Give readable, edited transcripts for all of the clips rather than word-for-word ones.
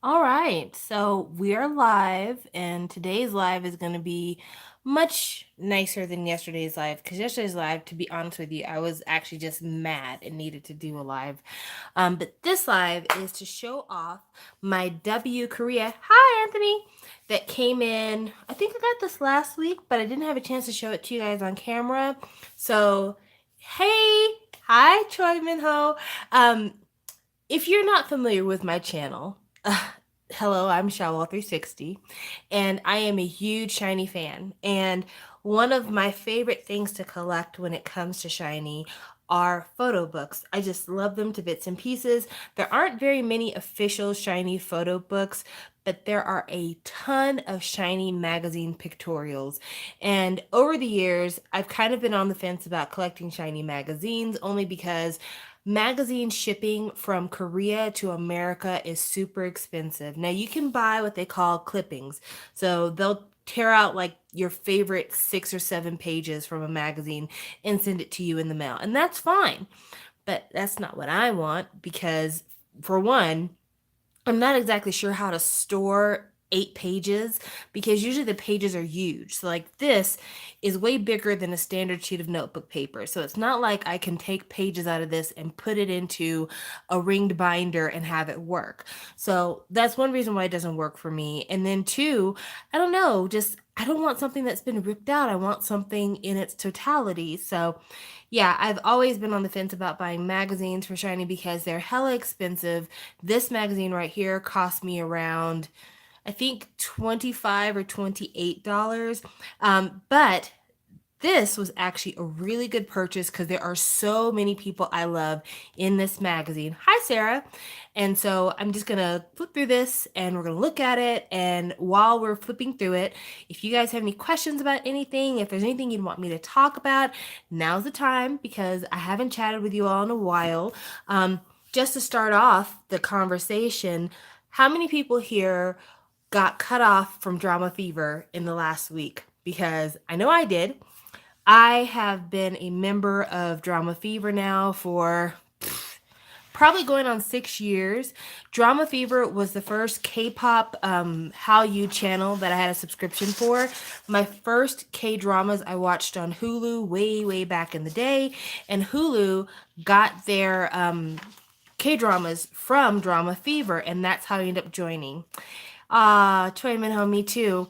All right, so we are live, and today's live is going to be much nicer than yesterday's live. Because yesterday's live, to be honest with you, I was actually just mad and needed to do a live. But this live is to show off my W Korea. Hi, Anthony. That came in. I think I got this last week, but I didn't have a chance to show it to you guys on camera. So, hey, hi, Choi Minho. Um, if you're not familiar with my channel, hello, I'm Shawwall360, and I am a huge Shiny fan. And one of my favorite things to collect when it comes to Shiny are photo books. I just love them to bits and pieces. There aren't very many official Shiny photo books, but there are a ton of Shiny magazine pictorials. And over the years, I've kind of been on the fence about collecting Shiny magazines only because magazine shipping from Korea to America is super expensive. Now you can buy what they call clippings. So they'll tear out like your favorite 6 or 7 pages from a magazine and send it to you in the mail. And that's fine. But that's not what I want because, for one, I'm not exactly sure how to store 8 pages because usually the pages are huge. So, like, this is way bigger than a standard sheet of notebook paper. So, it's not like I can take pages out of this and put it into a ringed binder and have it work. So, that's one reason why it doesn't work for me. And then, two, I don't know, just I don't want something that's been ripped out. I want something in its totality. So, yeah, I've always been on the fence about buying magazines for Shiny because they're hella expensive. This magazine right here cost me around, I think, 25 or $28. But this was actually a really good purchase because there are so many people I love in this magazine. Hi, Sarah. And so I'm just going to flip through this and we're going to look at it. And while we're flipping through it, if you guys have any questions about anything, if there's anything you'd want me to talk about, now's the time because I haven't chatted with you all in a while. Just to start off the conversation, how many people here got cut off from Drama Fever in the last week? Because I know I did. I have been a member of Drama Fever now for probably going on 6 years. Drama Fever was the first K-pop Hallyu channel that I had a subscription for. My first K-dramas I watched on Hulu way, way back in the day, and Hulu got their K-dramas from Drama Fever, and that's how I ended up joining. Choi Minho, me too.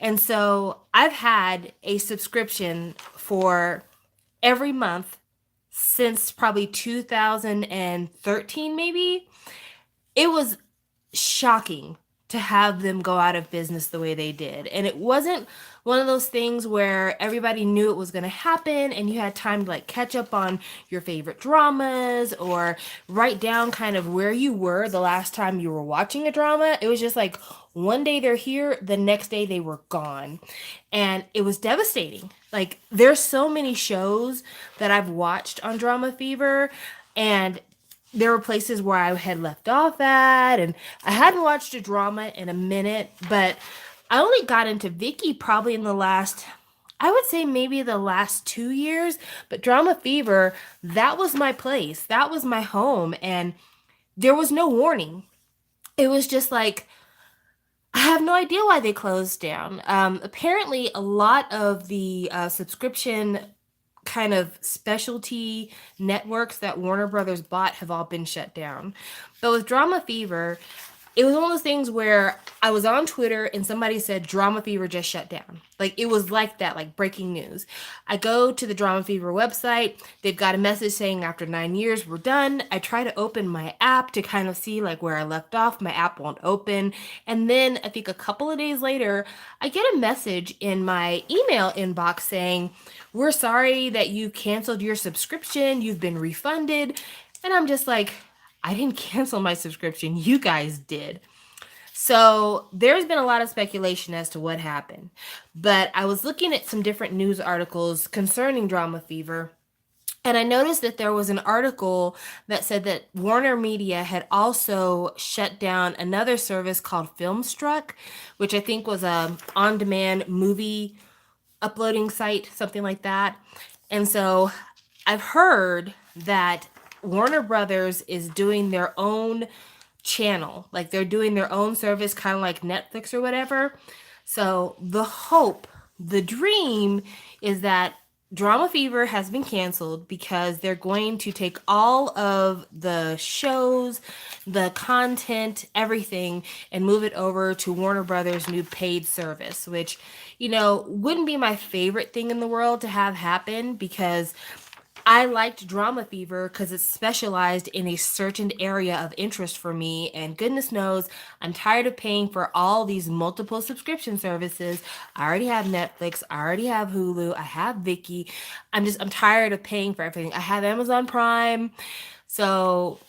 And so I've had a subscription for every month since probably 2013, maybe. It was shocking to have them go out of business the way they did. And it wasn't one of those things where everybody knew it was going to happen and you had time to like catch up on your favorite dramas or write down kind of where you were the last time you were watching a drama. It was just like one day they're here, the next day they were gone. And it was devastating. Like, there's so many shows that I've watched on Drama Fever, and there were places where I had left off at, and I hadn't watched a drama in a minute, but I only got into Vicky probably in the last, I would say maybe the last 2 years. But Drama Fever, that was my place, that was my home, and there was no warning. It was just like, I have no idea why they closed down. Apparently, a lot of the subscription kind of specialty networks that Warner Brothers bought have all been shut down. But with Drama Fever, it was one of those things where I was on Twitter and somebody said Drama Fever just shut down. Like, it was like that, like breaking news. I go to the Drama Fever website. They've got a message saying after 9 years, we're done. I try to open my app to kind of see like where I left off. My app won't open. And then I think a couple of days later, I get a message in my email inbox saying, we're sorry that you canceled your subscription. You've been refunded. And I'm just like, I didn't cancel my subscription. You guys did. So there's been a lot of speculation as to what happened. But I was looking at some different news articles concerning Drama Fever. And I noticed that there was an article that said that Warner Media had also shut down another service called Filmstruck, which I think was a on-demand movie uploading site, something like that. And so I've heard that Warner Brothers is doing their own channel. Like they're doing their own service, kind of like Netflix or whatever. So the hope, the dream is that Drama Fever has been canceled because they're going to take all of the shows, the content, everything, and move it over to Warner Brothers' new paid service, which, wouldn't be my favorite thing in the world to have happen because I liked Drama Fever because it's specialized in a certain area of interest for me. And goodness knows, I'm tired of paying for all these multiple subscription services. I already have Netflix. I already have Hulu. I have Viki. I'm tired of paying for everything. I have Amazon Prime. So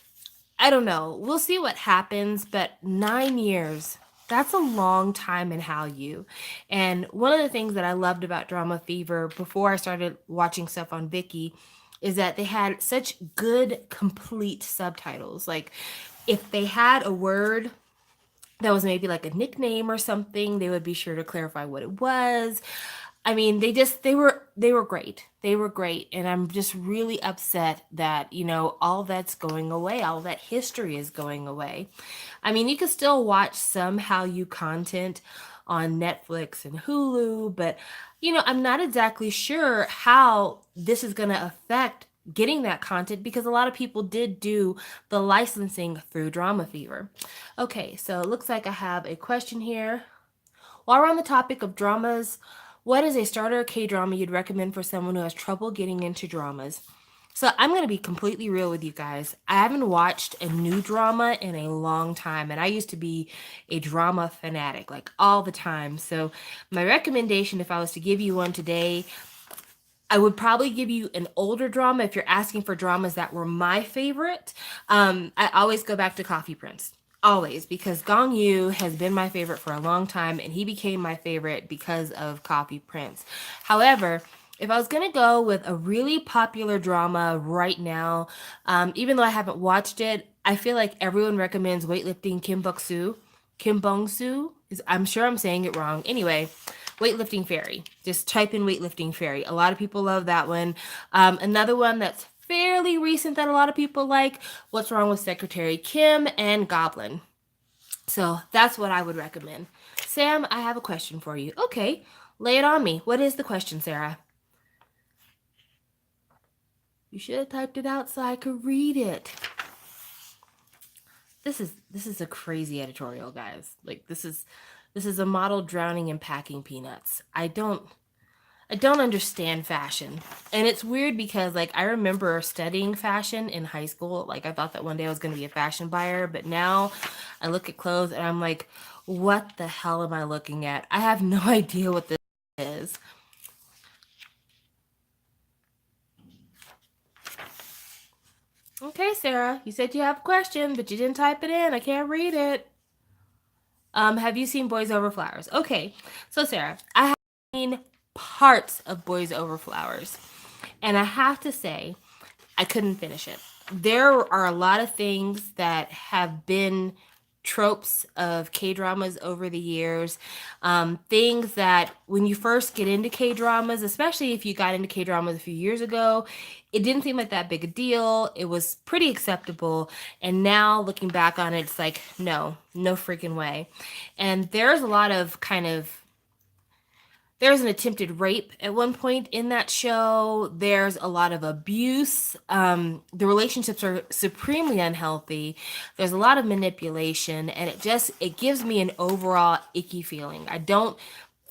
I don't know. We'll see what happens. But 9 years. That's a long time in Hallyu. And one of the things that I loved about Drama Fever before I started watching stuff on Viki is that they had such good, complete subtitles. Like, if they had a word that was maybe like a nickname or something, they would be sure to clarify what it was. I mean, they were great. They were great, and I'm just really upset that, all that's going away, all that history is going away. I mean, you can still watch some Hallyu content on Netflix and Hulu, but I'm not exactly sure how this is going to affect getting that content because a lot of people did do the licensing through Drama Fever. Okay, so it looks like I have a question here. While we're on the topic of dramas, what is a starter K drama you'd recommend for someone who has trouble getting into dramas? So I'm going to be completely real with you guys. I haven't watched a new drama in a long time, and I used to be a drama fanatic, like all the time. So my recommendation, if I was to give you one today, I would probably give you an older drama if you're asking for dramas that were my favorite. I always go back to Coffee Prince. Always, because Gong Yu has been my favorite for a long time, and he became my favorite because of Coffee Prince. However, if I was going to go with a really popular drama right now, even though I haven't watched it, I feel like everyone recommends Weightlifting Kim Bok-soo. Kim Bong-soo? I'm sure I'm saying it wrong. Anyway, Weightlifting Fairy. Just type in Weightlifting Fairy. A lot of people love that one. Another one that's fairly recent that a lot of people like, What's Wrong with Secretary Kim and Goblin. So that's what I would recommend. Sam, I have a question for you. Okay, lay it on me. What is the question, Sarah? You should have typed it out so I could read it. This is a crazy editorial, guys. Like this is a model drowning in packing peanuts. I don't understand fashion. And it's weird because like I remember studying fashion in high school. Like I thought that one day I was going to be a fashion buyer, but now I look at clothes and I'm like, what the hell am I looking at? I have no idea what this is. Okay, Sarah, you said you have a question, but you didn't type it in. I can't read it. Have you seen Boys Over Flowers? Okay, so Sarah, I have seen parts of Boys Over Flowers, and I have to say, I couldn't finish it. There are a lot of things that have been tropes of K dramas over the years. Things that when you first get into K dramas, especially if you got into K dramas a few years ago, it didn't seem like that big a deal. It was pretty acceptable. And now looking back on it, it's like, no, no freaking way. And there's a lot of kind of there's an attempted rape at one point in that show. There's a lot of abuse. The relationships are supremely unhealthy. There's a lot of manipulation, and it gives me an overall icky feeling. I don't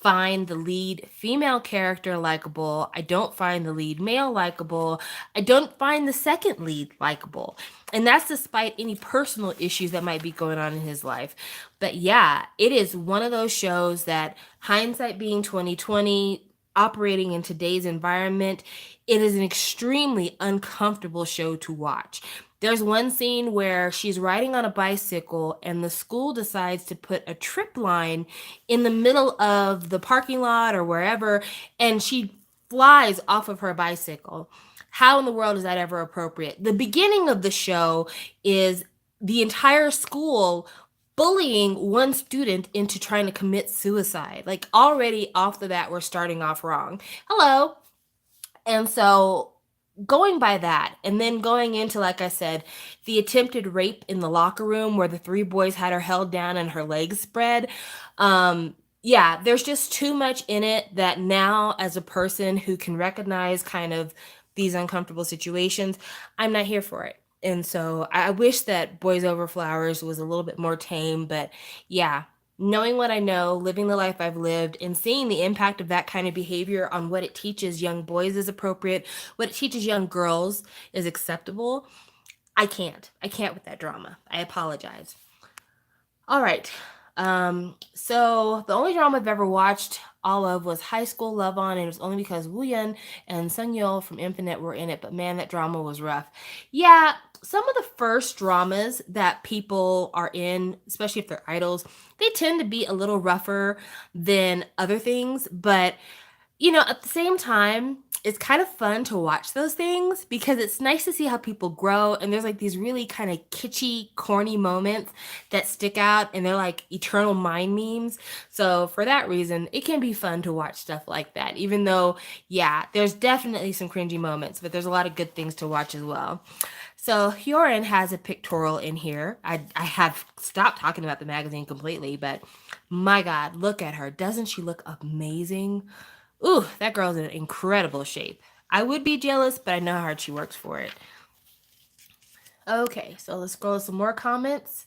find the lead female character likable. I don't find the lead male likable. I don't find the second lead likable. And that's despite any personal issues that might be going on in his life. But yeah, it is one of those shows that hindsight being 2020, operating in today's environment, it is an extremely uncomfortable show to watch. There's one scene where she's riding on a bicycle and the school decides to put a trip line in the middle of the parking lot or wherever, and she flies off of her bicycle. How in the world is that ever appropriate? The beginning of the show is the entire school bullying one student into trying to commit suicide. Like already off the bat, we're starting off wrong. Hello. And so going by that, and then going into, like I said, the attempted rape in the locker room where the three boys had her held down and her legs spread. Yeah, there's just too much in it that now, as a person who can recognize kind of these uncomfortable situations, I'm not here for it. And so I wish that Boys Over Flowers was a little bit more tame, but yeah, knowing what I know, living the life I've lived, and seeing the impact of that kind of behavior on what it teaches young boys is appropriate, what it teaches young girls is acceptable. I can't. I can't with that drama. I apologize. All right. So the only drama I've ever watched all of was High School Love On, and it was only because Wooyeon and Sung Yeol from Infinite were in it. But man, that drama was rough. Yeah, some of the first dramas that people are in, especially if they're idols, they tend to be a little rougher than other things. But at the same time, it's kind of fun to watch those things because it's nice to see how people grow. And there's like these really kind of kitschy, corny moments that stick out, and they're like eternal mind memes. So, for that reason, it can be fun to watch stuff like that, even though, yeah, there's definitely some cringy moments, but there's a lot of good things to watch as well. So, Hyorin has a pictorial in here. I have stopped talking about the magazine completely, but my God, look at her. Doesn't she look amazing? Ooh, that girl's in incredible shape. I would be jealous, but I know how hard she works for it. Okay, so let's scroll some more comments.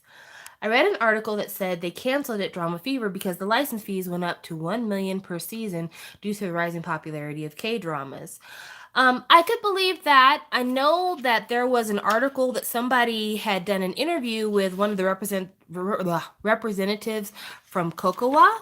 I read an article that said they canceled it Drama Fever because the license fees went up to 1 million per season due to the rising popularity of K-dramas. I could believe that. I know that there was an article that somebody had done an interview with one of the representatives from Kokowa,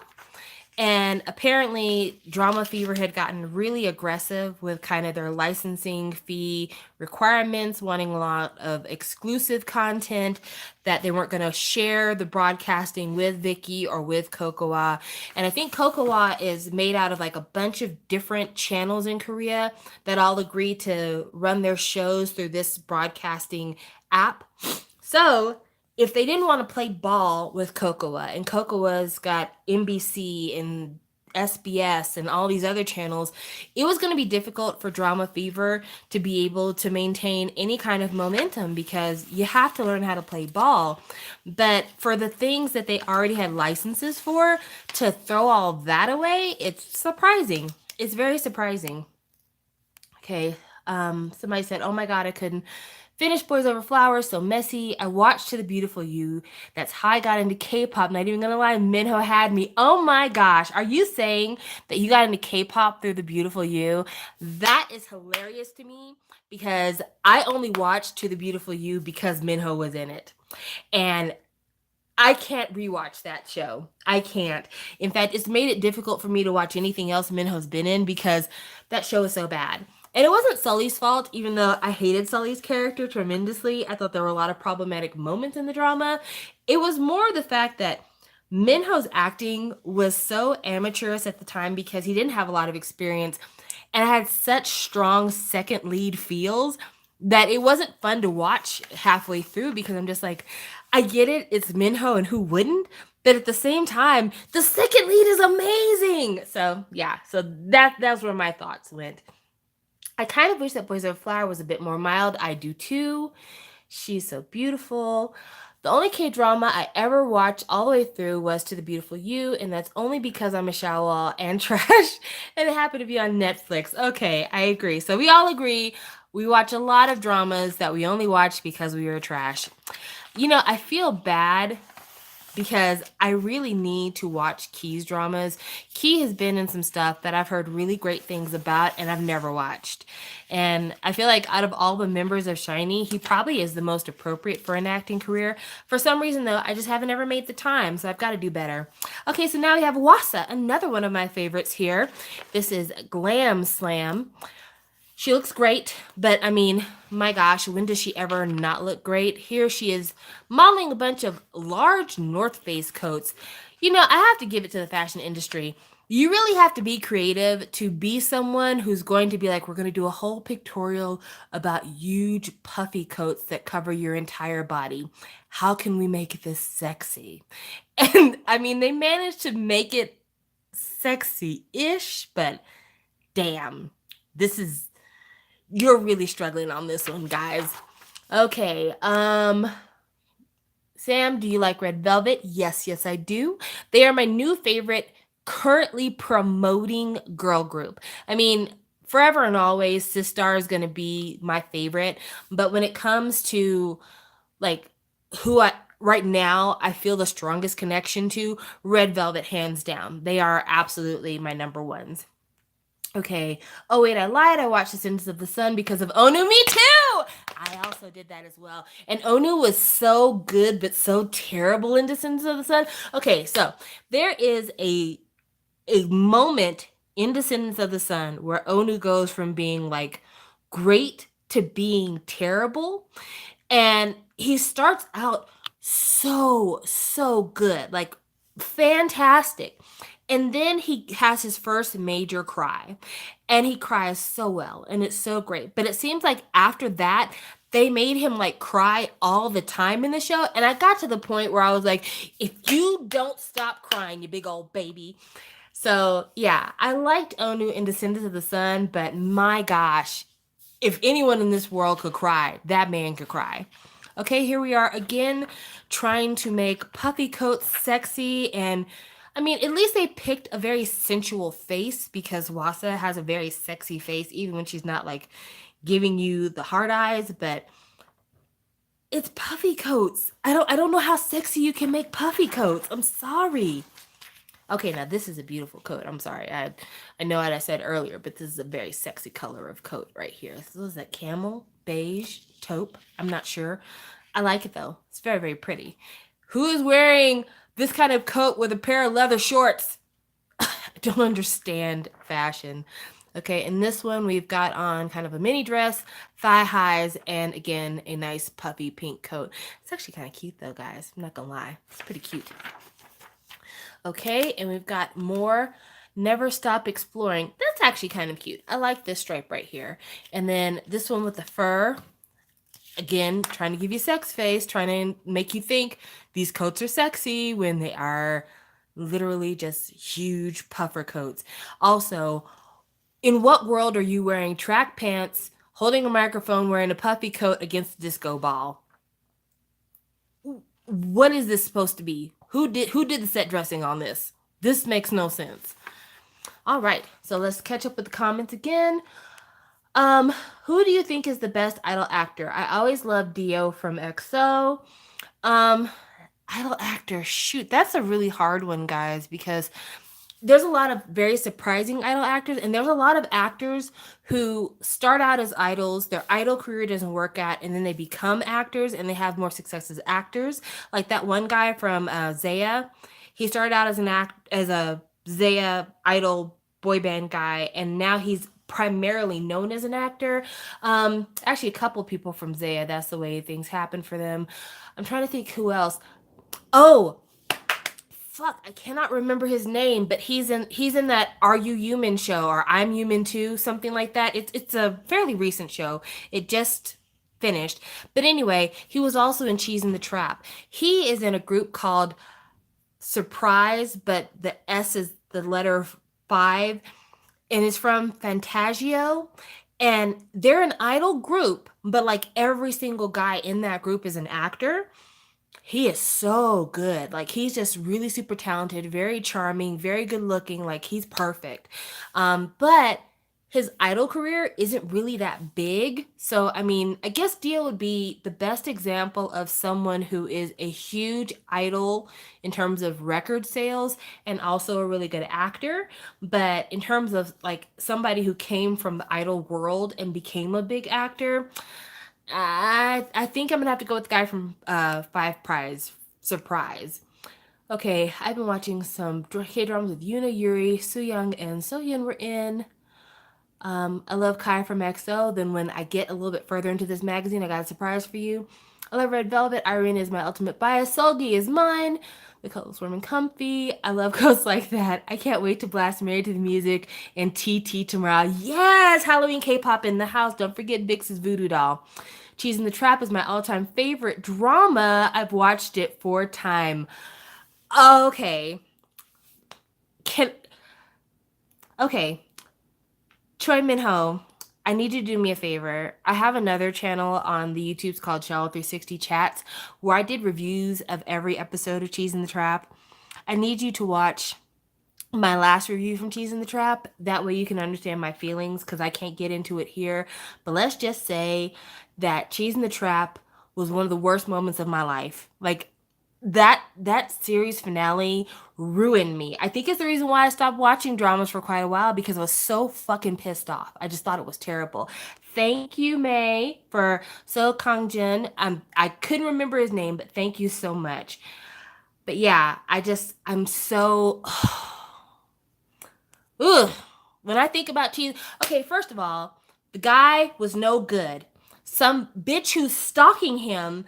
and apparently, Drama Fever had gotten really aggressive with kind of their licensing fee requirements, wanting a lot of exclusive content, that they weren't going to share the broadcasting with Viki or with Kokowa. And I think Kokowa is made out of like a bunch of different channels in Korea that all agree to run their shows through this broadcasting app. So if they didn't want to play ball with Kokowa, and Kokowa's got NBC and SBS and all these other channels, it was going to be difficult for Drama Fever to be able to maintain any kind of momentum because you have to learn how to play ball. But for the things that they already had licenses for, to throw all that away, it's surprising. It's very surprising. Okay. Somebody said, "Oh my God, I couldn't finish Boys Over Flowers, so messy. I watched To the Beautiful You. That's how I got into K-pop. Not even gonna lie, Minho had me. Oh my gosh, are you saying that you got into K-pop through The Beautiful You? That is hilarious to me because I only watched To the Beautiful You because Minho was in it. And I can't rewatch that show. I can't. In fact, it's made it difficult for me to watch anything else Minho's been in because that show is so bad. And it wasn't Sully's fault, even though I hated Sully's character tremendously. I thought there were a lot of problematic moments in the drama. It was more the fact that Minho's acting was so amateurish at the time because he didn't have a lot of experience and had such strong second lead feels that it wasn't fun to watch halfway through because I'm just like, I get it, it's Minho and who wouldn't? But at the same time, the second lead is amazing. So yeah, so that's where my thoughts went. I kind of wish that Boys Over Flower was a bit more mild. I do too. She's so beautiful. The only K drama I ever watched all the way through was To the Beautiful You, and that's only because I'm a Shawwal and trash, and it happened to be on Netflix. Okay, I agree. So we all agree. We watch a lot of dramas that we only watch because we are trash. I feel bad because I really need to watch Key's dramas. Key has been in some stuff that I've heard really great things about and I've never watched. And I feel like out of all the members of SHINee, he probably is the most appropriate for an acting career. For some reason, though, I just haven't ever made the time, so I've got to do better. Okay, so now we have Wasa, another one of my favorites here. This is Glam Slam. She looks great, but I mean, my gosh, when does she ever not look great? Here she is modeling a bunch of large North Face coats. I have to give it to the fashion industry. You really have to be creative to be someone who's going to be like, we're going to do a whole pictorial about huge puffy coats that cover your entire body. How can we make this sexy? And I mean, they managed to make it sexy ish, but damn, this is You're really struggling on this one, guys. Okay. Sam, do you like Red Velvet? Yes, yes, I do. They are my new favorite currently promoting girl group. I mean, forever and always, Sistar is going to be my favorite. But when it comes to like who I right now I feel the strongest connection to, Red Velvet hands down. They are absolutely my number ones. Okay. Oh wait, I lied. I watched Descendants of the Sun because of Onu. Me too. I also did that as well. And Onu was so good but so terrible in Descendants of the Sun. Okay, so there is a moment in Descendants of the Sun where Onu goes from being like great to being terrible, and he starts out so good, like fantastic. And then he has his first major cry, and he cries so well, and it's so great. But it seems like after that, they made him like cry all the time in the show. And I got to the point where I was like, if you don't stop crying, you big old baby. So yeah, I liked Onu in Descendants of the Sun, but my gosh, if anyone in this world could cry, that man could cry. Okay, here we are again trying to make puffy coats sexy. And I mean, at least they picked a very sensual face, because Wasa has a very sexy face even when she's not like giving you the hard eyes. But it's puffy coats. I don't know how sexy you can make puffy coats. I'm sorry. Okay, now this is a beautiful coat. I'm sorry. I know what I said earlier, but this is a very sexy color of coat right here. So is that camel, beige, taupe? I'm not sure. I like it though. It's very, very pretty. Who is wearing this kind of coat with a pair of leather shorts? I don't understand fashion. Okay, in this one we've got on kind of a mini dress, thigh highs, and again a nice puffy pink coat. It's actually kind of cute though, guys. I'm not gonna lie. It's pretty cute. Okay, and we've got more Never Stop Exploring. That's actually kind of cute. I like this stripe right here. And then this one with the fur. Again, trying to give you sex face, trying to make you think these coats are sexy when they are literally just huge puffer coats. Also, in what world are you wearing track pants, holding a microphone, wearing a puffy coat against a disco ball? What is this supposed to be? Who did the set dressing on this? This makes no sense. All right, so let's catch up with the comments again. Um, who do you think is the best idol actor? I always love Dio from EXO. Um, idol actor, shoot, that's a really hard one, guys, because there's a lot of very surprising idol actors, and there's a lot of actors who start out as idols, their idol career doesn't work out, and then they become actors and they have more success as actors. Like that one guy from Zaya, he started out as as a Zaya idol boy band guy, and now he's primarily known as an actor. Actually, a couple people from Zaya, that's the way things happen for them. I'm trying to think who else. Oh, fuck, I cannot remember his name, but he's in that Are You Human show, or I'm Human Too, something like that. It's a fairly recent show. It just finished. But anyway, he was also in Cheese in the Trap. He is in a group called Surprise, but the S is the letter 5, and it's from Fantagio. And they're an idol group, but like every single guy in that group is an actor. He is so good. Like he's just really super talented, very charming, very good looking. Like he's perfect. But his idol career isn't really that big. So I mean, I guess Dio would be the best example of someone who is a huge idol in terms of record sales and also a really good actor. But in terms of like somebody who came from the idol world and became a big actor, I think I'm gonna have to go with the guy from Five Prize Surprise. Okay, I've been watching some K dramas with Yuna, Yuri, Sooyoung, and Sohyun were in. I love Kai from EXO. Then when I get a little bit further into this magazine, I got a surprise for you. I love Red Velvet. Irene is my ultimate bias. Solgi is mine. The color's warm and comfy. I love ghosts like that. I can't wait to blast Married to the Music and TT tomorrow. Yes, Halloween K-pop in the house. Don't forget Bix's Voodoo Doll. Cheese in the Trap is my all-time favorite drama. I've watched it 4 times. Okay. Can okay. Choi Min Ho. I need you to do me a favor. I have another channel on the YouTube's called Channel 360 Chats where I did reviews of every episode of Cheese in the Trap. I need you to watch my last review from Cheese in the Trap. That way you can understand my feelings because I can't get into it here. But let's just say that Cheese in the Trap was one of the worst moments of my life. Like that series finale ruined me. I think it's the reason why I stopped watching dramas for quite a while because I was so fucking pissed off. I just thought it was terrible. Thank you, May, for So Kang Jin. I couldn't remember his name, but thank you so much. But yeah, I'm so ugh. When I think about cheese, okay, first of all, the guy was no good. Some bitch who's stalking him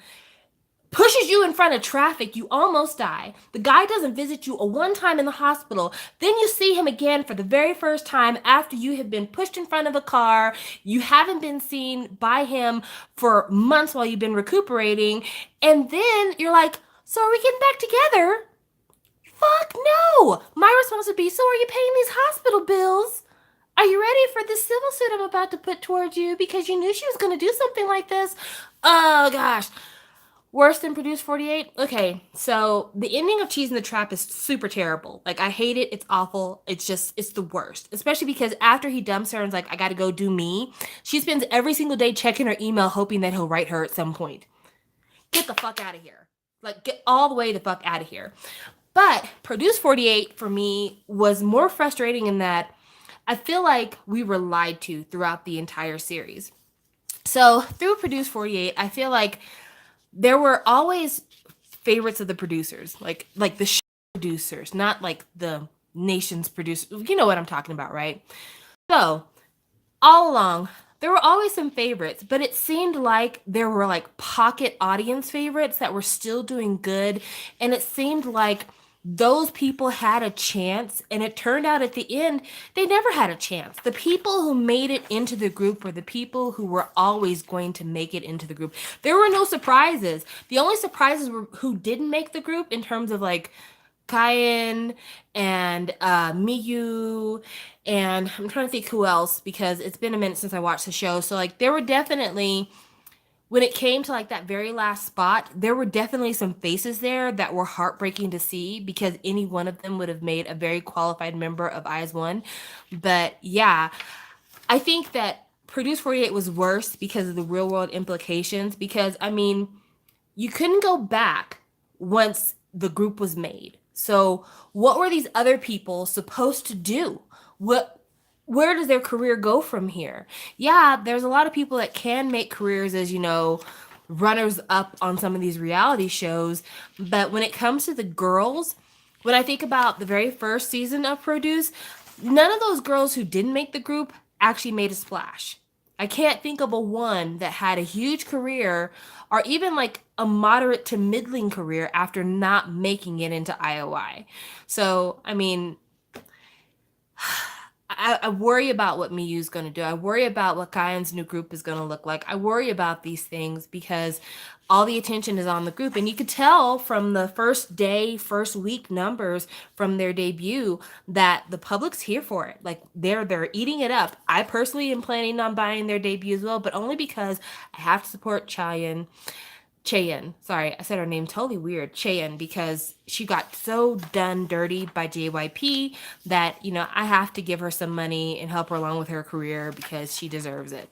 pushes you in front of traffic, you almost die. The guy doesn't visit you a one time in the hospital. Then you see him again for the very first time after you have been pushed in front of a car. You haven't been seen by him for months while you've been recuperating. And then you're like, so are we getting back together? Fuck no! My response would be, so are you paying these hospital bills? Are you ready for this civil suit I'm about to put towards you because you knew she was going to do something like this? Oh gosh. Worse than Produce 48? Okay, so the ending of Cheese in the Trap is super terrible. Like, I hate it. It's awful. It's the worst. Especially because after he dumps her and's like, I gotta go do me, she spends every single day checking her email hoping that he'll write her at some point. Get the fuck out of here. Like, get all the way the fuck out of here. But Produce 48 for me was more frustrating in that I feel like we were lied to throughout the entire series. So through Produce 48, I feel like there were always favorites of the producers, like the producers, not like the nation's producers. You know what I'm talking about, right? So all along, there were always some favorites, but it seemed like there were like pocket audience favorites that were still doing good, and it seemed like those people had a chance, and it turned out at the end they never had a chance. The people who made it into the group were the people who were always going to make it into the group. There were no surprises. The only surprises were who didn't make the group in terms of like Kyan and Miyu, and I'm trying to think who else because it's been a minute since I watched the show. So like there were definitely, when it came to like that very last spot, there were definitely some faces there that were heartbreaking to see because any one of them would have made a very qualified member of IZ*ONE. But yeah, I think that Produce 48 was worse because of the real world implications. Because I mean, you couldn't go back once the group was made. So what were these other people supposed to do? Where does their career go from here? Yeah, there's a lot of people that can make careers as, runners up on some of these reality shows, but when it comes to the girls, when I think about the very first season of Produce, none of those girls who didn't make the group actually made a splash. I can't think of a one that had a huge career or even like a moderate to middling career after not making it into IOI. So, I mean, I worry about what Miyu's going to do. I worry about what Kyan's new group is going to look like. I worry about these things because all the attention is on the group. And you could tell from the first day, first week numbers from their debut that the public's here for it. Like they're eating it up. I personally am planning on buying their debut as well, but only because I have to support Chaeyeon. Sorry, I said her name totally weird. Chaeyeon, because she got so done dirty by JYP that, I have to give her some money and help her along with her career because she deserves it.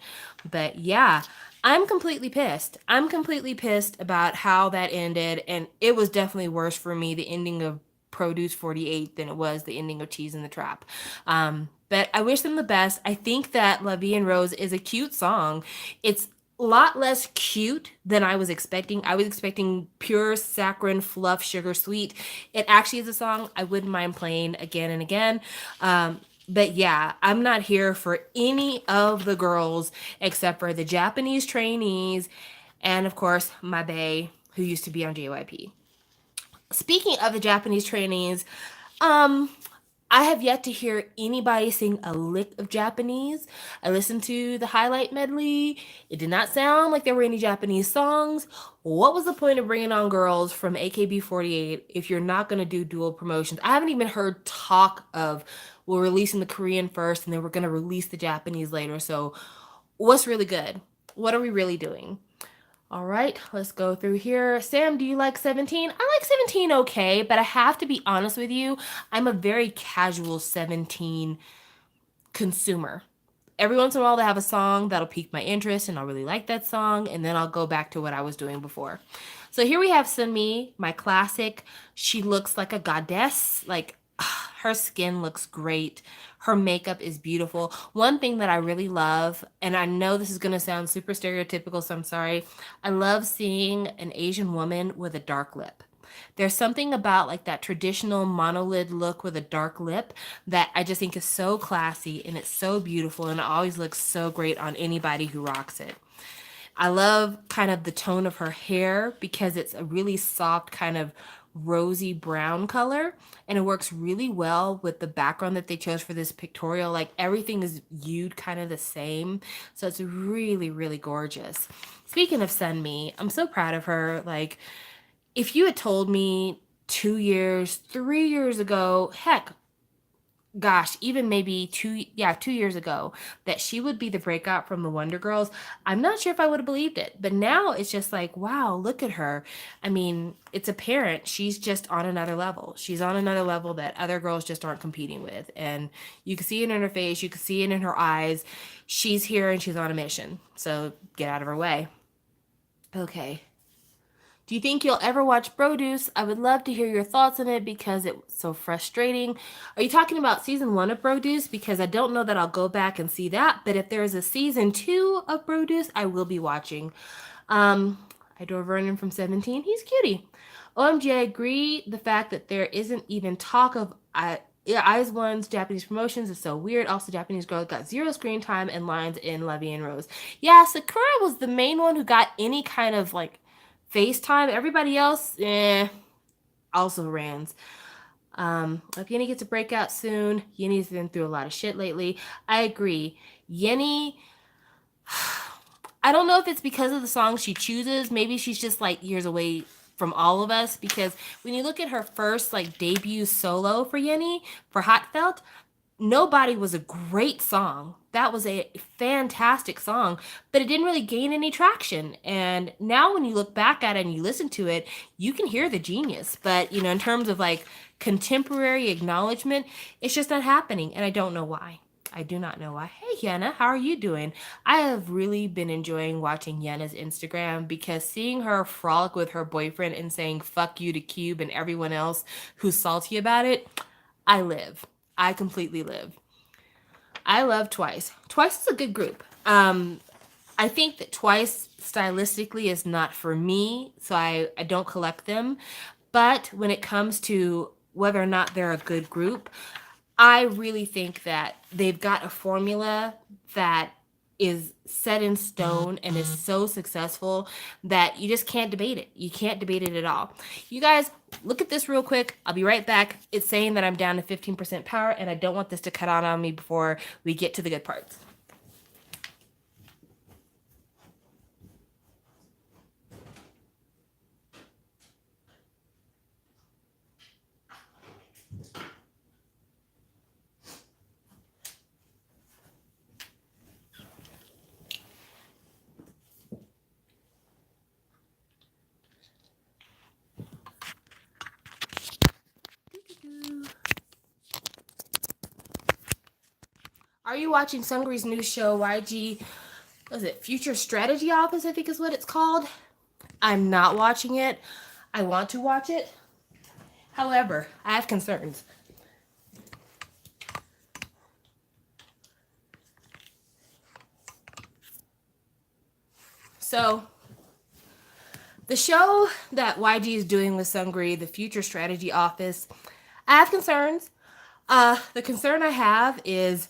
But yeah, I'm completely pissed. I'm completely pissed about how that ended, and it was definitely worse for me, the ending of Produce 48 than it was the ending of Cheese in the Trap. But I wish them the best. I think that La Vie en Rose is a cute song. It's a lot less cute than I was expecting. I was expecting pure saccharine fluff, sugar sweet. It actually is a song I wouldn't mind playing again and again. But yeah, I'm not here for any of the girls except for the Japanese trainees and of course my bae who used to be on JYP. Speaking of the Japanese trainees, I have yet to hear anybody sing a lick of Japanese. I listened to the highlight medley. It did not sound like there were any Japanese songs. What was the point of bringing on girls from AKB48 if you're not going to do dual promotions? I haven't even heard talk of we're releasing the Korean first and then we're going to release the Japanese later. So What's really good? What are we really doing? All right, let's go through here. Sam, do you like 17? I like 17 okay, but I have to be honest with you. I'm a very casual 17 consumer. Every once in a while, they have a song that'll pique my interest, and I'll really like that song, and then I'll go back to what I was doing before. So here we have Sunmi, my classic. She looks like a goddess. Like, her skin looks great. Her makeup is beautiful. One thing that I really love, and I know this is going to sound super stereotypical, so I'm sorry. I love seeing an Asian woman with a dark lip. There's something about like that traditional monolid look with a dark lip that I just think is so classy and it's so beautiful and it always looks so great on anybody who rocks it. I love kind of the tone of her hair because it's a really soft kind of rosy brown color and it works really well with the background that they chose for this pictorial. Like everything is viewed kind of the same, so it's really really gorgeous. Speaking of Sunmi, I'm so proud of her. Like, if you had told me 2 years, 3 years ago, heck, gosh, even maybe 2 years ago, that she would be the breakout from the Wonder Girls, I'm not sure if I would have believed it. But now it's just like, wow, look at her. I mean, it's apparent she's just on another level. She's on another level that other girls just aren't competing with. And you can see it in her face, you can see it in her eyes. She's here and she's on a mission. So get out of her way. Okay. Do you think you'll ever watch Produce? I would love to hear your thoughts on it because it's so frustrating. Are you talking about season 1 of Produce? Because I don't know that I'll go back and see that, but if there's a season 2 of Produce, I will be watching. I adore Vernon from 17. He's cutie. OMG, I agree. The fact that there isn't even talk of Eyes One's Japanese promotions is so weird. Also, Japanese girl got zero screen time and lines in Levy and Rose. Yeah, Sakura was the main one who got any kind of like FaceTime. Everybody else, also rans. If Yenny gets a breakout soon, Yenny's been through a lot of shit lately. I agree. Yenny, I don't know if it's because of the songs she chooses. Maybe she's just like years away from all of us because when you look at her first like debut solo for Yenny for Hotfelt, Nobody was a great song. That was a fantastic song, but it didn't really gain any traction. And now when you look back at it and you listen to it, you can hear the genius. But, in terms of like contemporary acknowledgement, it's just not happening. And I don't know why. I do not know why. Hey, Yana, how are you doing? I have really been enjoying watching Yana's Instagram because seeing her frolic with her boyfriend and saying fuck you to Cube and everyone else who's salty about it, I live. I completely live. I love Twice. Twice is a good group. I think that Twice stylistically is not for me, so I don't collect them. But when it comes to whether or not they're a good group, I really think that they've got a formula that is set in stone and is so successful that you just can't debate it. You can't debate it at all. You guys, look at this real quick. I'll be right back. It's saying that I'm down to 15% power, and I don't want this to cut out on me before we get to the good parts. Are you watching Sungri's new show, YG? Was it Future Strategy Office? I think is what it's called. I'm not watching it. I want to watch it. However, I have concerns. So, the show that YG is doing with Sungri, the Future Strategy Office, I have concerns. The concern I have is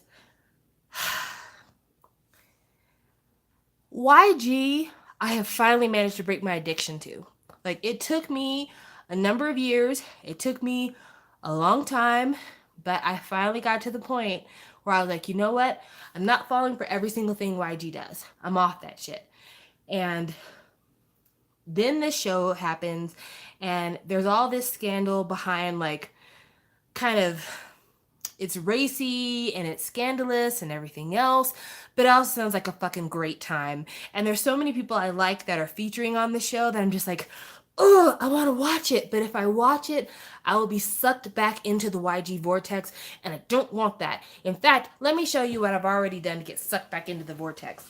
YG, I have finally managed to break my addiction to. Like, it took me a number of years, it took me a long time, but I finally got to the point where I was like, you know what? I'm not falling for every single thing YG does. I'm off that shit. And then this show happens, and there's all this scandal behind, like, kind of It's racy and it's scandalous and everything else, but it also sounds like a fucking great time. And there's so many people I like that are featuring on the show that I'm just like, oh, I want to watch it. But if I watch it, I will be sucked back into the YG vortex, and I don't want that. In fact, let me show you what I've already done to get sucked back into the vortex.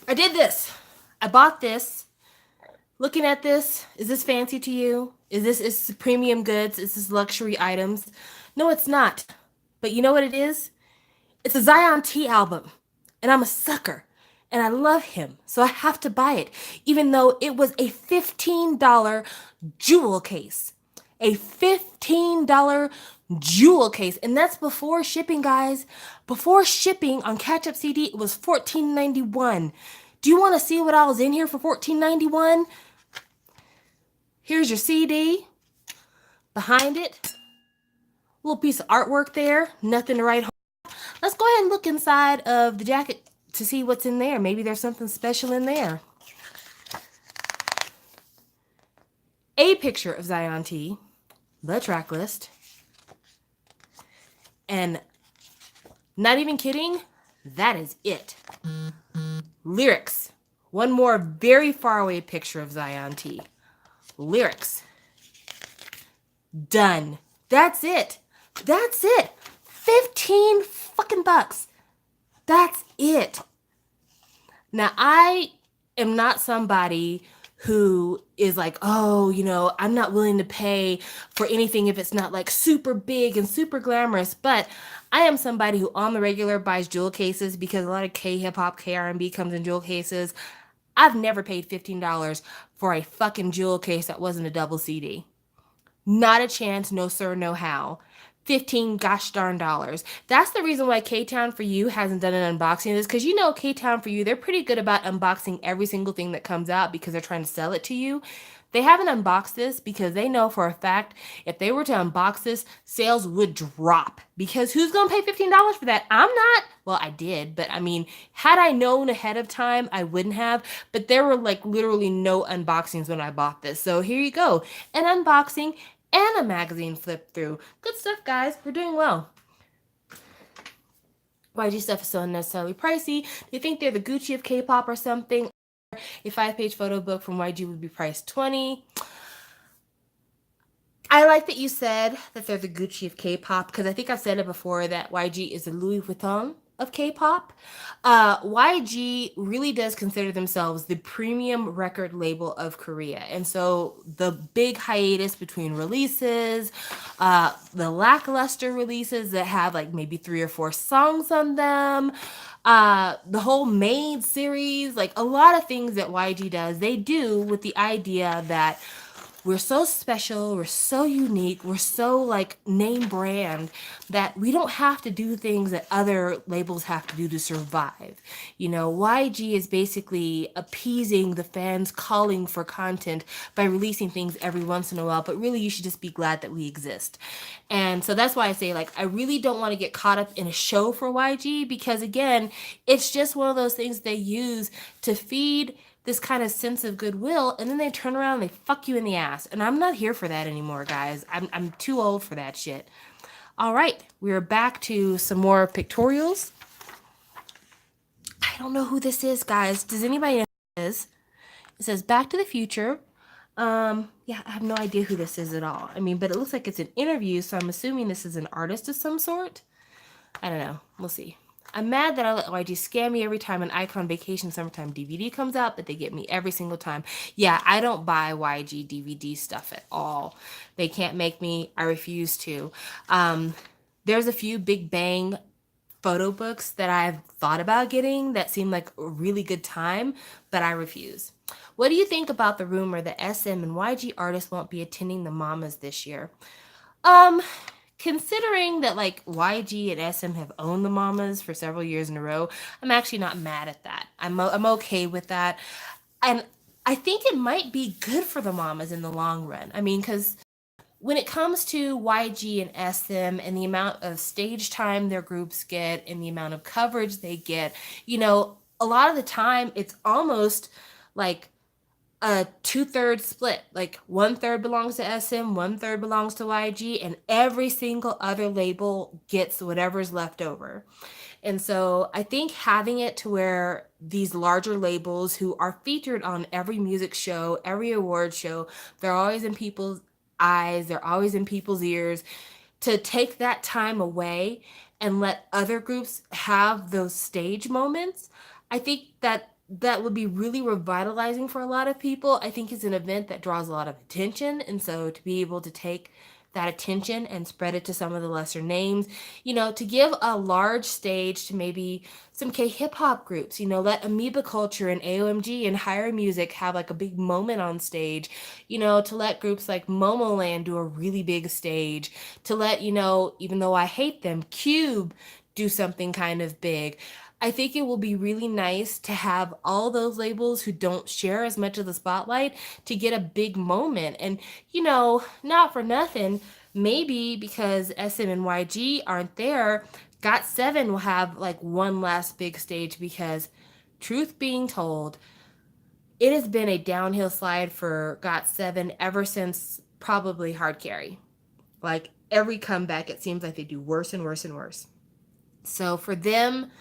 I did this. I bought this. Looking at this, is this fancy to you? Is this premium goods? Is this luxury items? No, it's not. But you know what it is? It's a Zion T album. And I'm a sucker. And I love him. So I have to buy it. Even though it was a $15 jewel case. A $15 jewel case. And that's before shipping, guys. Before shipping on Catch Up CD, it was $14.91. Do you want to see what I was in here for $14.91? Here's your CD. Behind it, little piece of artwork there. Nothing to write home. Let's go ahead and look inside of the jacket to see what's in there. Maybe there's something special in there. A picture of Zion T, the track list, and not even kidding, that is it. Lyrics. One more very far away picture of Zion T. Lyrics. Done. That's it. That's it. 15 fucking bucks. That's it. Now, I am not somebody who is like, oh, you know, I'm not willing to pay for anything if it's not like super big and super glamorous. But I am somebody who on the regular buys jewel cases because a lot of K-hip hop, K-R&B comes in jewel cases. I've never paid $15 for a fucking jewel case that wasn't a double CD. Not a chance, no sir, no how. 15 gosh darn dollars. That's the reason why K-Town For You hasn't done an unboxing of this, because you know K-Town For You, they're pretty good about unboxing every single thing that comes out because they're trying to sell it to you. They haven't unboxed this because they know for a fact if they were to unbox this, sales would drop. Because who's going to pay $15 for that? I'm not. Well, I did, but I mean, had I known ahead of time, I wouldn't have. But there were like literally no unboxings when I bought this. So here you go. An unboxing and a magazine flip through. Good stuff, guys. We're doing well. YG stuff is so unnecessarily pricey. Do you think they're the Gucci of K-pop or something? A 5-page photo book from YG would be priced $20. I like that you said that they're the Gucci of K-pop, because I think I've said it before that YG is the Louis Vuitton of K-pop. YG really does consider themselves the premium record label of Korea. And so the big hiatus between releases, the lackluster releases that have like maybe 3 or 4 songs on them, the whole Made series, like a lot of things that YG does, they do with the idea that we're so special, we're so unique, we're so like name brand that we don't have to do things that other labels have to do to survive. You know, YG is basically appeasing the fans calling for content by releasing things every once in a while, but really you should just be glad that we exist. And so that's why I say, like, I really don't want to get caught up in a show for YG because, again, it's just one of those things they use to feed this kind of sense of goodwill, and then they turn around and they fuck you in the ass. And I'm not here for that anymore, guys. I'm too old for that shit. All right, we're back to some more pictorials. I don't know who this is, guys. Does anybody know who this is? It says Back to the Future. Yeah, I have no idea who this is at all. I mean, but it looks like it's an interview, so I'm assuming this is an artist of some sort. I don't know. We'll see. I'm mad that I let YG scam me every time an Icon Vacation Summertime DVD comes out, but they get me every single time. Yeah, I don't buy YG DVD stuff at all. They can't make me. I refuse to. There's a few Big Bang photo books that I've thought about getting that seem like a really good time, but I refuse. What do you think about the rumor that SM and YG artists won't be attending the Mamas this year? Considering that like YG and SM have owned the Mamas for several years in a row, I'm actually not mad at that. I'm okay with that. And I think it might be good for the Mamas in the long run. I mean, because when it comes to YG and SM and the amount of stage time their groups get and the amount of coverage they get, you know, a lot of the time it's almost like a 2/3 split. Like 1/3 belongs to SM, 1/3 belongs to YG, and every single other label gets whatever's left over. And so I think having it to where these larger labels who are featured on every music show, every award show, they're always in people's eyes, they're always in people's ears, to take that time away and let other groups have those stage moments, I think that would be really revitalizing for a lot of people. I think it's an event that draws a lot of attention. And so to be able to take that attention and spread it to some of the lesser names, to give a large stage to maybe some K hip hop groups, let Amoeba Culture and AOMG and Higher Music have like a big moment on stage, to let groups like Momoland do a really big stage, to let, even though I hate them, Cube do something kind of big. I think it will be really nice to have all those labels who don't share as much of the spotlight to get a big moment. And, not for nothing, maybe because SM and YG aren't there, GOT7 will have like one last big stage because, truth being told, it has been a downhill slide for GOT7 ever since probably Hard Carry. Like every comeback, it seems like they do worse and worse and worse. So for them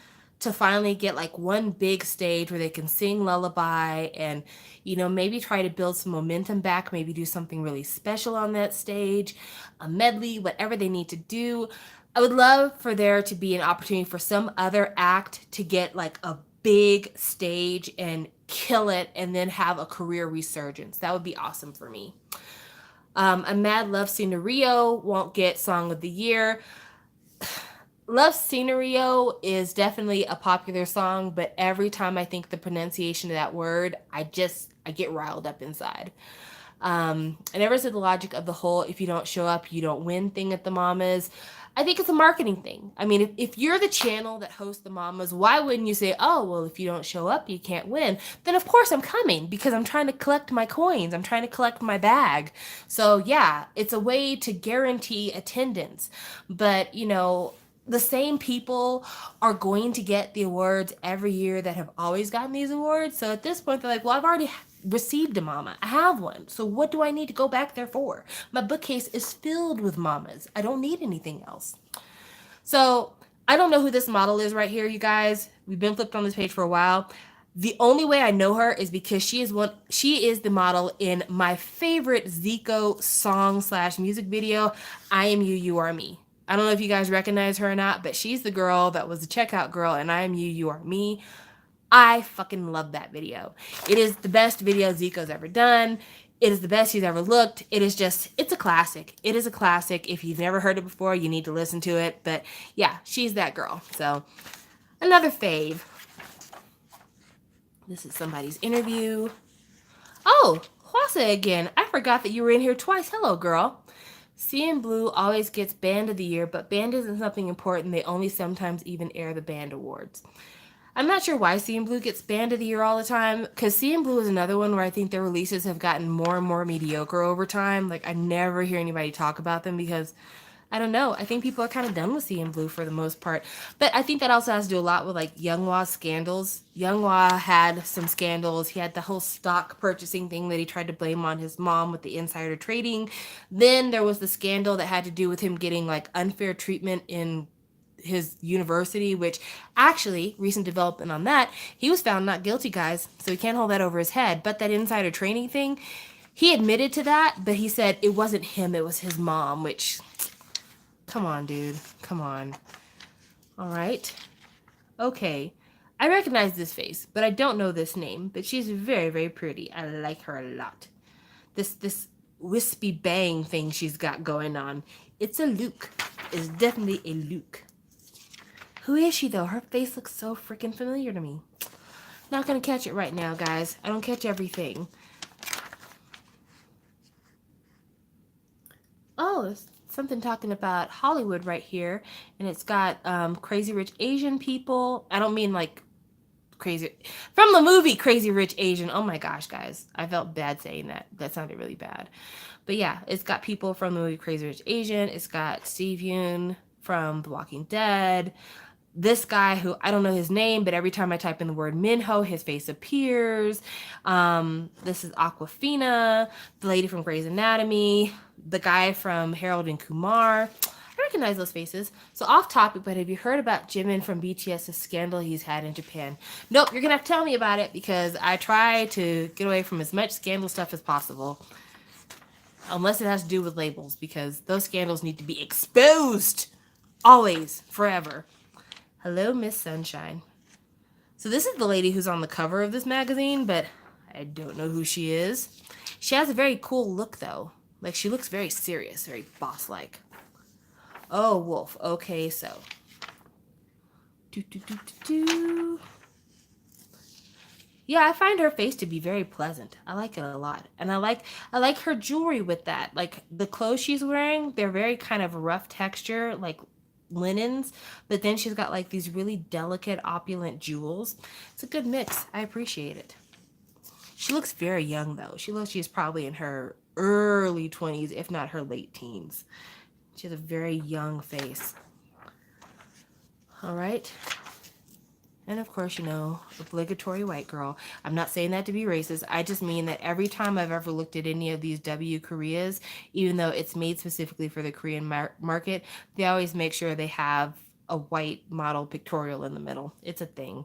to finally get like one big stage where they can sing Lullaby and, maybe try to build some momentum back, maybe do something really special on that stage, a medley, whatever they need to do. I would love for there to be an opportunity for some other act to get like a big stage and kill it and then have a career resurgence. That would be awesome for me. I'm mad Love Scenario won't get Song of the Year. Love Scenario is definitely a popular song, but every time I think the pronunciation of that word, I get riled up inside. I never said the logic of the whole if you don't show up, you don't win thing at the Mamas. I think it's a marketing thing. I mean, if you're the channel that hosts the Mamas, why wouldn't you say, oh, well, if you don't show up, you can't win? Then, of course, I'm coming because I'm trying to collect my coins. I'm trying to collect my bag. So, yeah, it's a way to guarantee attendance. But, the same people are going to get the awards every year that have always gotten these awards. So at this point, they're like, well, I've already received a mama. I have one. So what do I need to go back there for? My bookcase is filled with mamas. I don't need anything else. So I don't know who this model is right here, you guys. We've been flipped on this page for a while. The only way I know her is because she is the model in my favorite Zico song/music video, I Am You, You Are Me. I don't know if you guys recognize her or not, but she's the girl that was the checkout girl in I Am You, You Are Me. I fucking love that video. It is the best video Zico's ever done. It is the best he's ever looked. It's a classic. It is a classic. If you've never heard it before, you need to listen to it. But yeah, she's that girl. So another fave. This is somebody's interview. Oh, Hwasa again. I forgot that you were in here twice. Hello, girl. CNBLUE always gets Band of the Year, but band isn't something important. They only sometimes even air the band awards. I'm not sure why CNBLUE gets Band of the Year all the time, because CNBLUE is another one where I think their releases have gotten more and more mediocre over time. Like, I never hear anybody talk about them because, I don't know, I think people are kind of done with CNBLUE for the most part. But I think that also has to do a lot with, like, Younghwa's scandals. Younghwa had some scandals. He had the whole stock purchasing thing that he tried to blame on his mom with the insider trading. Then there was the scandal that had to do with him getting, like, unfair treatment in his university, which actually, recent development on that, he was found not guilty, guys, so he can't hold that over his head. But that insider trading thing, he admitted to that, but he said it wasn't him, it was his mom, which, come on, dude, come on. All right. Okay. I recognize this face, but I don't know this name, but she's very, very pretty. I like her a lot. This wispy bang thing she's got going on, it's a look. It's definitely a look. Who is she, though? Her face looks so freaking familiar to me. Not gonna catch it right now, guys. I don't catch everything. Oh, there's something talking about Hollywood right here. And it's got Crazy Rich Asian people. I don't mean like crazy. From the movie Crazy Rich Asian. Oh my gosh, guys. I felt bad saying that. That sounded really bad. But yeah, it's got people from the movie Crazy Rich Asian. It's got Steve Yeun from The Walking Dead. this guy who I don't know his name, but every time I type in the word Minho, his face appears. This is Aquafina, the lady from Grey's Anatomy, the guy from Harold and Kumar. I recognize those faces. So off topic, but have you heard about Jimin from BTS's scandal he's had in Japan? Nope, you're gonna have to tell me about it because I try to get away from as much scandal stuff as possible. Unless it has to do with labels, because those scandals need to be exposed. Always, forever. Hello, Miss Sunshine. So this is the lady who's on the cover of this magazine, but I don't know who she is. She has a very cool look, though. Like, she looks very serious, very boss-like. Oh, Wolf. Okay, so. Yeah, I find her face to be very pleasant. I like it a lot. And I like her jewelry with that. Like the clothes she's wearing, they're very kind of rough texture, like linens, but then she's got like these really delicate opulent jewels. It's a good mix. I appreciate it. She looks very young though. She looks she's probably in her early 20s, if not her late teens. She has a very young face. All right. And of course, obligatory white girl. I'm not saying that to be racist. I just mean that every time I've ever looked at any of these W Koreas, even though it's made specifically for the Korean market, they always make sure they have a white model pictorial in the middle. It's a thing.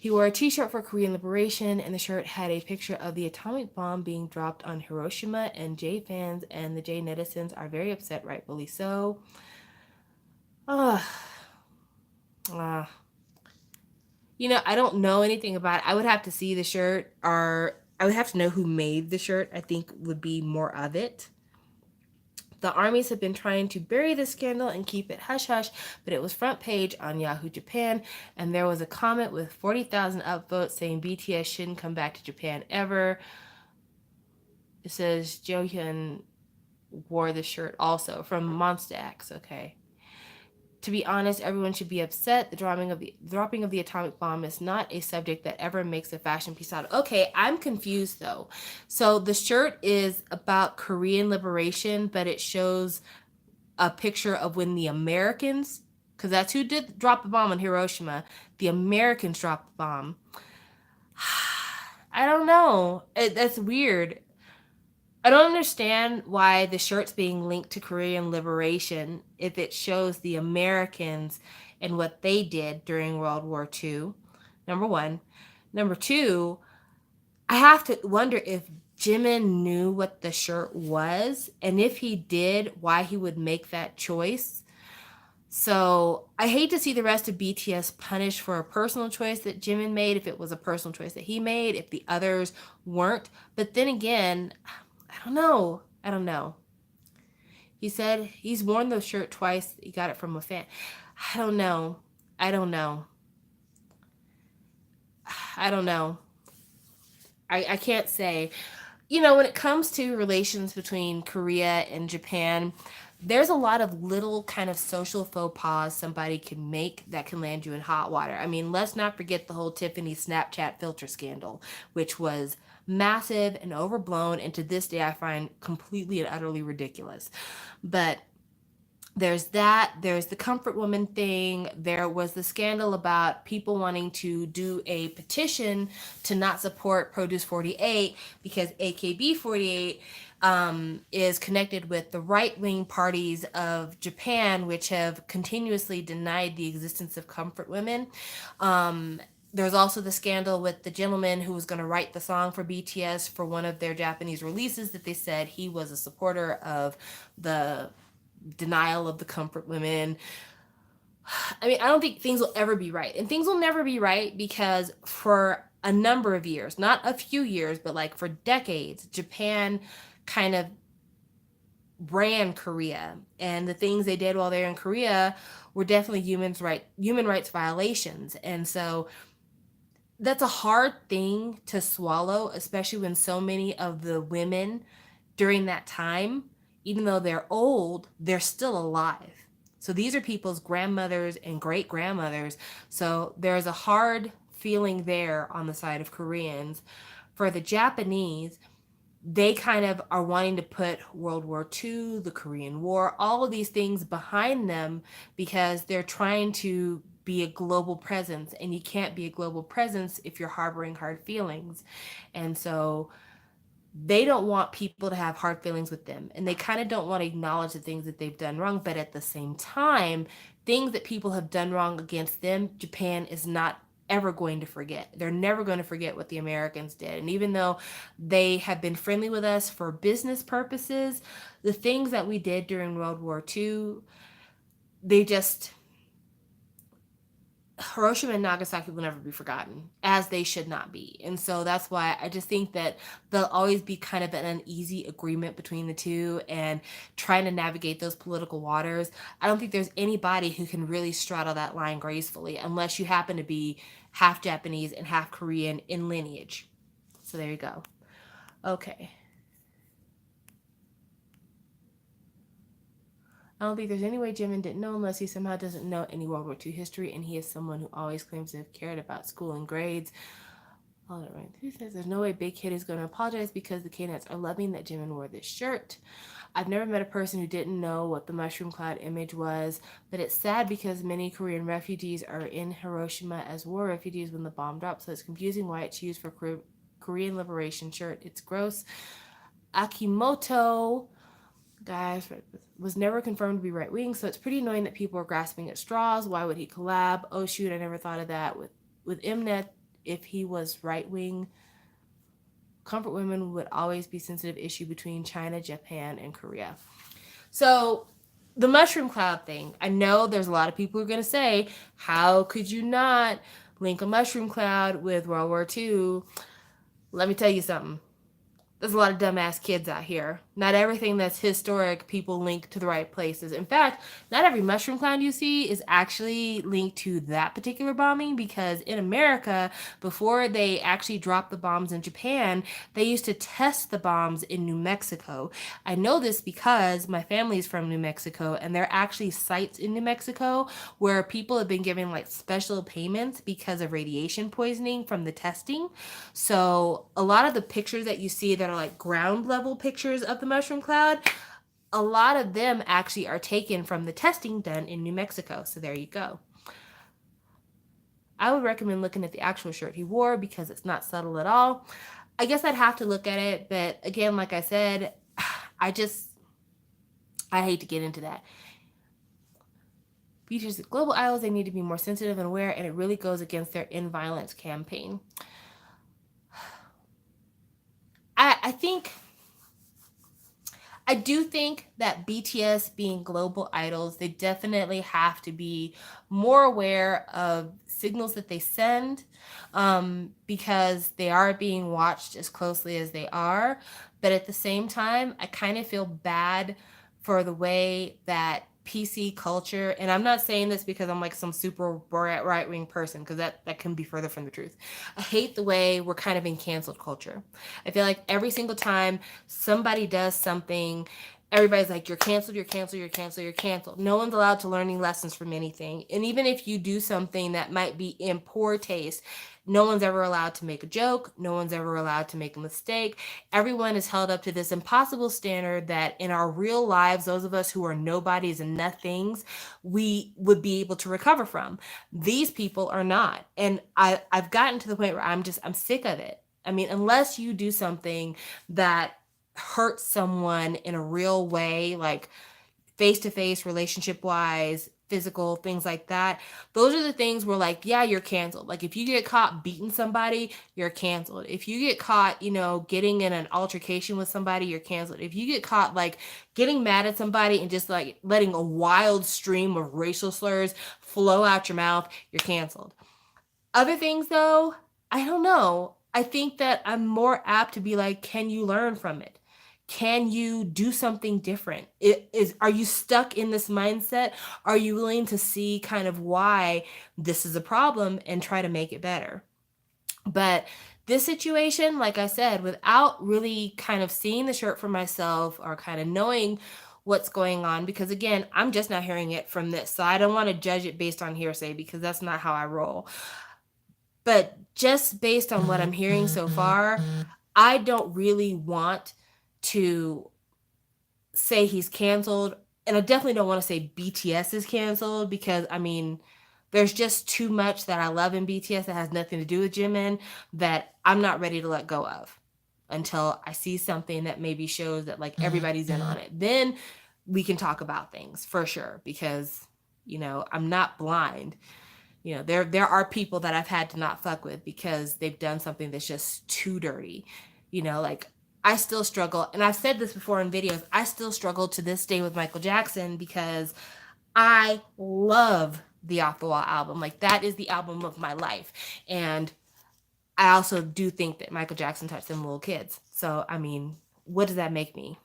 He wore a t-shirt for Korean liberation, and the shirt had a picture of the atomic bomb being dropped on Hiroshima, and J fans and the J netizens are very upset, rightfully so. I don't know anything about it. I would have to see the shirt, or I would have to know who made the shirt, I think would be more of it. The armies have been trying to bury the scandal and keep it hush-hush, but it was front page on Yahoo Japan, and there was a comment with 40,000 upvotes saying BTS shouldn't come back to Japan ever. It says Johyun wore the shirt also, from Monsta X, okay. To be honest, everyone should be upset. The dropping of the atomic bomb is not a subject that ever makes a fashion piece out of. Okay, I'm confused though. So the shirt is about Korean liberation, but it shows a picture of when the Americans, because that's who did drop the bomb on Hiroshima, the Americans dropped the bomb. I don't know. That's weird. I don't understand why the shirt's being linked to Korean liberation if it shows the Americans and what they did during World War II. Number one. Number two, I have to wonder if Jimin knew what the shirt was, and if he did, why he would make that choice. So I hate to see the rest of BTS punished for a personal choice that Jimin made, if it was a personal choice that he made, if the others weren't. But then again, I don't know. He said he's worn the shirt twice. He got it from a fan. I don't know. I don't know. I can't say. When it comes to relations between Korea and Japan, there's a lot of little kind of social faux pas somebody can make that can land you in hot water. I mean, let's not forget the whole Tiffany Snapchat filter scandal, which was massive and overblown, and to this day I find completely and utterly ridiculous. But there's that. There's the comfort woman thing. There was the scandal about people wanting to do a petition to not support Produce 48 because AKB48 is connected with the right-wing parties of Japan, which have continuously denied the existence of comfort women. There's also the scandal with the gentleman who was going to write the song for BTS for one of their Japanese releases, that they said he was a supporter of the denial of the comfort women. I mean, I don't think things will ever be right. And things will never be right because for a number of years, not a few years, but like for decades, Japan kind of ran Korea. And the things they did while they're in Korea were definitely human rights violations. And so that's a hard thing to swallow, especially when so many of the women during that time, even though they're old, they're still alive. So these are people's grandmothers and great grandmothers. So there's a hard feeling there on the side of Koreans. For the Japanese, they kind of are wanting to put World War II, the Korean War, all of these things behind them because they're trying to be a global presence, and you can't be a global presence if you're harboring hard feelings. And so they don't want people to have hard feelings with them, and they kind of don't want to acknowledge the things that they've done wrong. But at the same time, things that people have done wrong against them, Japan is not ever going to forget. They're never going to forget what the Americans did. And even though they have been friendly with us for business purposes, the things that we did during World War II, they just, Hiroshima and Nagasaki will never be forgotten, as they should not be. And so that's why I just think that there'll always be kind of an uneasy agreement between the two, and trying to navigate those political waters. I don't think there's anybody who can really straddle that line gracefully unless you happen to be half Japanese and half Korean in lineage. So there you go. Okay. I don't think there's any way Jimin didn't know unless he somehow doesn't know any World War II history, and he is someone who always claims to have cared about school and grades. All that right. Who says there's no way Big Kid is going to apologize because the K-Nets are loving that Jimin wore this shirt? I've never met a person who didn't know what the mushroom cloud image was, but it's sad because many Korean refugees are in Hiroshima as war refugees when the bomb dropped, so it's confusing why it's used for Korean liberation shirt. It's gross. Akimoto, guys, was never confirmed to be right wing, so it's pretty annoying that people are grasping at straws. Why would he collab? Oh shoot, I never thought of that with Mnet. If he was right wing, comfort women would always be a sensitive issue between China, Japan, and Korea. So the mushroom cloud thing, I know there's a lot of people who are going to say, how could you not link a mushroom cloud with World War II? Let me tell you something. There's a lot of dumbass kids out here. Not everything that's historic people link to the right places. In fact, not every mushroom cloud you see is actually linked to that particular bombing, because in America, before they actually dropped the bombs in Japan, they used to test the bombs in New Mexico. I know this because my family's from New Mexico, and there are actually sites in New Mexico where people have been given like special payments because of radiation poisoning from the testing. So a lot of the pictures that you see that are like ground level pictures of the mushroom cloud, a lot of them actually are taken from the testing done in New Mexico. So there you go. I would recommend looking at the actual shirt he wore because it's not subtle at all. I guess I'd have to look at it, but again, like I said, I hate to get into that. Features global idols, they need to be more sensitive and aware, and it really goes against their in violence campaign. I do think that BTS being global idols, they definitely have to be more aware of signals that they send, because they are being watched as closely as they are. But at the same time, I kind of feel bad for the way that PC culture, and I'm not saying this because I'm like some super right wing person, because that can be further from the truth. I hate the way we're kind of in canceled culture. I feel like every single time somebody does something, everybody's like, you're canceled, you're canceled, you're canceled, you're canceled. No one's allowed to learn any lessons from anything. And even if you do something that might be in poor taste, no one's ever allowed to make a joke. No one's ever allowed to make a mistake. Everyone is held up to this impossible standard that in our real lives, those of us who are nobodies and nothings, we would be able to recover from. These people are not. And I've gotten to the point where I'm sick of it. I mean, unless you do something that hurts someone in a real way, like face to face, relationship wise, physical, things like that. Those are the things where, like, yeah, you're canceled. Like, if you get caught beating somebody, you're canceled. If you get caught, getting in an altercation with somebody, you're canceled. If you get caught, like, getting mad at somebody and just, like, letting a wild stream of racial slurs flow out your mouth, you're canceled. Other things, though, I don't know. I think that I'm more apt to be like, can you learn from it? Can you do something different? Are you stuck in this mindset? Are you willing to see kind of why this is a problem and try to make it better? But this situation, like I said, without really kind of seeing the shirt for myself or kind of knowing what's going on, because again, I'm just not hearing it from this. So I don't want to judge it based on hearsay, because that's not how I roll. But just based on what I'm hearing so far, I don't really want to say he's canceled, and I definitely don't want to say BTS is canceled, because I mean, There's just too much that I love in BTS that has nothing to do with Jimin that I'm not ready to let go of until I see something that maybe shows that like everybody's in on it. Then we can talk about things for sure, because I'm not blind. There are people that I've had to not fuck with because they've done something that's just too dirty. Like I still struggle, and I've said this before in videos, I still struggle to this day with Michael Jackson because I love the Off the Wall album. Like that is the album of my life. And I also do think that Michael Jackson touched them little kids. So, I mean, what does that make me?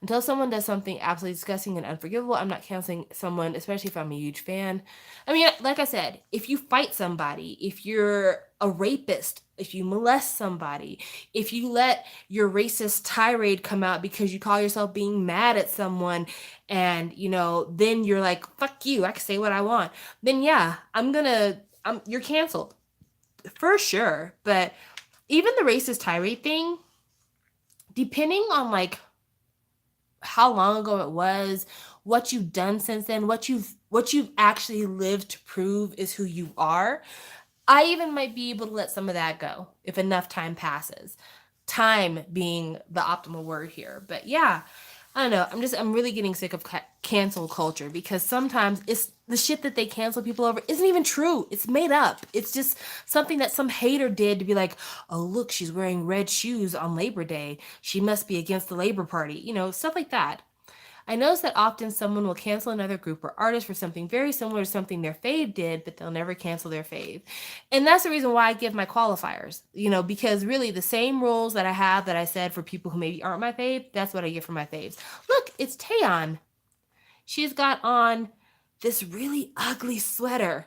Until someone does something absolutely disgusting and unforgivable, I'm not canceling someone, especially if I'm a huge fan. I mean, like I said, if you fight somebody, if you're a rapist, if you molest somebody, if you let your racist tirade come out because you call yourself being mad at someone, and then you're like, fuck you, I can say what I want, then yeah, you're canceled for sure. But even the racist tirade thing, depending on like how long ago it was, what you've done since then, what you've actually lived to prove is who you are, I even might be able to let some of that go if enough time passes. Time being the optimal word here. But yeah, I don't know. I'm really getting sick of cancel culture, because sometimes it's the shit that they cancel people over isn't even true. It's made up. It's just something that some hater did to be like, oh, look, she's wearing red shoes on Labor Day. She must be against the Labor Party. Stuff like that. I notice that often someone will cancel another group or artist for something very similar to something their fave did, but they'll never cancel their fave. And that's the reason why I give my qualifiers, because really the same rules that I have that I said for people who maybe aren't my fave, that's what I give for my faves. Look, it's Taeyeon. She's got on this really ugly sweater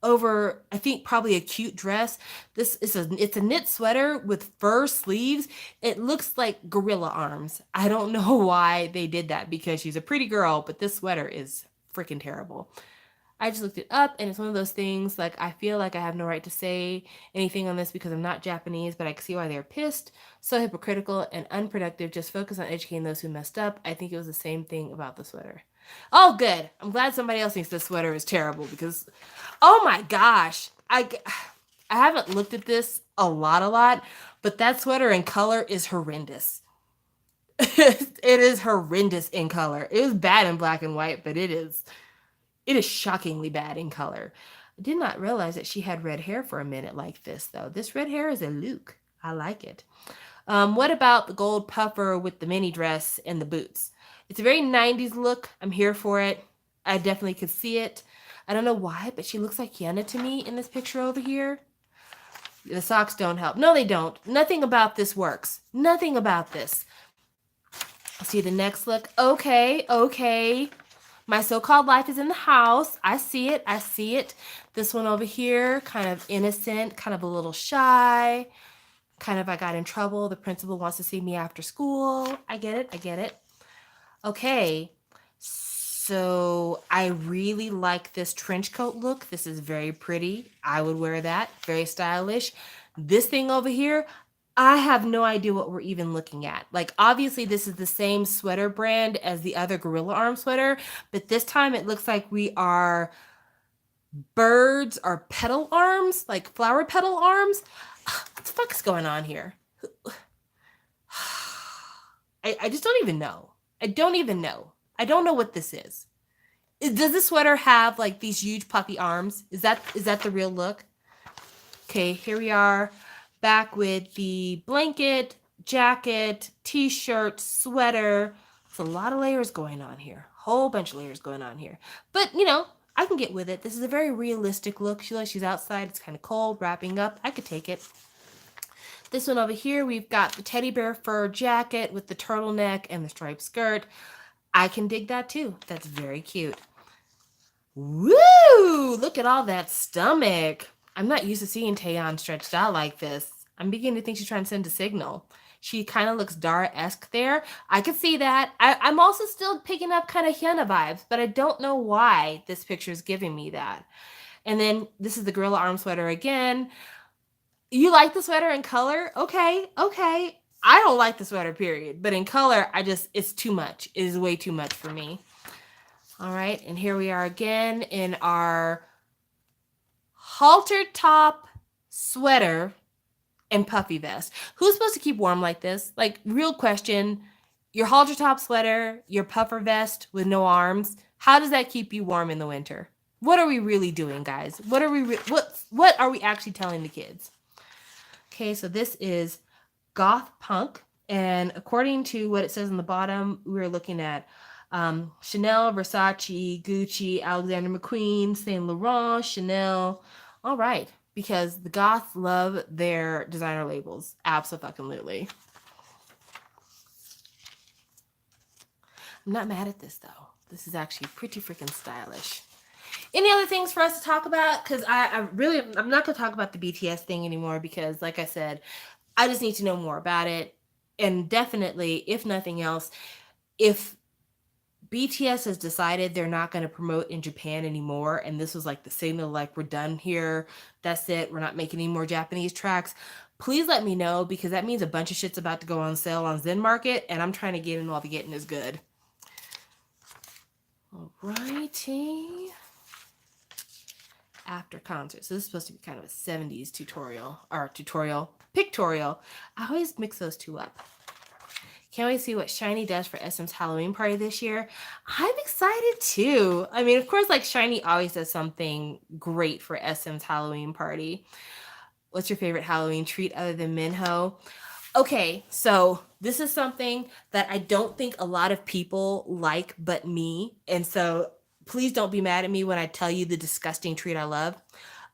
over, I think, probably a cute dress. It's a knit sweater with fur sleeves. It looks like gorilla arms. I don't know why they did that, because she's a pretty girl, but this sweater is freaking terrible. I just looked it up, and it's one of those things, like, I feel like I have no right to say anything on this because I'm not Japanese, but I can see why they're pissed. So hypocritical and unproductive. Just focus on educating those who messed up. I think it was the same thing about the sweater. Oh, good. I'm glad somebody else thinks this sweater is terrible, because, oh my gosh, I haven't looked at this a lot, but that sweater in color is horrendous. It is horrendous in color. It was bad in black and white, but it is shockingly bad in color. I did not realize that she had red hair for a minute like this, though. This red hair is a look. I like it. What about the gold puffer with the mini dress and the boots? It's a very 90s look. I'm here for it. I definitely could see it. I don't know why, but she looks like Yana to me in this picture over here. The socks don't help. No, they don't. Nothing about this works. Nothing about this. See the next look. Okay. My so-called life is in the house. I see it. This one over here, kind of innocent, kind of a little shy. Kind of, I got in trouble. The principal wants to see me after school. I get it. Okay. So I really like this trench coat look. This is very pretty. I would wear that. Very stylish. This thing over here, I have no idea what we're even looking at. Like, obviously, this is the same sweater brand as the other Gorilla Arm sweater, but this time it looks like we are birds or petal arms, like flower petal arms. What the fuck is going on here? I just don't even know. I don't know what this is. Does this sweater have like these huge puffy arms? Is that the real look? Okay, here we are back with the blanket, jacket, t-shirt, sweater. There's a lot of layers going on here. Whole bunch of layers going on here. But, I can get with it. This is a very realistic look. She's outside. It's kind of cold, wrapping up. I could take it. This one over here, we've got the teddy bear fur jacket with the turtleneck and the striped skirt. I can dig that too. That's very cute. Woo! Look at all that stomach. I'm not used to seeing Taeyeon stretched out like this. I'm beginning to think she's trying to send a signal. She kind of looks Dara-esque there. I can see that. I'm also still picking up kind of Hyuna vibes, but I don't know why this picture is giving me that. And then this is the Gorilla Arm sweater again. You like the sweater in color? Okay. I don't like the sweater, period. But in color, it's too much. It is way too much for me. All right, and here we are again in our halter top sweater and puffy vest. Who's supposed to keep warm like this? Like, real question. Your halter top sweater, your puffer vest with no arms, how does that keep you warm in the winter? What are we really doing, guys? What are we actually telling the kids? Okay, so this is goth punk, and according to what it says on the bottom, we're looking at Chanel, Versace, Gucci, Alexander McQueen, Saint Laurent, Chanel. All right, because the goths love their designer labels. Absolutely. I'm not mad at this though. This is actually pretty freaking stylish. Any other things for us to talk about? Because I'm not going to talk about the BTS thing anymore because, like I said, I just need to know more about it. And definitely, if nothing else, if BTS has decided they're not going to promote in Japan anymore, and this was like the signal, like, we're done here, that's it, we're not making any more Japanese tracks, please let me know, because that means a bunch of shit's about to go on sale on Zen Market, and I'm trying to get in while the getting is good. Alrighty. After concert. So this is supposed to be kind of a 70s pictorial. I always mix those two up. Can't wait to see what SHINee does for SM's Halloween party this year. I'm excited too. I mean, of course, like, SHINee always does something great for SM's Halloween party. What's your favorite Halloween treat other than Minho? Okay, so this is something that I don't think a lot of people like but me. And so please don't be mad at me when I tell you the disgusting treat I love.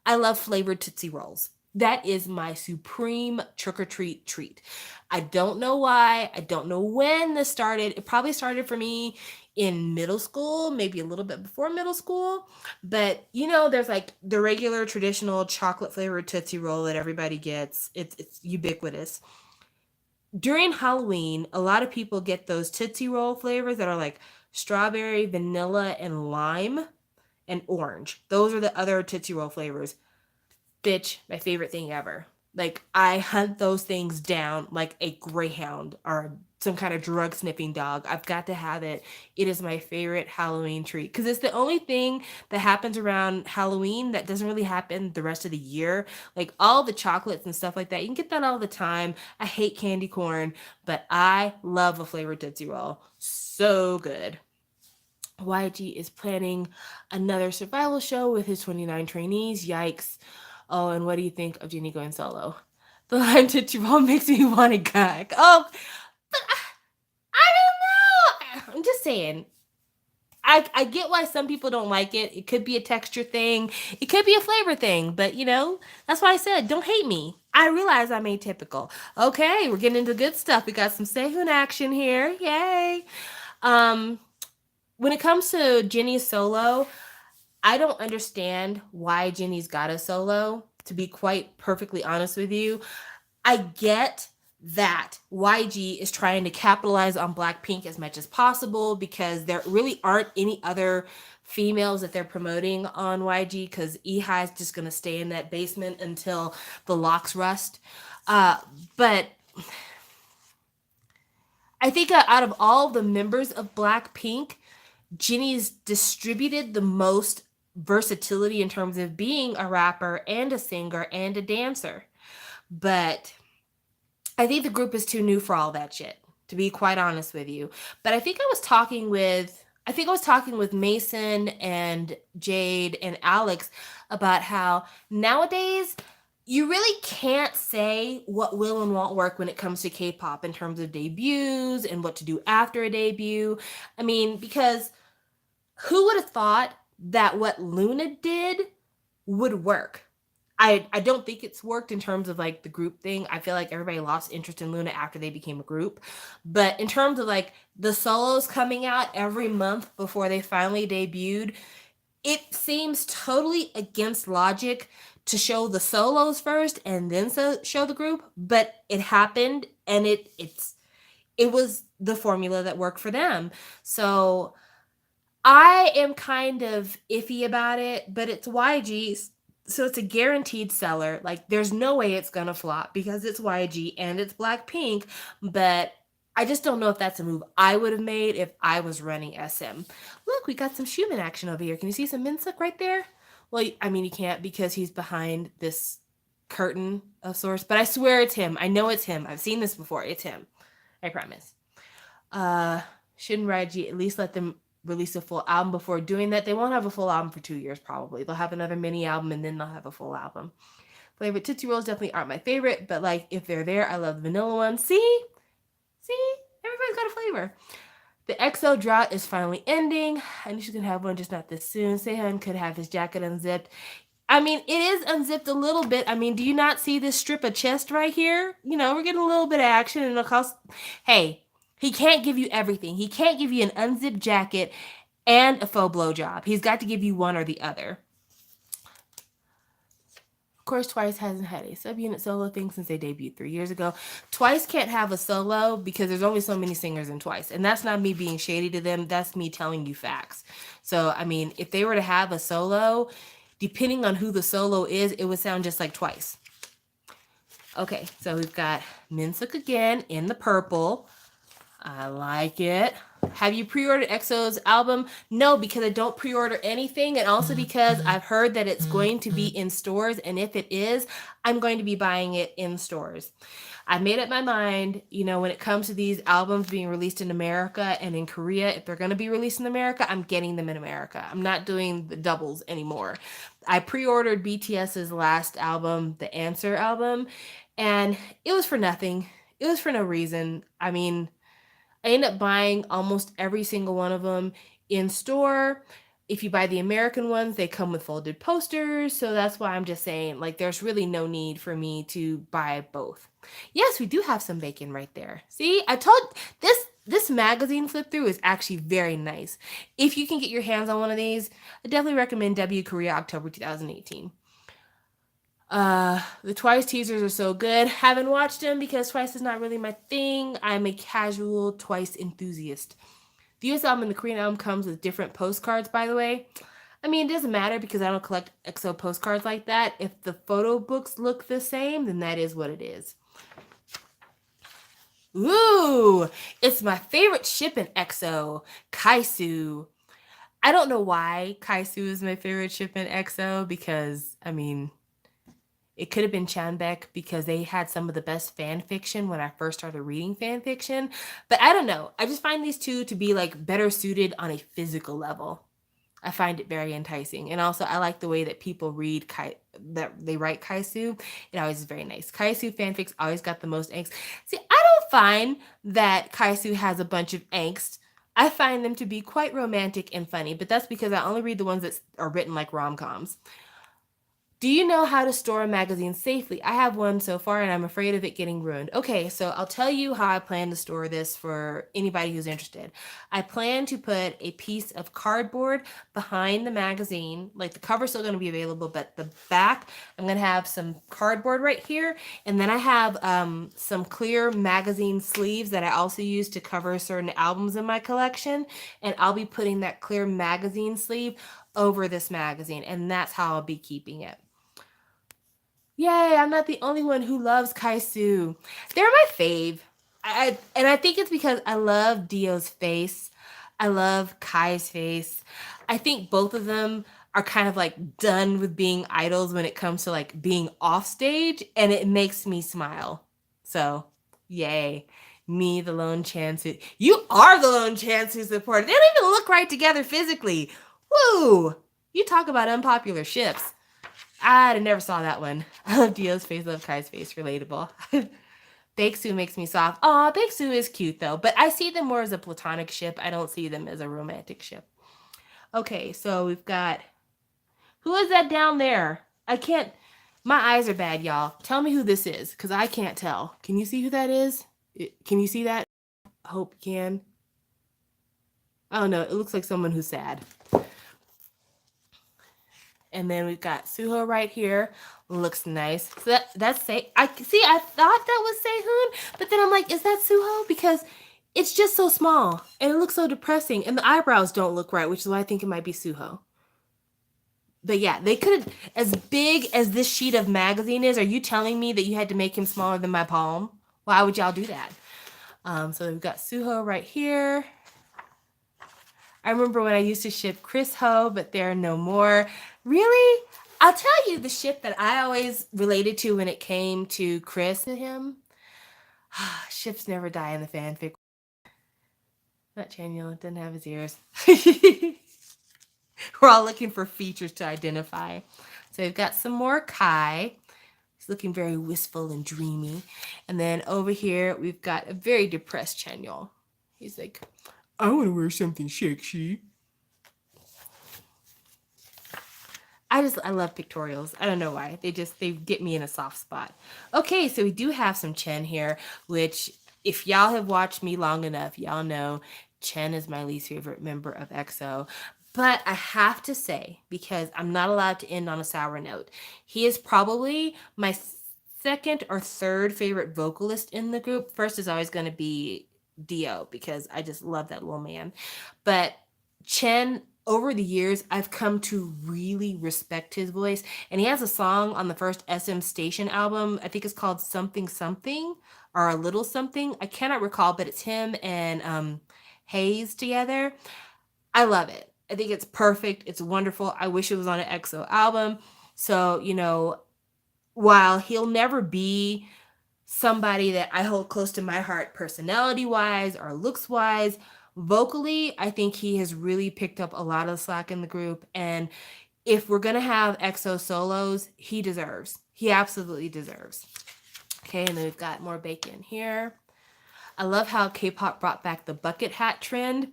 I love flavored Tootsie Rolls. That is my supreme trick-or-treat treat. I don't know why. I don't know when this started. It probably started for me in middle school, maybe a little bit before middle school. But, you know, there's like the regular traditional chocolate flavored Tootsie Roll that everybody gets. It's ubiquitous. During Halloween, a lot of people get those Tootsie Roll flavors that are like strawberry, vanilla, and lime and orange. Those are the other Tootsie Roll flavors. Bitch, my favorite thing ever. Like, I hunt those things down like a greyhound or some kind of drug sniffing dog. I've got to have it. It is my favorite Halloween treat because it's the only thing that happens around Halloween that doesn't really happen the rest of the year. Like, all the chocolates and stuff like that, you can get that all the time. I hate candy corn, but I love a flavored Tootsie Roll. So good. YG is planning another survival show with his 29 trainees. Yikes. Oh, and what do you think of Jennie going solo? The lime Tootsie Roll makes me want to gag. Oh, but I don't know. I'm just saying. I get why some people don't like it. It could be a texture thing. It could be a flavor thing. But, you know, that's why I said, don't hate me. I realize I'm atypical. Okay, we're getting into good stuff. We got some Sehun action here. Yay. When it comes to Jennie's solo, I don't understand why Jennie's got a solo, to be quite perfectly honest with you. I get that YG is trying to capitalize on Blackpink as much as possible because there really aren't any other females that they're promoting on YG because EHI is just going to stay in that basement until the locks rust. But I think out of all the members of Blackpink, Jennie's distributed the most versatility in terms of being a rapper and a singer and a dancer. But I think the group is too new for all that shit, to be quite honest with you. But I think I was talking with Mason and Jade and Alex about how nowadays you really can't say what will and won't work when it comes to K-pop in terms of debuts and what to do after a debut. I mean, because who would have thought that what Luna did would work? I don't think it's worked in terms of like the group thing. I feel like everybody lost interest in Luna after they became a group. But in terms of like the solos coming out every month before they finally debuted, it seems totally against logic to show the solos first and then show the group. But it happened, and it was the formula that worked for them. So I am kind of iffy about it, but it's YG, so it's a guaranteed seller. Like, there's no way it's gonna flop because it's YG and it's Blackpink, but I just don't know if that's a move I would have made if I was running SM. Look, we got some Schumann action over here. Can you see some Minseok right there? Well, I mean, you can't because he's behind this curtain of sorts, but I swear it's him. I know it's him. I've seen this before. It's him. I promise. Shin Raiji, at least let them release a full album before doing that. They won't have a full album for 2 years probably. They'll have another mini album and then they'll have a full album. Flavored Tootsie Rolls definitely aren't my favorite, but like if they're there, I love the vanilla ones. See, everybody's got a flavor. The EXO drought is finally ending. I knew she's gonna have one, just not this soon. Sehun could have his jacket unzipped. I mean, it is unzipped a little bit. I mean, do you not see this strip of chest right here? You know, we're getting a little bit of action, and it'll cost. Hey, he can't give you everything. He can't give you an unzipped jacket and a faux blowjob. He's got to give you one or the other. Of course, Twice hasn't had a subunit solo thing since they debuted 3 years ago. Twice can't have a solo because there's only so many singers in Twice. And that's not me being shady to them. That's me telling you facts. So, I mean, if they were to have a solo, depending on who the solo is, it would sound just like Twice. Okay, so we've got Minsuk again in the purple. I like it. Have you pre-ordered EXO's album? No, because I don't pre-order anything, and also because I've heard that it's going to be in stores, and if it is, I'm going to be buying it in stores. I've made up my mind, you know, when it comes to these albums being released in America and in Korea, if they're going to be released in America, I'm getting them in America. I'm not doing the doubles anymore. I pre-ordered BTS's last album, the Answer album, and it was for nothing. It was for no reason. I mean, I end up buying almost every single one of them in store. If you buy the American ones, they come with folded posters. So that's why I'm just saying, like, there's really no need for me to buy both. Yes, we do have some bacon right there. See, I told this magazine flip through is actually very nice. If you can get your hands on one of these, I definitely recommend W Korea October 2018. The Twice teasers are so good. Haven't watched them because Twice is not really my thing. I'm a casual Twice enthusiast. The US album and the Korean album comes with different postcards, by the way. I mean, it doesn't matter because I don't collect EXO postcards like that. If the photo books look the same, then that is what it is. Ooh, it's my favorite ship in EXO, Kaisu. I don't know why Kaisu is my favorite ship in EXO because, I mean, it could have been Chanbaek because they had some of the best fan fiction when I first started reading fan fiction. But I don't know. I just find these two to be like better suited on a physical level. I find it very enticing. And also I like the way that people read that they write Kaisu. It always is very nice. Kaisu fanfics always got the most angst. See, I don't find that Kaisu has a bunch of angst. I find them to be quite romantic and funny, but that's because I only read the ones that are written like rom-coms. Do you know how to store a magazine safely? I have one so far and I'm afraid of it getting ruined. Okay, so I'll tell you how I plan to store this for anybody who's interested. I plan to put a piece of cardboard behind the magazine. Like the cover's still going to be available, but the back, I'm going to have some cardboard right here. And then I have some clear magazine sleeves that I also use to cover certain albums in my collection. And I'll be putting that clear magazine sleeve over this magazine. And that's how I'll be keeping it. Yay, I'm not the only one who loves Kaisu. They're my fave. And I think it's because I love Dio's face. I love Kai's face. I think both of them are kind of like done with being idols when it comes to like being off stage, and it makes me smile. So, yay. Me, the lone chance who... You are the lone chance who supported. They don't even look right together physically. Woo! You talk about unpopular ships. I never saw that one. I love Dio's face, love Kai's face. Relatable. Baeksu makes me soft. Aw, Baeksu is cute though, but I see them more as a platonic ship. I don't see them as a romantic ship. Okay, so we've got... Who is that down there? I can't... My eyes are bad, y'all. Tell me who this is, because I can't tell. Can you see who that is? Can you see that? I hope you can. Oh no, it looks like someone who's sad. And then we've got Suho right here. Looks nice. So that's Say. I thought that was Sehun, but then I'm like, is that Suho? Because it's just so small and it looks so depressing, and the eyebrows don't look right, which is why I think it might be Suho. But yeah, they could have, as big as this sheet of magazine is, are you telling me that you had to make him smaller than my palm? Why would y'all do that? So we've got Suho right here. I remember when I used to ship Chris Ho, but there are no more. Really? I'll tell you the ship that I always related to when it came to Chris and him. Ships never die in the fanfic. That Chanyeol didn't have his ears. We're all looking for features to identify. So we've got some more Kai. He's looking very wistful and dreamy. And then over here, we've got a very depressed Chanyeol. He's like, I want to wear something sexy. I love pictorials. I don't know why. They get me in a soft spot. Okay, so we do have some Chen here, which if y'all have watched me long enough, y'all know Chen is my least favorite member of EXO. But I have to say, because I'm not allowed to end on a sour note, he is probably my second or third favorite vocalist in the group. First is always going to be Dio, because I just love that little man. But Chen, over the years, I've come to really respect his voice. And he has a song on the first SM Station album. I think it's called Something Something or A Little Something. I cannot recall, but it's him and Hayes together. I love it. I think it's perfect. It's wonderful. I wish it was on an EXO album. So, you know, while he'll never be somebody that I hold close to my heart personality wise or looks wise, vocally, I think he has really picked up a lot of slack in the group. And if we're going to have EXO solos, he deserves. He absolutely deserves. Okay, and then we've got more bacon here. I love how K-pop brought back the bucket hat trend.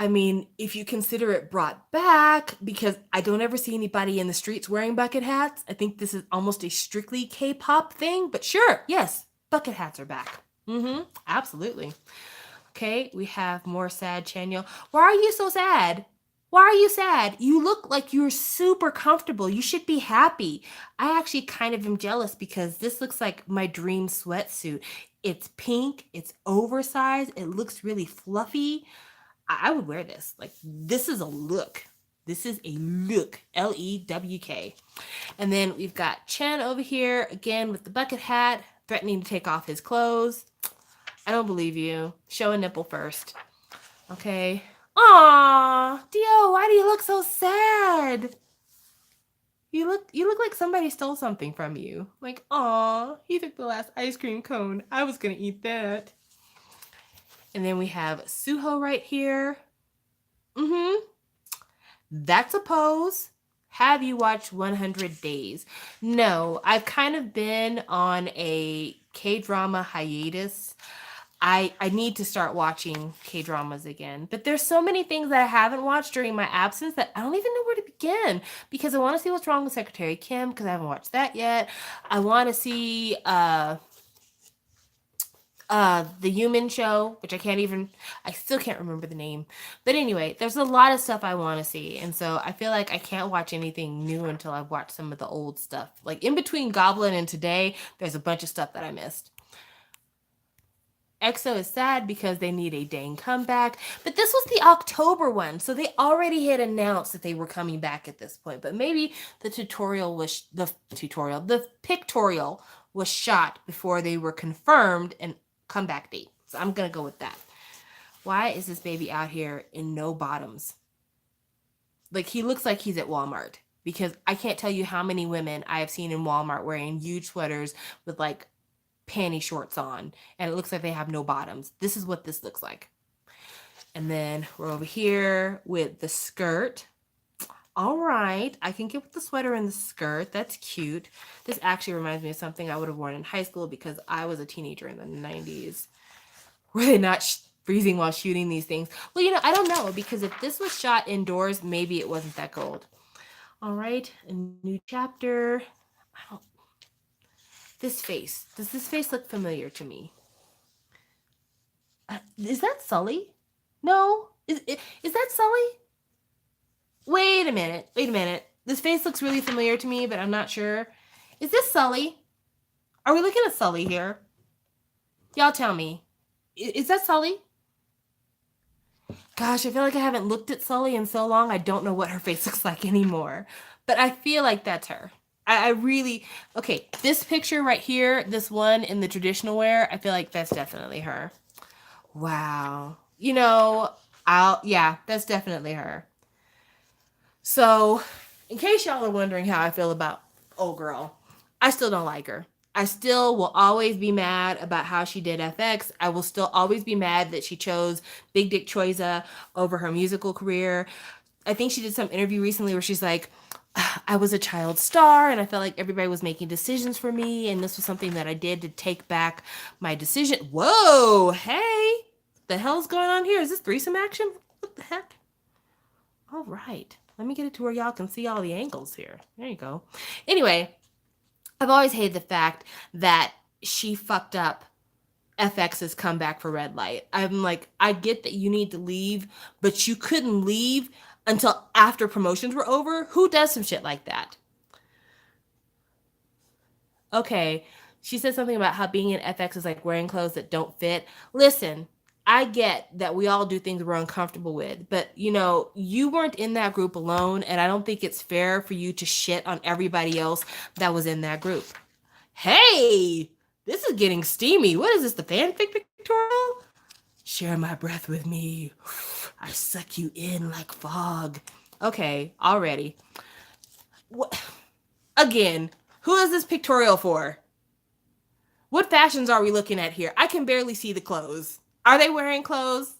I mean, if you consider it brought back, because I don't ever see anybody in the streets wearing bucket hats. I think this is almost a strictly K-pop thing, but sure, yes, bucket hats are back. Absolutely. Okay, we have more sad Chanyeol. Why are you so sad? Why are you sad? You look like you're super comfortable. You should be happy. I actually kind of am jealous because this looks like my dream sweatsuit. It's pink, it's oversized, it looks really fluffy. I would wear this. Like, this is a look. This is a look. L-E-W-K. And then we've got Chen over here, again with the bucket hat, threatening to take off his clothes. I don't believe you. Show a nipple first. Okay. Aw, Dio, why do you look so sad? You look like somebody stole something from you. Like, aw, he took the last ice cream cone. I was gonna eat that. And then we have Suho right here. That's a pose. Have you watched 100 Days? No, I've kind of been on a K-drama hiatus. I need to start watching K-dramas again. But there's so many things that I haven't watched during my absence that I don't even know where to begin, because I want to see what's wrong with Secretary Kim, because I haven't watched that yet. I want to see the Human Show, which I still can't remember the name. But anyway, there's a lot of stuff I want to see. And so I feel like I can't watch anything new until I've watched some of the old stuff. Like in between Goblin and today, there's a bunch of stuff that I missed. EXO is sad because they need a dang comeback, but this was the October one, so they already had announced that they were coming back at this point. But maybe the pictorial was shot before they were confirmed and comeback date. So I'm gonna go with that. Why is this baby out here in no bottoms? Like, he looks like he's at Walmart, because I can't tell you how many women I have seen in Walmart wearing huge sweaters with like panty shorts on, and it looks like they have no bottoms. This is what this looks like. And then we're over here with the skirt. All right, I can get with the sweater and the skirt. That's cute. This actually reminds me of something I would have worn in high school, because I was a teenager in the 90s. Were they not freezing while shooting these things? Well, you know, I don't know, because if this was shot indoors, maybe it wasn't that cold. All right, a new chapter. This face. Does this face look familiar to me? Is that Sully? No. Is that Sully? Wait a minute. This face looks really familiar to me, but I'm not sure. Is this Sully? Are we looking at Sully here? Y'all tell me. Is that Sully? Gosh, I feel like I haven't looked at Sully in so long, I don't know what her face looks like anymore. But I feel like that's her. I really, okay, this picture right here, this one in the traditional wear, I feel like that's definitely her. Wow. You know, Yeah, that's definitely her. So, in case y'all are wondering how I feel about old girl, I still don't like her. I still will always be mad about how she did FX. I will still always be mad that she chose Big Dick Choiza over her musical career. I think she did some interview recently where she's like, I was a child star and I felt like everybody was making decisions for me. And this was something that I did to take back my decision. Whoa, hey, the hell's going on here? Is this threesome action? What the heck? All right. Let me get it to where y'all can see all the angles here. There you go. Anyway, I've always hated the fact that she fucked up FX's comeback for Red Light. I'm like, I get that you need to leave, but you couldn't leave until after promotions were over. Who does some shit like that? Okay, she said something about how being in FX is like wearing clothes that don't fit. Listen, I get that we all do things we're uncomfortable with, but you weren't in that group alone, and I don't think it's fair for you to shit on everybody else that was in that group. Hey, this is getting steamy. What is this, the fanfic pictorial? Share my breath with me. I suck you in like fog. Okay, already. What? Again, who is this pictorial for? What fashions are we looking at here? I can barely see the clothes. Are they wearing clothes?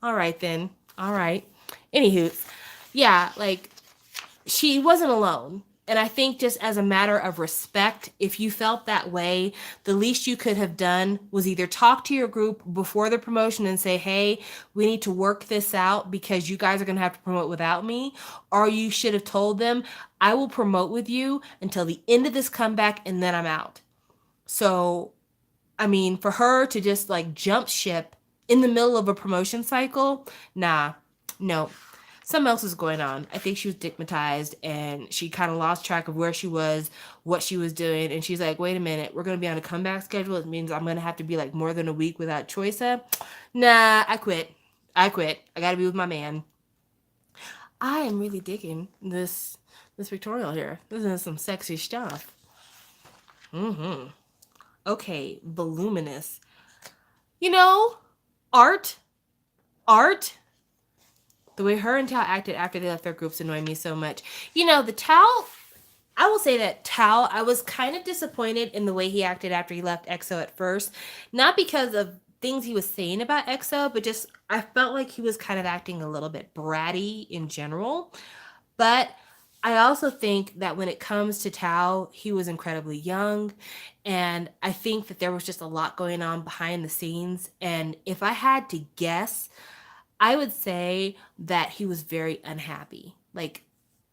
All right, then. All right. Anywho, yeah, like, she wasn't alone. And I think just as a matter of respect, if you felt that way, the least you could have done was either talk to your group before the promotion and say, hey, we need to work this out because you guys are going to have to promote without me. Or you should have told them, I will promote with you until the end of this comeback and then I'm out. So, I mean, for her to just like jump ship in the middle of a promotion cycle, nah, no. Something else was going on. I think she was stigmatized and she kind of lost track of where she was, what she was doing. And she's like, wait a minute, we're going to be on a comeback schedule. It means I'm going to have to be like more than a week without Choiza. Nah, I quit. I got to be with my man. I am really digging this pictorial here. This is some sexy stuff. Mm-hmm. Okay, voluminous. Art. The way her and Tao acted after they left their groups annoyed me so much. The Tao, I will say that Tao, I was kind of disappointed in the way he acted after he left EXO at first. Not because of things he was saying about EXO, but just I felt like he was kind of acting a little bit bratty in general. But I also think that when it comes to Tao, he was incredibly young. And I think that there was just a lot going on behind the scenes. And if I had to guess, I would say that he was very unhappy, like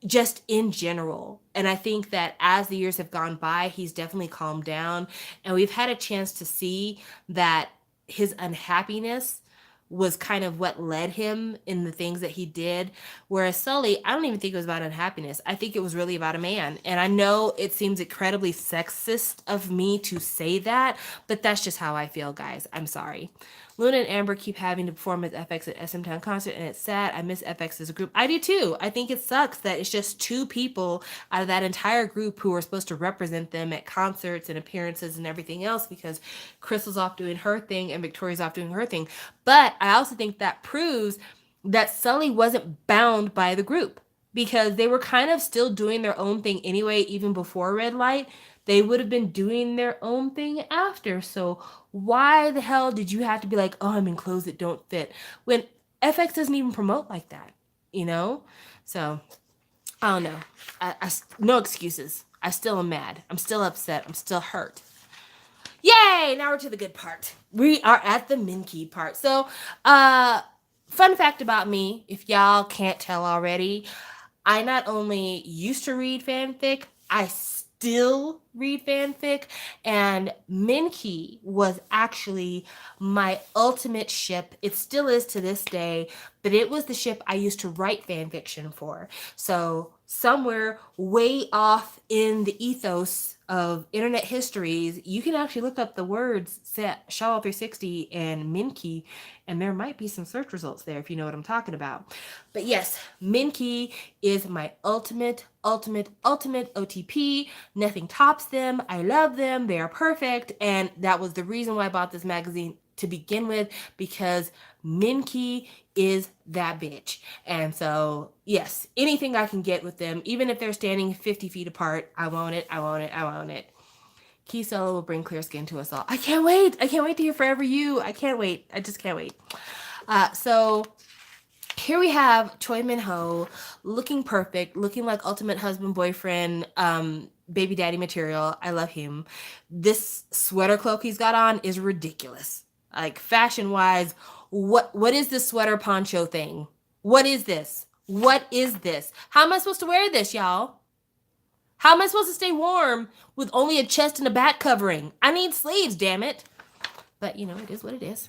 just in general. And I think that as the years have gone by, he's definitely calmed down. And we've had a chance to see that his unhappiness was kind of what led him in the things that he did. Whereas Sully, I don't even think it was about unhappiness. I think it was really about a man. And I know it seems incredibly sexist of me to say that, but that's just how I feel, guys. I'm sorry. Luna and Amber keep having to perform as FX at SM Town concert, and it's sad. I miss FX as a group. I do too. I think it sucks that it's just two people out of that entire group who are supposed to represent them at concerts and appearances and everything else, because Crystal's off doing her thing and Victoria's off doing her thing. But I also think that proves that Sully wasn't bound by the group, because they were kind of still doing their own thing anyway, even before Red Light. They would have been doing their own thing after. So why the hell did you have to be like, oh, I'm in clothes that don't fit, when FX doesn't even promote like that, So I don't know. No excuses. I still am mad. I'm still upset. I'm still hurt. Yay! Now we're to the good part. We are at the Minky part. So, fun fact about me, if y'all can't tell already, I not only used to read fanfic, I still read fanfic, and Minky was actually my ultimate ship. It still is to this day, but it was the ship I used to write fanfiction for. So somewhere way off in the ethos of internet histories, you can actually look up the words Shaw 360 and Minky, and there might be some search results there if you know what I'm talking about. But yes, Minky is my ultimate OTP. Nothing tops them. I love them. They are perfect. And that was the reason why I bought this magazine to begin with because Minky is that bitch. And so, yes, anything I can get with them, even if they're standing 50 feet apart, I want it, I want it, I want it. Key Solo will bring clear skin to us all. I can't wait. I can't wait to hear Forever You. I can't wait. I just can't wait. So here we have Choi Min Ho looking perfect, looking like ultimate husband, boyfriend, baby daddy material. I love him. This sweater cloak he's got on is ridiculous. Like fashion wise, what is this sweater poncho thing? What is this? What is this? How am I supposed to wear this, y'all? How am I supposed to stay warm with only a chest and a back covering? I need sleeves, damn it. But you know, it is what it is.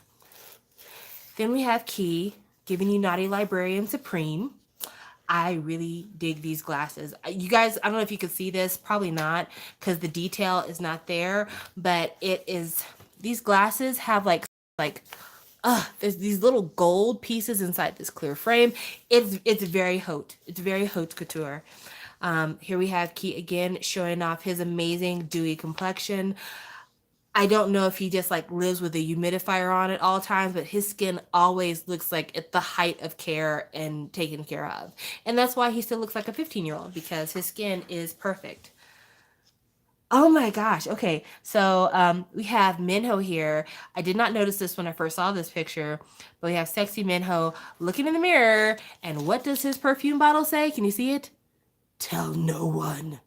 Then we have Key giving you Naughty Librarian Supreme. I really dig these glasses. You guys, I don't know if you can see this, probably not, because the detail is not there, but it is, these glasses have like, there's these little gold pieces inside this clear frame. It's very haute. It's very haute couture. Here we have Key again showing off his amazing dewy complexion. I don't know if he just like lives with a humidifier on at all times, but his skin always looks like at the height of care and taken care of. And that's why he still looks like a 15-year-old, because his skin is perfect. Oh my gosh. Okay. So we have Minho here. I did not notice this when I first saw this picture, but we have sexy Minho looking in the mirror. And what does his perfume bottle say? Can you see it? Tell no one.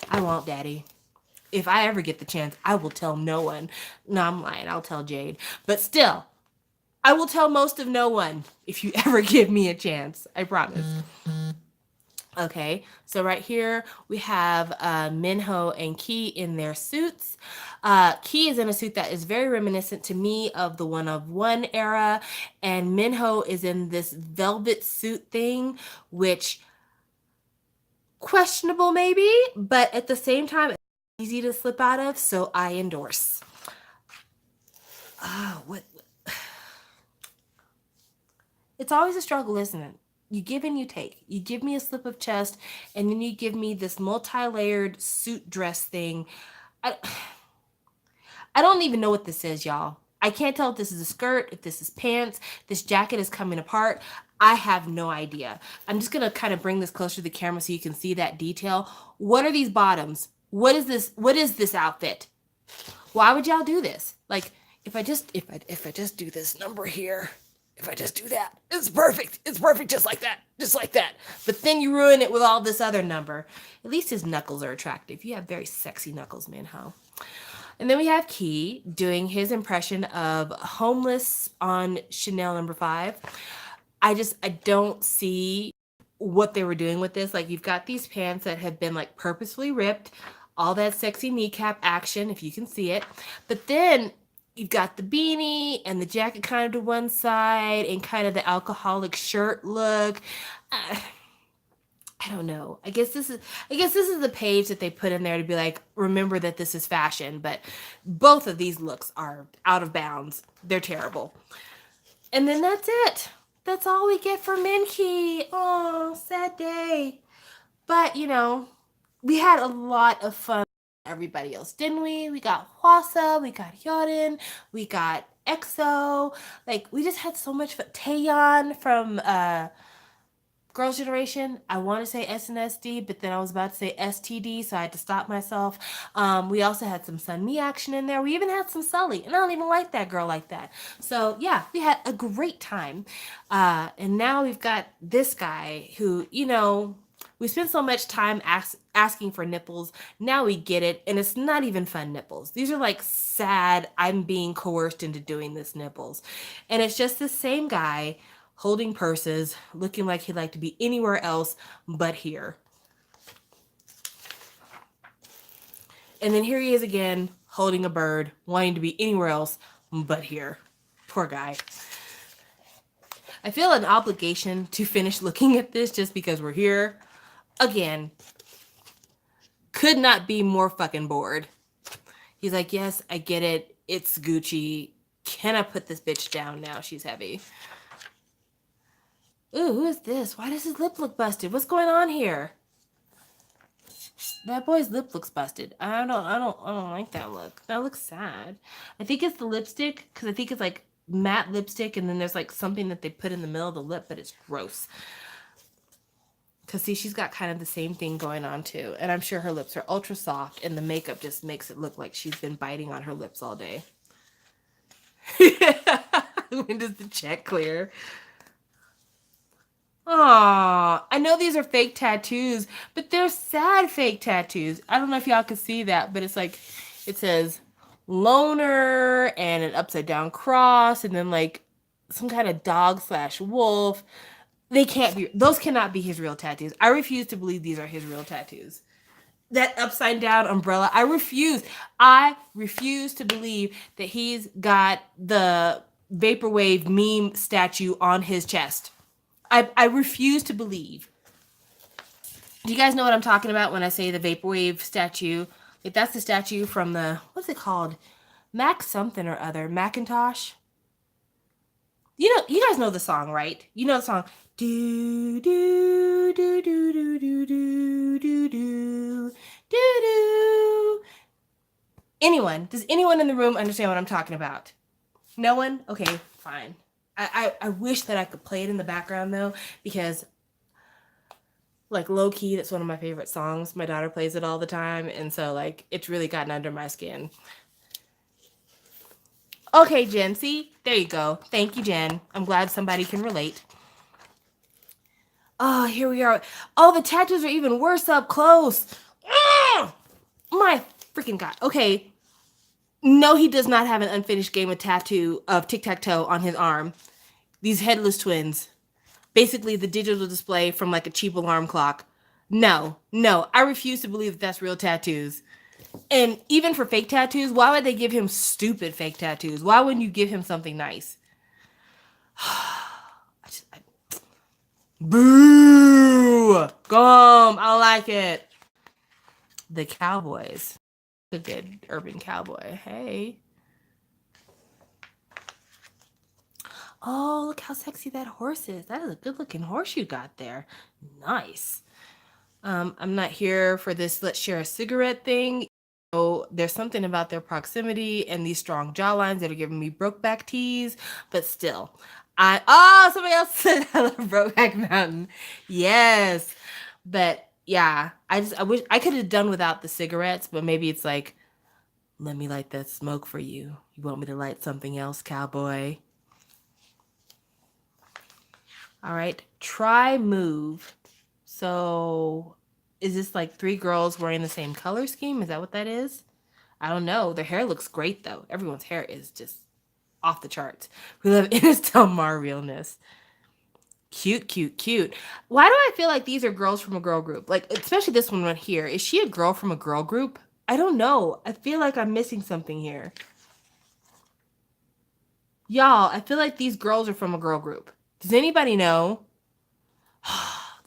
I won't, Daddy. If I ever get the chance, I will tell no one. No, I'm lying. I'll tell Jade. But still, I will tell most of no one if you ever give me a chance. I promise. Okay, so right here we have Minho and Key in their suits. Key is in a suit that is very reminiscent to me of the One of One era, and Minho is in this velvet suit thing, which questionable maybe, but at the same time, easy to slip out of, so I endorse. What? It's always a struggle, isn't it? You give and you take. You give me a slip of chest, and then you give me this multi-layered suit dress thing. I don't even know what this is, y'all. I can't tell if this is a skirt, if this is pants. This jacket is coming apart. I have no idea. I'm just gonna kind of bring this closer to the camera so you can see that detail. What are these bottoms? What is this? What is this outfit? Why would y'all do this? Like, if I just do this number here, if I just do that, it's perfect. It's perfect just like that. Just like that. But then you ruin it with all this other number. At least his knuckles are attractive. You have very sexy knuckles, Minho. And then we have Key doing his impression of homeless on Chanel number 5. I don't see what they were doing with this. Like, you've got these pants that have been like purposefully ripped, all that sexy kneecap action, if you can see it. But then you've got the beanie and the jacket kind of to one side and kind of the alcoholic shirt look. I don't know. I guess this is the page that they put in there to be like, remember that this is fashion, but both of these looks are out of bounds. They're terrible. And then that's it. That's all we get for Minky. Oh, sad day. But, you know, we had a lot of fun with everybody else, didn't we? We got Hwasa, we got Hyorin, we got EXO. Like, we just had so much fun. Taeyeon from Girls' Generation. I want to say SNSD, but then I was about to say STD, so I had to stop myself. We also had some Sunmi action in there. We even had some Sully, and I don't even like that girl like that. So yeah, we had a great time. And now we've got this guy who, you know, we spent so much time asking for nipples. Now we get it, and it's not even fun nipples. These are like sad, I'm being coerced into doing this nipples. And it's just the same guy holding purses, looking like he'd like to be anywhere else but here. And then here he is again, holding a bird, wanting to be anywhere else but here. Poor guy. I feel an obligation to finish looking at this just because we're here. Again, could not be more fucking bored. He's like, yes, I get it. It's Gucci. Can I put this bitch down now? She's heavy. Ooh, who is this? Why does his lip look busted? What's going on here? That boy's lip looks busted. I don't like that look. That looks sad. I think it's the lipstick, because I think it's like matte lipstick, and then there's like something that they put in the middle of the lip, but it's gross. Because see, she's got kind of the same thing going on too. And I'm sure her lips are ultra soft, and the makeup just makes it look like she's been biting on her lips all day. When does the check clear? Aw, I know these are fake tattoos, but they're sad fake tattoos. I don't know if y'all can see that, but it's like, it says loner and an upside down cross, and then like some kind of dog slash wolf. They can't be, those cannot be his real tattoos. I refuse to believe these are his real tattoos. That upside down umbrella, I refuse. I refuse to believe that he's got the Vaporwave meme statue on his chest. I refuse to believe. Do you guys know what I'm talking about when I say the Vaporwave statue? Like, that's the statue from the, what's it called? Mac something or other. Macintosh? You know, you guys know the song, right? You know the song. Do do do do do do do do do do. Anyone? Does anyone in the room understand what I'm talking about? No one? Okay, fine. I wish that I could play it in the background though, because like low key, that's one of my favorite songs. My daughter plays it all the time, and so like it's really gotten under my skin. Okay, Jen, see? There you go. Thank you, Jen. I'm glad somebody can relate. Oh, here we are. Oh, the tattoos are even worse up close. Ugh! My freaking God. Okay. No, he does not have an unfinished game of tattoo of tic-tac-toe on his arm. These headless twins. Basically the digital display from like a cheap alarm clock. No, I refuse to believe that that's real tattoos. And even for fake tattoos, why would they give him stupid fake tattoos? Why wouldn't you give him something nice? Boo! Gum! I like it. The Cowboys. A good urban cowboy. Hey. Oh, look how sexy that horse is. That is a good looking horse you got there. Nice. I'm not here for this let's share a cigarette thing. So there's something about their proximity and these strong jawlines that are giving me Brokeback tease, but still. Somebody else said I love Brokeback Mountain. Yes. But yeah, I wish I could have done without the cigarettes, but maybe it's like, let me light that smoke for you. You want me to light something else, cowboy? All right, try move. So is this like 3 girls wearing the same color scheme? Is that what that is? I don't know. Their hair looks great though. Everyone's hair is just off the charts. We love Ines Del Mar realness. Cute, cute, cute. Why do I feel like these are girls from a girl group? Like, especially this one right here. Is she a girl from a girl group? I don't know. I feel like I'm missing something here. Y'all, I feel like these girls are from a girl group. Does anybody know?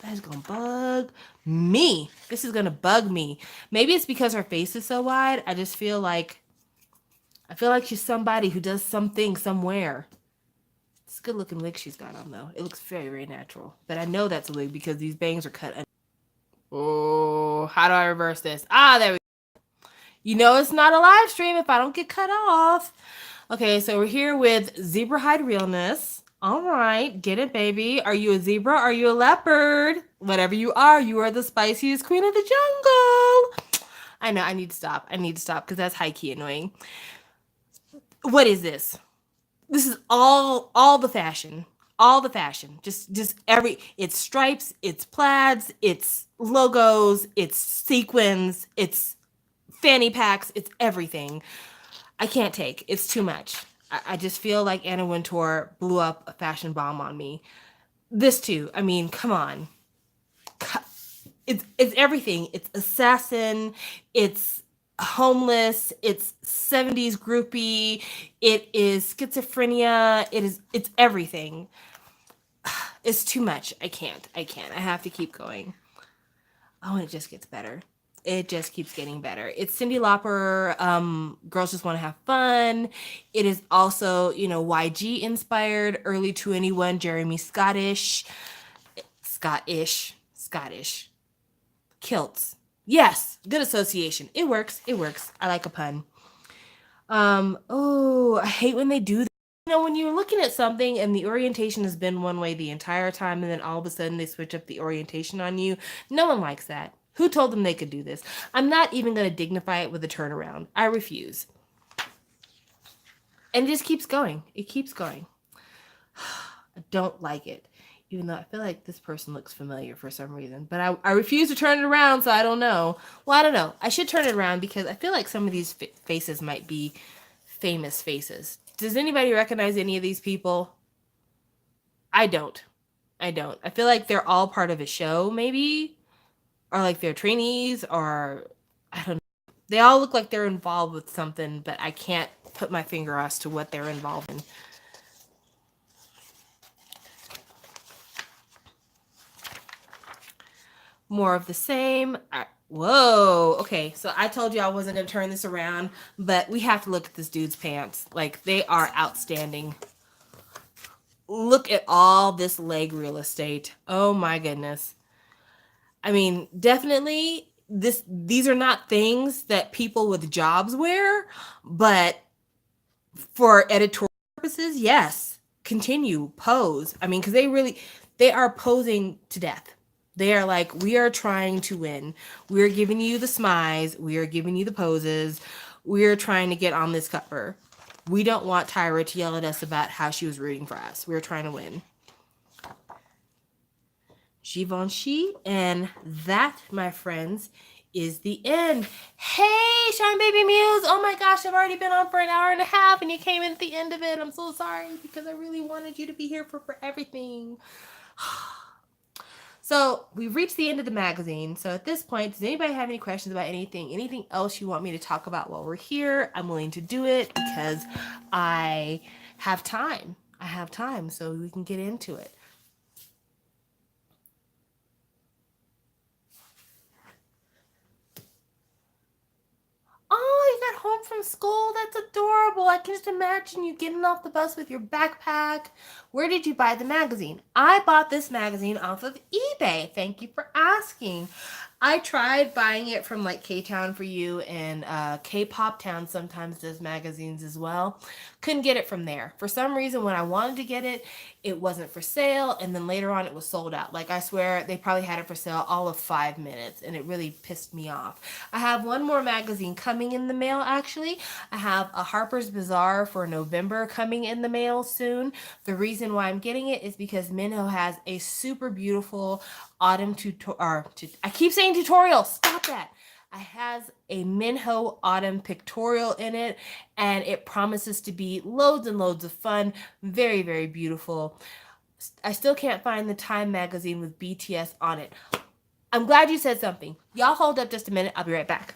That is gonna bug me. This is gonna bug me. Maybe it's because her face is so wide. I feel like she's somebody who does something somewhere. It's a good looking wig she's got on though. It looks very, very natural. But I know that's a wig because these bangs are cut. Oh, how do I reverse this? There we go. You know it's not a live stream if I don't get cut off. Okay, so we're here with Zebra Hide Realness. All right, get it, baby. Are you a zebra? Are you a leopard? Whatever you are the spiciest queen of the jungle. I know, I need to stop. Because that's high-key annoying. What is this? This is all the fashion. All the fashion. Just it's stripes, it's plaids, it's logos, it's sequins, it's fanny packs, it's everything. I can't take. It's too much. I just feel like Anna Wintour blew up a fashion bomb on me. This too. I mean, come on. It's everything. It's assassin. It's homeless. It's 70s groupie. It is schizophrenia. It's everything. It's too much. I can't. I have to keep going. Oh, and it just gets better. It just keeps getting better. It's Cyndi Lauper, Girls Just Want to Have Fun. It is also, YG inspired, early 21, Jeremy Scottish. Kilts. Yes, good association. It works. I like a pun. I hate when they do that. when you're looking at something and the orientation has been one way the entire time, and then all of a sudden they switch up the orientation on you, no one likes that. Who told them they could do this? I'm not even going to dignify it with a turnaround. I refuse. And it just keeps going. It keeps going. I don't like it. Even though I feel like this person looks familiar for some reason. But I refuse to turn it around, so I don't know. Well, I don't know. I should turn it around because I feel like some of these faces might be famous faces. Does anybody recognize any of these people? I don't. I don't. I feel like they're all part of a show, maybe. Or like they're trainees, or I don't know. They all look like they're involved with something, but I can't put my finger as to what they're involved in. More of the same. Whoa. Okay, so I told you I wasn't going to turn this around, but we have to look at this dude's pants. Like, they are outstanding. Look at all this leg real estate. Oh my goodness. I mean, definitely these are not things that people with jobs wear, but for editorial purposes, yes. Continue, pose. I mean, because they are posing to death. They are like, we are trying to win. We are giving you the smiles. We are giving you the poses. We are trying to get on this cover. We don't want Tyra to yell at us about how she was rooting for us. We're trying to win. Givenchy, and that, my friends, is the end. Hey, Shine Baby Muse. Oh my gosh, I've already been on for an hour and a half and you came in at the end of it. I'm so sorry because I really wanted you to be here for everything. So we've reached the end of the magazine. So at this point, does anybody have any questions about anything else you want me to talk about while we're here? I'm willing to do it because I have time. So we can get into it. Oh, you got home from school? That's adorable. I can just imagine you getting off the bus with your backpack. Where did you buy the magazine? I bought this magazine off of eBay. Thank you for asking. I tried buying it from like K-Town for You, and K-Pop Town sometimes does magazines as well. Couldn't get it from there. For some reason, when I wanted to get it, it wasn't for sale, and then later on it was sold out. Like, I swear they probably had it for sale all of 5 minutes, and it really pissed me off. I have one more magazine coming in the mail, actually. I have a Harper's Bazaar for November coming in the mail soon. The reason why I'm getting it is because Minho has a super beautiful autumn tutorial. I keep saying tutorial. Stop that. It has a Minho autumn pictorial in it, and it promises to be loads and loads of fun. Very, very beautiful. I still can't find the Time magazine with BTS on it. I'm glad you said something. Y'all hold up just a minute. I'll be right back.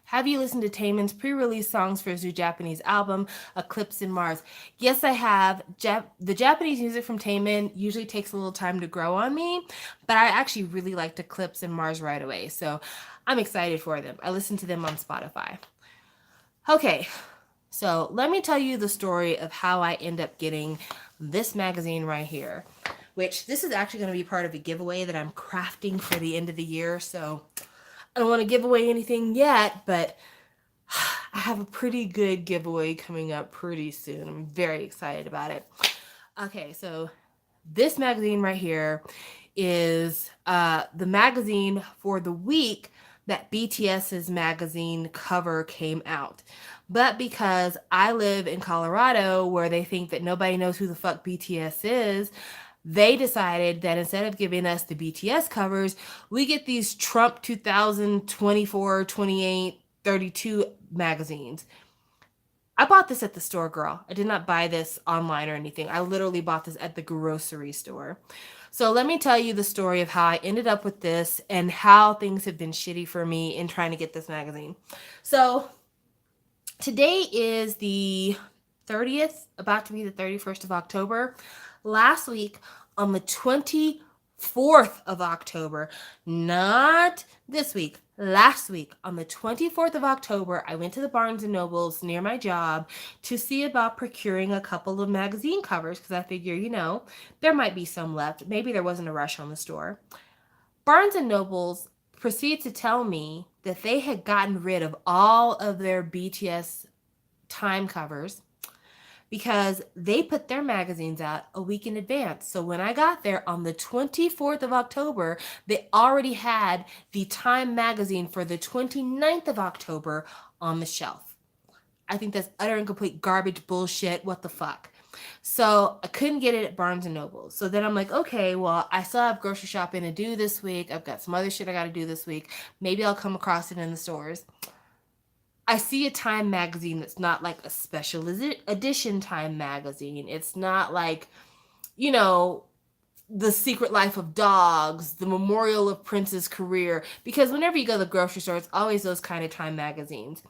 Have you listened to Taemin's pre-release songs for his new Japanese album, Eclipse in Mars? Yes, I have. The Japanese music from Taemin usually takes a little time to grow on me, but I actually really liked Eclipse in Mars right away, so I'm excited for them. I listened to them on Spotify. Okay, so let me tell you the story of how I end up getting this magazine right here, which this is actually going to be part of a giveaway that I'm crafting for the end of the year, so I don't want to give away anything yet, but I have a pretty good giveaway coming up pretty soon. I'm very excited about it. Okay, so this magazine right here is the magazine for the week that BTS's magazine cover came out. But because I live in Colorado, where they think that nobody knows who the fuck BTS is, they decided that instead of giving us the BTS covers, we get these Trump 2024, 28, 32 magazines. I bought this at the store, girl. I did not buy this online or anything. I literally bought this at the grocery store. So let me tell you the story of how I ended up with this and how things have been shitty for me in trying to get this magazine. So today is the 30th, about to be the 31st of October. Last week, on the 24th of October, not this week, Last week, on the 24th of October, I went to the Barnes and Nobles near my job to see about procuring a couple of magazine covers because I figure, there might be some left. Maybe there wasn't a rush on the store. Barnes and Nobles proceeded to tell me that they had gotten rid of all of their BTS time covers because they put their magazines out a week in advance. So when I got there on the 24th of October, they already had the Time magazine for the 29th of October on the shelf. I think that's utter and complete garbage bullshit. What the fuck? So I couldn't get it at Barnes and Noble. So then I'm like, okay, well, I still have grocery shopping to do this week. I've got some other shit I got to do this week. Maybe I'll come across it in the stores. I see a Time magazine that's not like a special edition Time magazine. It's not like, you know, The Secret Life of Dogs, The Memorial of Prince's Career, because whenever you go to the grocery store, it's always those kind of Time magazines.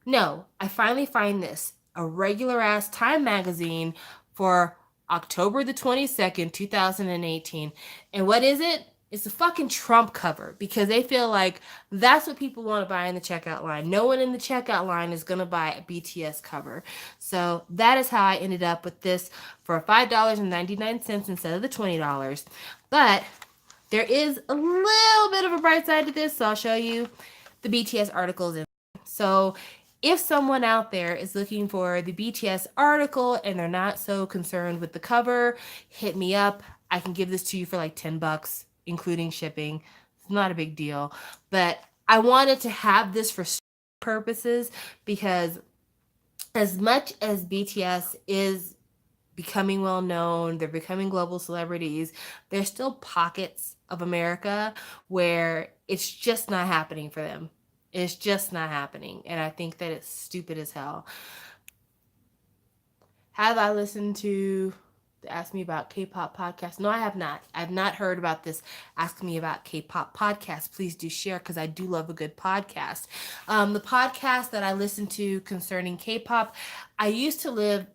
No, I finally find this, a regular ass Time magazine for October the 22nd, 2018. And what is it? It's a fucking Trump cover because they feel like that's what people want to buy in the checkout line. No one in the checkout line is going to buy a BTS cover. So that is how I ended up with this for $5.99 instead of the $20. But there is a little bit of a bright side to this, so I'll show you the BTS articles. So if someone out there is looking for the BTS article and they're not so concerned with the cover, hit me up. I can give this to you for like $10, including shipping. It's not a big deal. But I wanted to have this for purposes because as much as BTS is becoming well known, they're becoming global celebrities, there's still pockets of America where it's just not happening for them. It's just not happening. And I think that it's stupid as hell. Have I listened to the Ask Me About K-Pop podcast? No, I have not. I've not heard about this Ask Me About K-Pop podcast. Please do share because I do love a good podcast. The podcast that I listen to concerning K-pop, I used to listen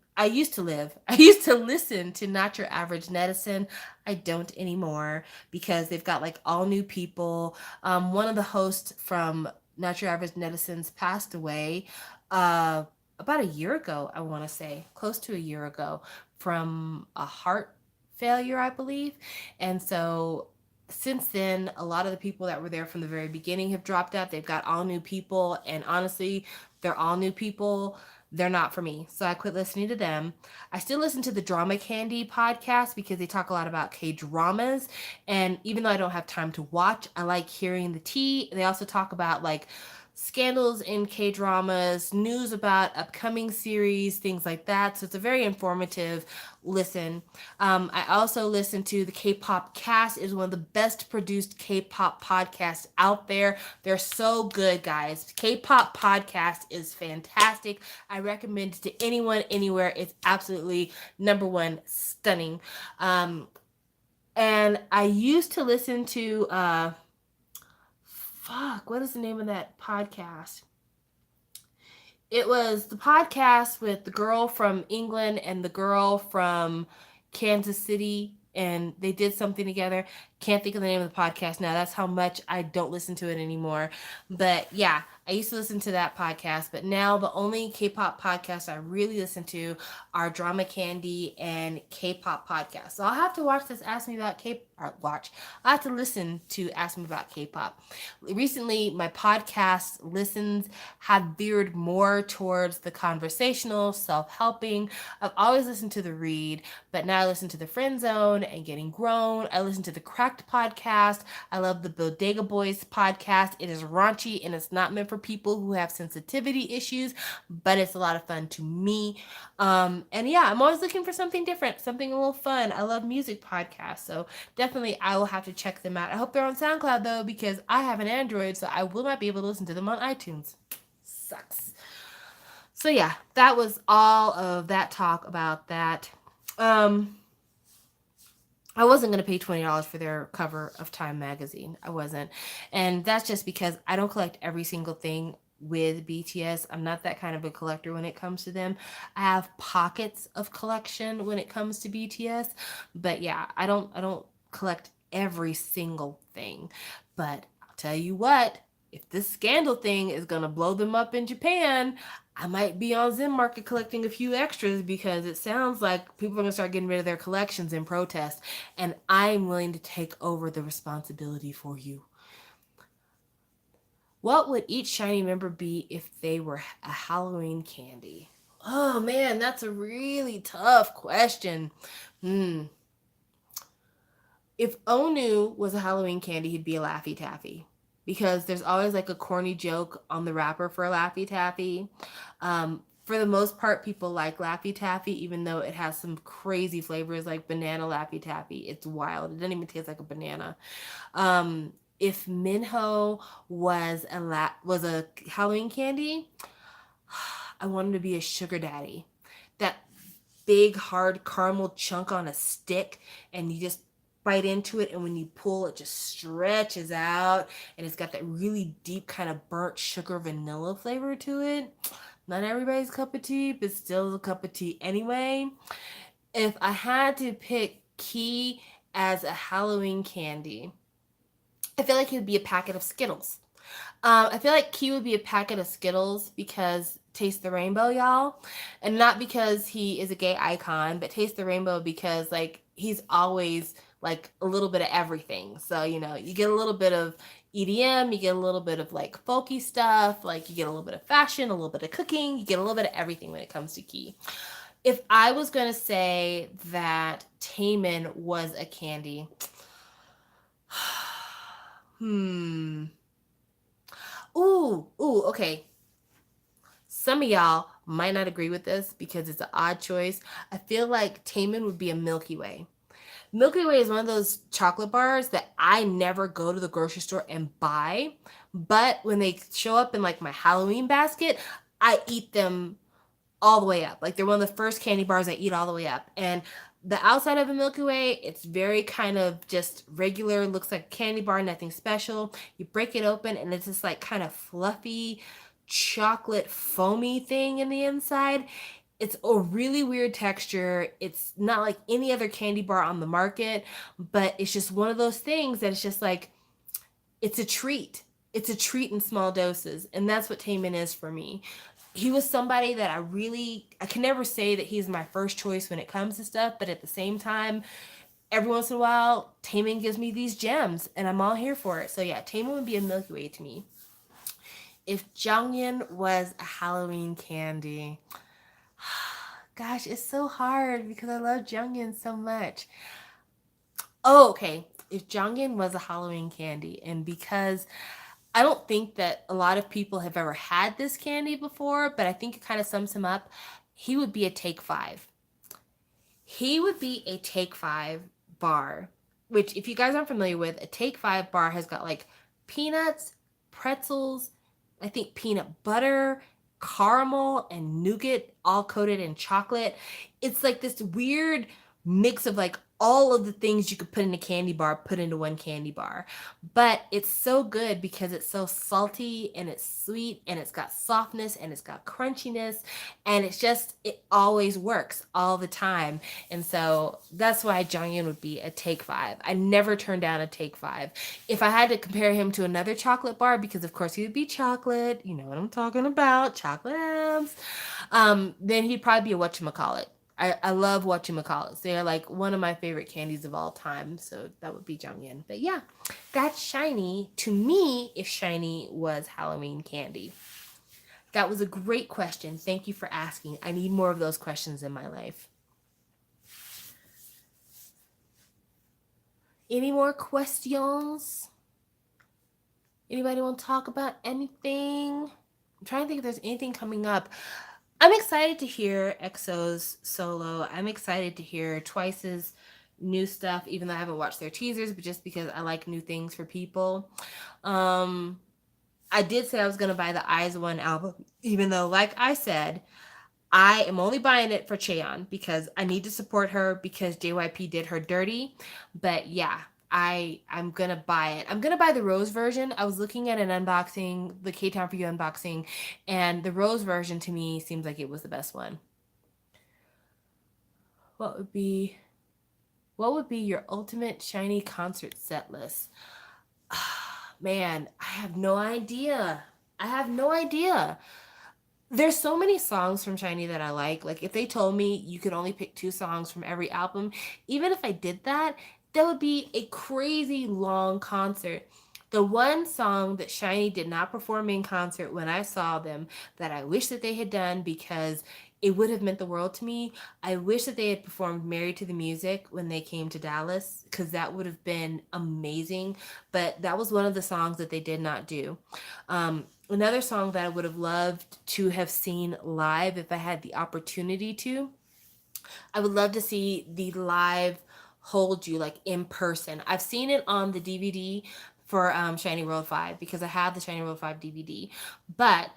to Not Your Average Netizen. I don't anymore because they've got like all new people. One of the hosts from Not Your Average Netizens passed away about a year ago, I want to say, close to a year ago, from a heart failure, I believe. And so since then, a lot of the people that were there from the very beginning have dropped out. They've got all new people, and honestly, they're all new people. They're not for me. So I quit listening to them. I still listen to the Drama Candy podcast because they talk a lot about K-dramas. And even though I don't have time to watch, I like hearing the tea. They also talk about like scandals in K-dramas, news about upcoming series, things like that. So it's a very informative listen. I also listen to the K-Pop Cast. Is one of the best produced K-pop podcasts out there. They're so good, guys. K-Pop Podcast is fantastic. I recommend it to anyone, anywhere. It's absolutely number one, stunning. And I used to listen to what is the name of that podcast? It was the podcast with the girl from England and the girl from Kansas City, and they did something together. Can't think of the name of the podcast now. That's how much I don't listen to it anymore. But yeah, I used to listen to that podcast, but now the only K-pop podcasts I really listen to are Drama Candy and K-pop podcasts. So I'll have to watch this Ask Me About K-pop. I have to listen to Ask Me About K-pop. Recently, my podcast listens have veered more towards the conversational, self-helping. I've always listened to the Read, but now I listen to the Friend Zone and Getting Grown. I listen to the Cracked podcast. I love the Bodega Boys podcast. It is raunchy and it's not meant for people who have sensitivity issues, but it's a lot of fun to me. And yeah, I'm always looking for something different, something a little fun. I love music podcasts, so definitely I will have to check them out. I hope they're on SoundCloud though, because I have an Android, so I will not be able to listen to them on iTunes. Sucks. So yeah, that was all of that talk about that. I wasn't going to pay $20 for their cover of Time magazine. I wasn't. And that's just because I don't collect every single thing with BTS. I'm not that kind of a collector when it comes to them. I have pockets of collection when it comes to BTS, but yeah, I don't collect every single thing. But I'll tell you what, if this scandal thing is gonna blow them up in Japan, I might be on Zen Market collecting a few extras because it sounds like people are gonna start getting rid of their collections in protest, and I'm willing to take over the responsibility for you. What would each shiny member be if they were a Halloween candy? Oh man, that's a really tough question. Hmm. If Onu was a Halloween candy, he'd be a Laffy Taffy. Because there's always like a corny joke on the wrapper for a Laffy Taffy. For the most part, people like Laffy Taffy, even though it has some crazy flavors like banana Laffy Taffy. It's wild. It doesn't even taste like a banana. If Minho was a Halloween candy, I want him to be a sugar daddy. That big hard caramel chunk on a stick, and you just bite into it, and when you pull it just stretches out, and it's got that really deep kind of burnt sugar vanilla flavor to it. Not everybody's cup of tea, but still a cup of tea anyway. If I had to pick Key as a Halloween candy, I feel like it would be a packet of Skittles. I feel like Key would be a packet of Skittles because Taste the Rainbow, y'all. And not because he is a gay icon, but Taste the Rainbow because, like, he's always, like, a little bit of everything. So, you know, you get a little bit of EDM, you get a little bit of, like, folky stuff, like, you get a little bit of fashion, a little bit of cooking, you get a little bit of everything when it comes to Key. If I was going to say that Taemin was a candy, hmm. Okay. Some of y'all might not agree with this because it's an odd choice. I feel like Taemin would be a Milky Way. Milky Way is one of those chocolate bars that I never go to the grocery store and buy, but when they show up in like my Halloween basket, I eat them all the way up. Like they're one of the first candy bars I eat all the way up. And the outside of a Milky Way, it's very kind of just regular, looks like a candy bar, nothing special. You break it open and it's this like kind of fluffy chocolate foamy thing in the inside. It's a really weird texture. It's not like any other candy bar on the market, but it's just one of those things that it's just like it's a treat. It's a treat in small doses, and that's what Taemin is for me. He was somebody that I can never say that he's my first choice when it comes to stuff, but at the same time, every once in a while, Taemin gives me these gems, and I'm all here for it. So yeah, Taemin would be a Milky Way to me. If Jonghyun was a Halloween candy, gosh, it's so hard because I love Jonghyun so much. Oh, okay. If Jonghyun was a Halloween candy, and because I don't think that a lot of people have ever had this candy before, but I think it kind of sums him up, he would be a Take Five. He would be a Take Five bar, which, if you guys aren't familiar with, a Take Five bar has got like peanuts, pretzels, I think peanut butter, caramel, and nougat all coated in chocolate. It's like this weird mix of like all of the things you could put in a candy bar put into one candy bar. But it's so good because it's so salty and it's sweet and it's got softness and it's got crunchiness, and it always works all the time. And so that's why Jonghyun would be a Take Five. I never turn down a Take Five. If I had to compare him to another chocolate bar, because of course he would be chocolate, you know what I'm talking about, chocolate M's, then he'd probably be a whatchamacallit. I love whatchamacallits. They're like one of my favorite candies of all time. So that would be Jonghyun. But yeah, that's shiny to me if shiny was Halloween candy. That was a great question. Thank you for asking. I need more of those questions in my life. Any more questions? Anybody want to talk about anything? I'm trying to think if there's anything coming up. I'm excited to hear EXO's solo. I'm excited to hear Twice's new stuff, even though I haven't watched their teasers, but just because I like new things for people. I did say I was going to buy the IZ*ONE album, even though, like I said, I am only buying it for Cheon because I need to support her because JYP did her dirty. But yeah, I'm gonna buy it. I'm gonna buy the Rose version. I was looking at an unboxing, the K-Town for You unboxing, and the Rose version to me seems like it was the best one. What would be what would be your ultimate shiny concert set list? Man, I have no idea. I have no idea. There's so many songs from SHINee that I like. Like if they told me you could only pick 2 songs from every album, even if I did that, that would be a crazy long concert. The one song that SHINee did not perform in concert when I saw them that I wish that they had done because it would have meant the world to me. I wish that they had performed Married to the Music when they came to Dallas because that would have been amazing. But that was one of the songs that they did not do. Another song that I would have loved to have seen live if I had the opportunity to, I would love to see the live Hold You like in person. I've seen it on the DVD for SHINee World 5 because I have the SHINee World 5 DVD, but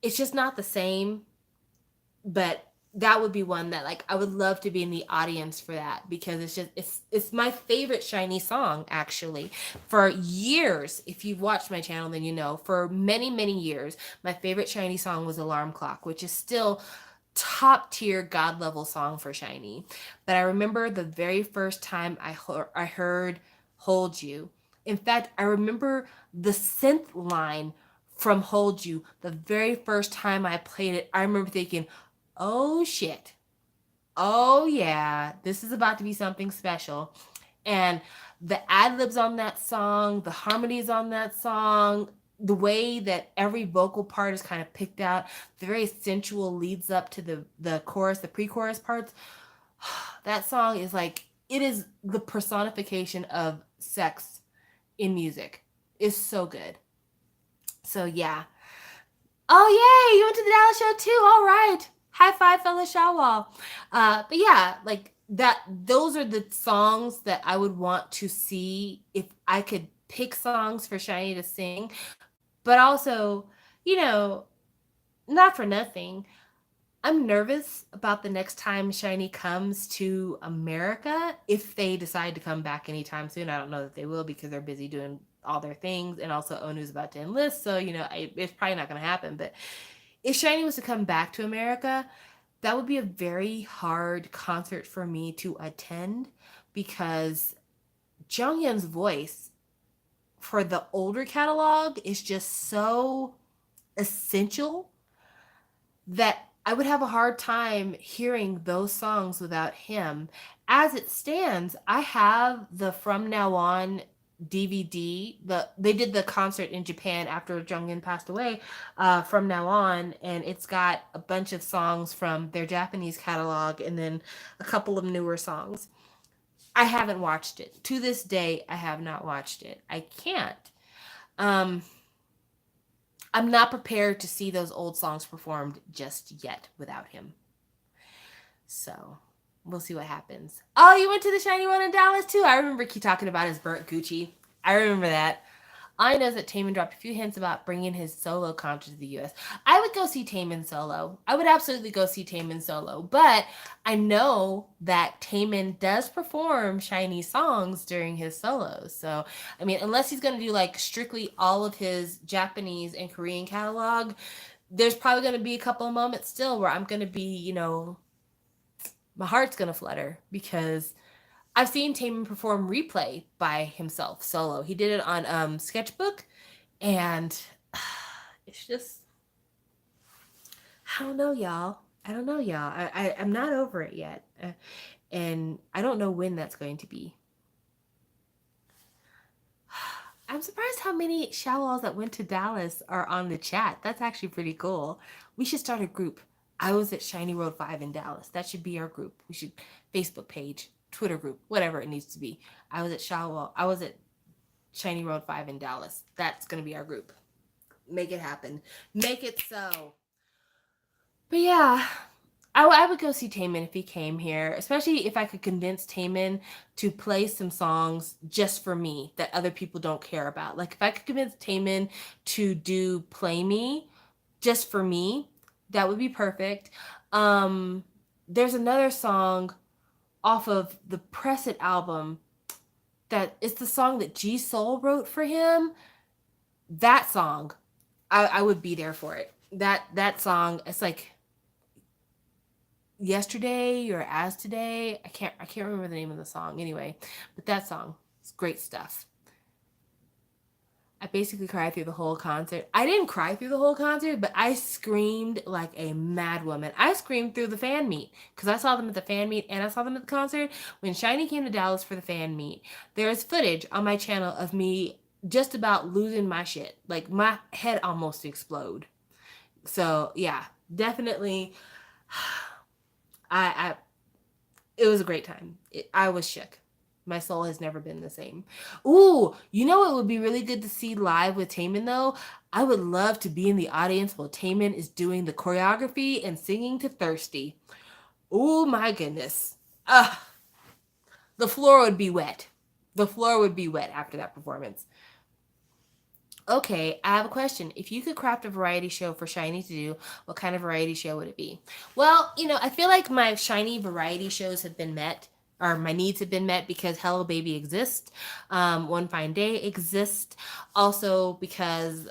it's just not the same. But that would be one that like I would love to be in the audience for that because it's my favorite SHINee song actually. For years, if you've watched my channel then you know, for many years, my favorite SHINee song was Alarm Clock, which is still top tier god level song for SHINee. But I remember the very first time I heard Hold You. In fact, I remember the synth line from Hold You. The very first time I played it, I remember thinking, oh shit. Oh yeah, this is about to be something special. And the ad libs on that song, the harmonies on that song, the way that every vocal part is kind of picked out, the very sensual leads up to the chorus, the pre-chorus parts. That song is like it is the personification of sex in music. It's so good. So yeah. Oh yay! You went to the Dallas show too. All right. High five, fellow Shawwal. But yeah, like that. Those are the songs that I would want to see if I could pick songs for SHINee to sing. But also, you know, not for nothing. I'm nervous about the next time SHINee comes to America if they decide to come back anytime soon. I don't know that they will because they're busy doing all their things, and also Onu's about to enlist, so you know it's probably not going to happen. But if SHINee was to come back to America, that would be a very hard concert for me to attend because Jonghyun's voice for the older catalog is just so essential that I would have a hard time hearing those songs without him. As it stands, I have the From Now On DVD. They did the concert in Japan after Jonghyun passed away, From Now On, and it's got a bunch of songs from their Japanese catalog and then a couple of newer songs. I haven't watched it. To this day, I have not watched it. I can't. Um, I'm not prepared to see those old songs performed just yet without him. So we'll see what happens. Oh, you went to the SHINee one in Dallas too? I remember Key talking about his burnt Gucci. I remember that. I know that Taemin dropped a few hints about bringing his solo concert to the US. I would go see Taemin solo. I would absolutely go see Taemin solo. But I know that Taemin does perform SHINee songs during his solos. So, I mean, unless he's going to do like strictly all of his Japanese and Korean catalog, there's probably going to be a couple of moments still where I'm going to be, you know, my heart's going to flutter because I've seen Taemin perform Replay by himself solo. He did it on Sketchbook, and it's just I don't know, y'all. I don't know, y'all. I'm not over it yet, and I don't know when that's going to be. I'm surprised how many Shawwals that went to Dallas are on the chat. That's actually pretty cool. We should start a group. I was at SHINee World 5 in Dallas. That should be our group. We should Facebook page, Twitter group, whatever it needs to be. I was at SHINee World 5 in Dallas. That's going to be our group. Make it happen. Make it so. But yeah, I would go see Taemin if he came here, especially if I could convince Taemin to play some songs just for me that other people don't care about. Like if I could convince Taemin to do Play Me just for me, that would be perfect. There's another song off of the Press It album that it's the song that G Soul wrote for him. That song, I would be there for it. That song, it's like Yesterday or As Today. I can't remember the name of the song anyway, but that song is great stuff. I basically cried through the whole concert. I didn't cry through the whole concert, but I screamed like a mad woman. I screamed through the fan meet because I saw them at the fan meet and I saw them at the concert. When SHINee came to Dallas for the fan meet, there's footage on my channel of me just about losing my shit. Like my head almost explode. So yeah, definitely. I it was a great time. I was shook. My soul has never been the same. Ooh, you know what would be really good to see live with Taemin though? I would love to be in the audience while Taemin is doing the choreography and singing to Thirsty. Oh my goodness. The floor would be wet. The floor would be wet after that performance. Okay, I have a question. If you could craft a variety show for SHINee to do, what kind of variety show would it be? Well, I feel like my SHINee variety shows have been met, or my needs have been met because Hello Baby exists, One Fine Day exists, also because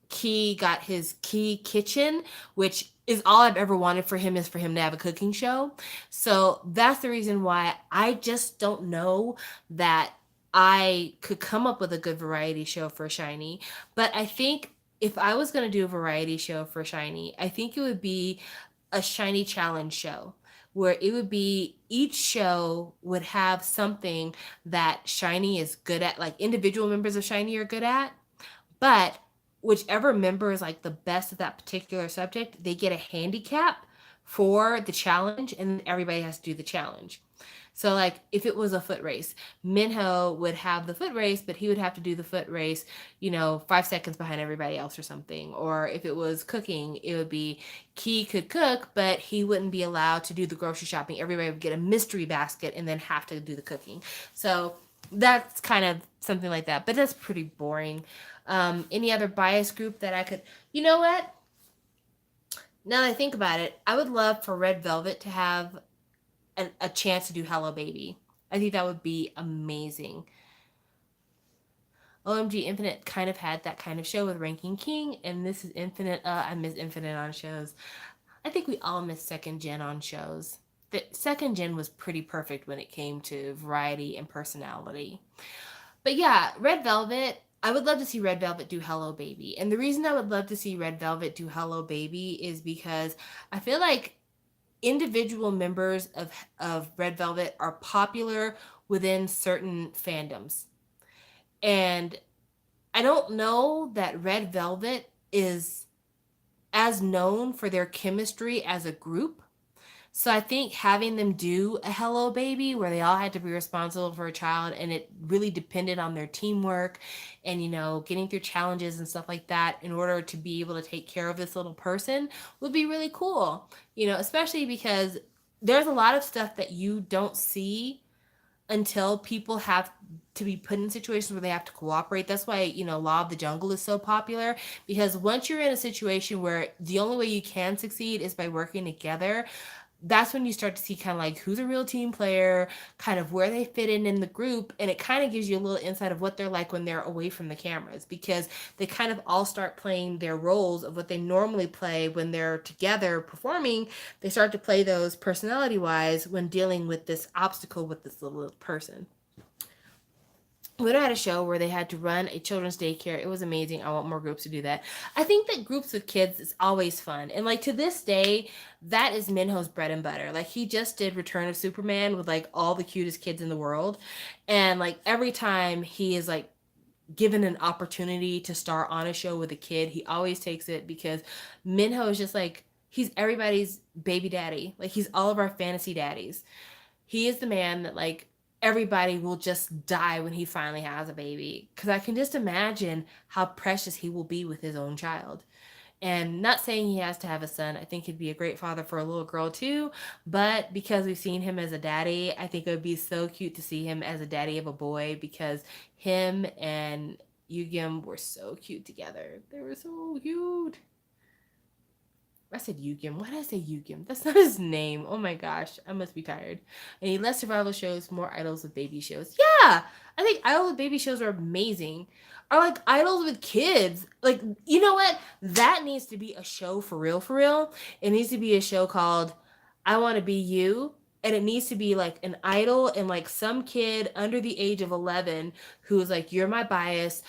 Key got his Key Kitchen, which is all I've ever wanted for him, is for him to have a cooking show. So that's the reason why I just don't know that I could come up with a good variety show for SHINee. But I think if I was going to do a variety show for SHINee, I think it would be a SHINee challenge show where it would be each show would have something that SHINee is good at, like individual members of SHINee are good at, but whichever member is like the best at that particular subject, they get a handicap for the challenge and everybody has to do the challenge. So like if it was a foot race, Minho would have the foot race, but he would have to do the foot race, 5 seconds behind everybody else or something. Or if it was cooking, it would be Key could cook, but he wouldn't be allowed to do the grocery shopping. Everybody would get a mystery basket and then have to do the cooking. So that's kind of something like that, but that's pretty boring. Any other bias group that I could, you know what? Now that I think about it, I would love for Red Velvet to have a chance to do Hello Baby. I think that would be amazing. OMG Infinite kind of had that kind of show with Ranking King, and this is Infinite. I miss Infinite on shows. I think we all miss Second Gen on shows. The Second Gen was pretty perfect when it came to variety and personality. But yeah, Red Velvet, I would love to see Red Velvet do Hello Baby. And the reason I would love to see Red Velvet do Hello Baby is because I feel like individual members of Red Velvet are popular within certain fandoms. And I don't know that Red Velvet is as known for their chemistry as a group. So I think having them do a Hello Baby where they all had to be responsible for a child and it really depended on their teamwork and, getting through challenges and stuff like that in order to be able to take care of this little person would be really cool. Especially because there's a lot of stuff that you don't see until people have to be put in situations where they have to cooperate. That's why, Law of the Jungle is so popular, because once you're in a situation where the only way you can succeed is by working together, that's when you start to see kind of like who's a real team player, kind of where they fit in the group, and it kind of gives you a little insight of what they're like when they're away from the cameras, because they kind of all start playing their roles of what they normally play when they're together performing. They start to play those personality wise when dealing with this obstacle with this little person. We had a show where they had to run a children's daycare. It was amazing. I want more groups to do that. I think that groups with kids is always fun. And like to this day, that is Minho's bread and butter. Like he just did Return of Superman with like all the cutest kids in the world. And like every time he is like given an opportunity to star on a show with a kid, he always takes it, because Minho is just like, he's everybody's baby daddy. Like he's all of our fantasy daddies. He is the man that like everybody will just die when he finally has a baby, because I can just imagine how precious he will be with his own child. And not saying he has to have a son. I think he'd be a great father for a little girl too. But because we've seen him as a daddy, I think it would be so cute to see him as a daddy of a boy, because him and Yugyeom were so cute together. They were so cute. I said Yugyeom. Why did I say Yugyeom? That's not his name. Oh my gosh. I must be tired. I need less survival shows, more idols with baby shows. Yeah! I think idols with baby shows are amazing. Or like idols with kids. Like, you know what? That needs to be a show for real, for real. It needs to be a show called I Want to Be You. And it needs to be like an idol and like some kid under the age of 11 who's like, you're my bias.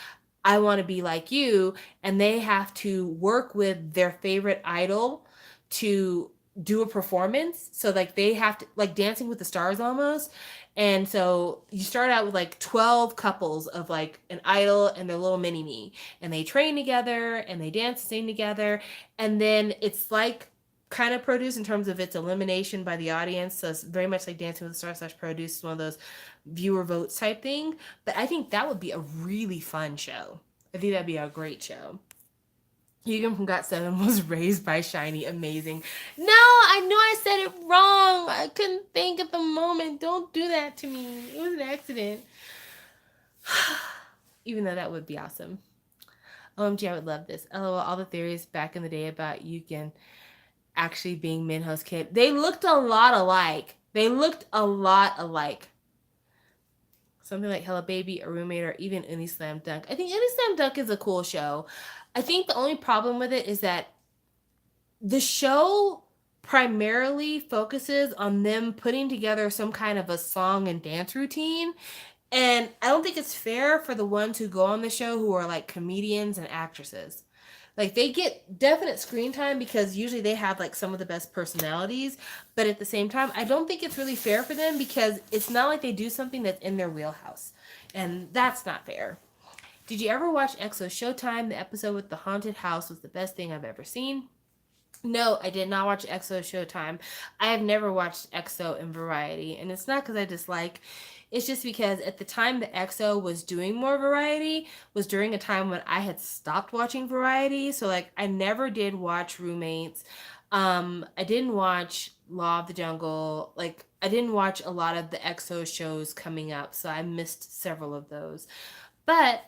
I want to be like you, and they have to work with their favorite idol to do a performance. So like they have to, like Dancing with the Stars almost. And so you start out with like 12 couples of like an idol and their little mini me, and they train together and they dance, sing together, and then it's like kind of Produce in terms of its elimination by the audience. So it's very much like Dancing with the Stars / Produce, one of those viewer votes type thing. But I think that would be a really fun show. I think that'd be a great show. Keegan from GOT7 was raised by SHINee. Amazing. No, I knew I said it wrong. I couldn't think at the moment. Don't do that to me. It was an accident. Even though that would be awesome. OMG, I would love this. LOL, all the theories back in the day about Yukin actually being Minho's kid. They looked a lot alike. Something like Hello Baby, a roommate, or even Uni Slam Dunk. I think Uni Slam Dunk is a cool show. I think the only problem with it is that the show primarily focuses on them putting together some kind of a song and dance routine. And I don't think it's fair for the ones who go on the show who are like comedians and actresses. Like they get definite screen time because usually they have like some of the best personalities, but at the same time, I don't think it's really fair for them because it's not like they do something that's in their wheelhouse. And that's not fair. Did you ever watch EXO Showtime? The episode with the haunted house was the best thing I've ever seen. No, I did not watch EXO Showtime. I have never watched EXO in Variety, and it's not because I dislike. It's just because at the time that EXO was doing more Variety was during a time when I had stopped watching Variety. So like I never did watch Roommates. I didn't watch Law of the Jungle. Like I didn't watch a lot of the EXO shows coming up, so I missed several of those. But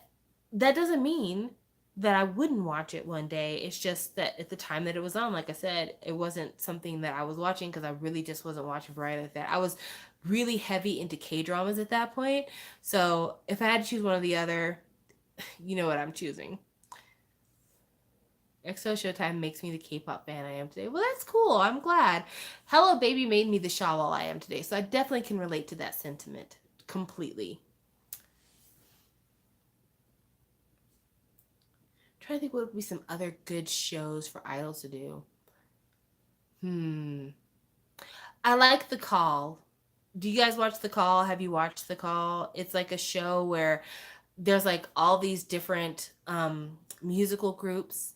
that doesn't mean that I wouldn't watch it one day. It's just that at the time that it was on, like I said, it wasn't something that I was watching because I really just wasn't watching variety like that. I was really heavy into K-dramas at that point. So if I had to choose one or the other, you know what I'm choosing. EXO Showtime makes me the K-pop fan I am today. Well, that's cool. I'm glad. Hello Baby made me the Shawwal I am today. So I definitely can relate to that sentiment completely. Trying to think what would be some other good shows for idols to do. Hmm. I like The Call. Do you guys watch The Call? Have you watched The Call? It's like a show where there's like all these different musical groups,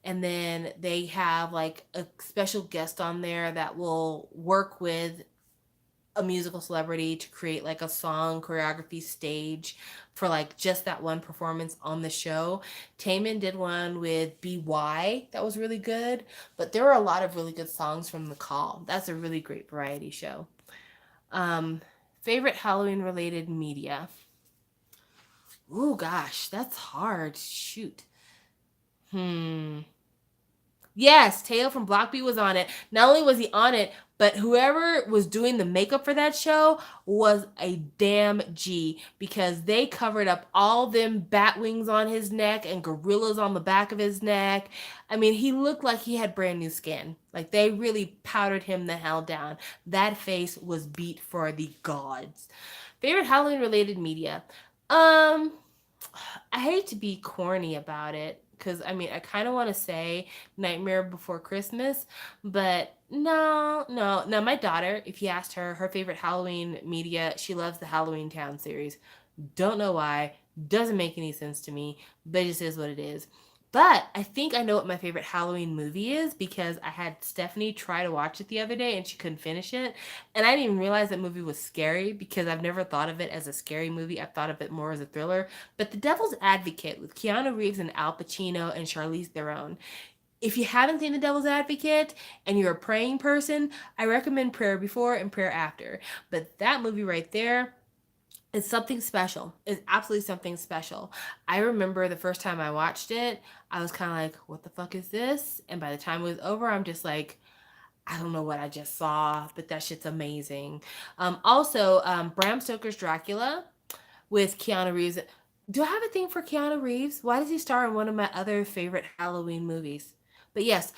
and then they have like a special guest on there that will work with a musical celebrity to create like a song choreography stage for like just that one performance on the show. Taemin did one with BY that was really good, but there were a lot of really good songs from The Call. That's a really great variety show. Um, Favorite Halloween related media. Ooh, gosh, that's hard. Shoot. Hmm. Yes, Teo from Block B was on it. Not only was he on it, but whoever was doing the makeup for that show was a damn G because they covered up all them bat wings on his neck and gorillas on the back of his neck. I mean, he looked like he had brand new skin. Like they really powdered him the hell down. That face was beat for the gods. Favorite Halloween related media. Um I hate to be corny about it because I mean I kind of want to say Nightmare Before Christmas, but no, no. Now my daughter, if you asked her her favorite Halloween media, she loves the Halloween Town series. Don't know why. Doesn't make any sense to me, but it just is what it is. But I think I know what my favorite Halloween movie is because I had Stephanie try to watch it the other day and she couldn't finish it. And I didn't even realize that movie was scary because I've never thought of it as a scary movie. I've thought of it more as a thriller. But The Devil's Advocate with Keanu Reeves and Al Pacino and Charlize Theron. If you haven't seen The Devil's Advocate and you're a praying person, I recommend Prayer Before and Prayer After. But that movie right there, it's something special. It's absolutely something special. I remember the first time I watched it, I was kind of like, what the fuck is this? And by the time it was over, I'm just like, I don't know what I just saw, but that shit's amazing. Also, Bram Stoker's Dracula with Keanu Reeves. Do I have a thing for Keanu Reeves? Why does he star in one of my other favorite Halloween movies? But yes,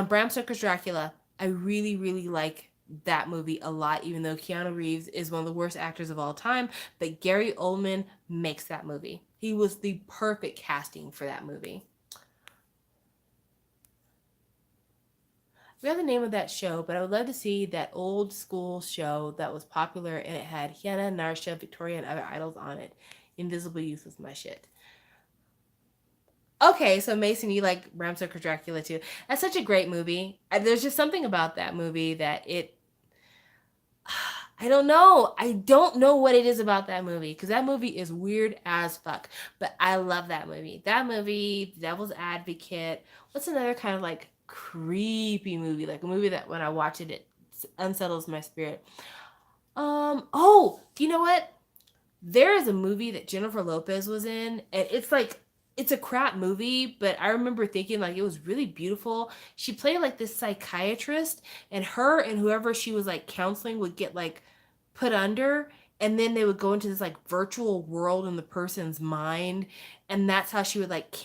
Bram Stoker's Dracula. I really, really like that movie a lot, even though Keanu Reeves is one of the worst actors of all time. But Gary Oldman makes that movie. He was the perfect casting for that movie. I forgot the name of that show, but I would love to see that old school show that was popular and it had Hannah, Narsha, Victoria, and other idols on it. Invisible Youth was my shit. Okay, so Mason, you like Bram Stoker Dracula too. That's such a great movie. There's just something about that movie that it I don't know. I don't know what it is about that movie because that movie is weird as fuck. But I love that movie. That movie, Devil's Advocate. What's another kind of like creepy movie? Like a movie that when I watch it, it unsettles my spirit. Oh, you know what? There is a movie that Jennifer Lopez was in, and it's like it's a crap movie, but I remember thinking like it was really beautiful. She played like this psychiatrist, and her and whoever she was like counseling would get like put under, and then they would go into this like virtual world in the person's mind, and that's how she would like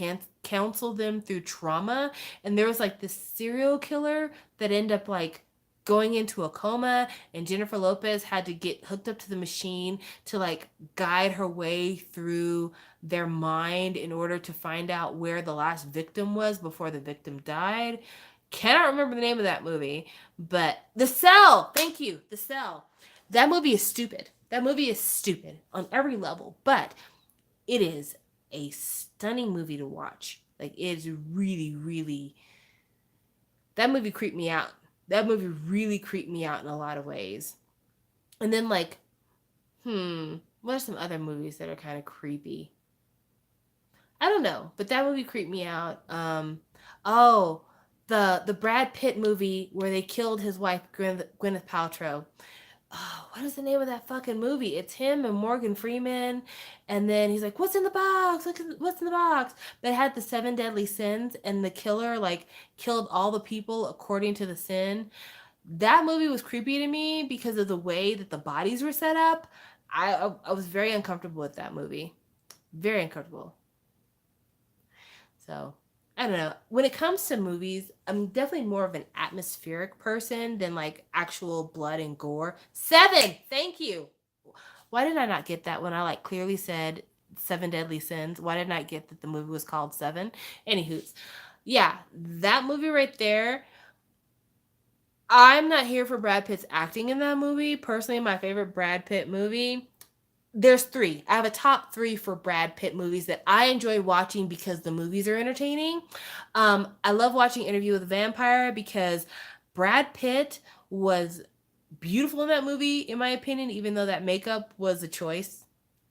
counsel them through trauma. And there was like this serial killer that ended up like going into a coma, and Jennifer Lopez had to get hooked up to the machine to like guide her way through their mind in order to find out where the last victim was before the victim died. Cannot remember the name of that movie, but The Cell. Thank you. The Cell. That movie is stupid. That movie is stupid on every level, but it is a stunning movie to watch. Like it is really, really. That movie creeped me out. That movie really creeped me out in a lot of ways. And then like, what are some other movies that are kind of creepy? I don't know, but that movie creeped me out. Oh, the Brad Pitt movie where they killed his wife Gwyneth Paltrow. Oh, what is the name of that fucking movie? It's him and Morgan Freeman, and then he's like, "What's in the box? What's in the box?" But it had the seven deadly sins, and the killer like killed all the people according to the sin. That movie was creepy to me because of the way that the bodies were set up. I was very uncomfortable with that movie, very uncomfortable. So I don't know. When it comes to movies, I'm definitely more of an atmospheric person than like actual blood and gore. Seven, thank you. Why did I not get that when I like clearly said Seven Deadly Sins? Why did I not get that the movie was called Seven? Anywho's, yeah, that movie right there. I'm not here for Brad Pitt's acting in that movie. Personally, my favorite Brad Pitt movie, there's three. I have a top three for Brad Pitt movies that I enjoy watching because the movies are entertaining. I love watching Interview with a Vampire because Brad Pitt was beautiful in that movie, in my opinion, even though that makeup was a choice.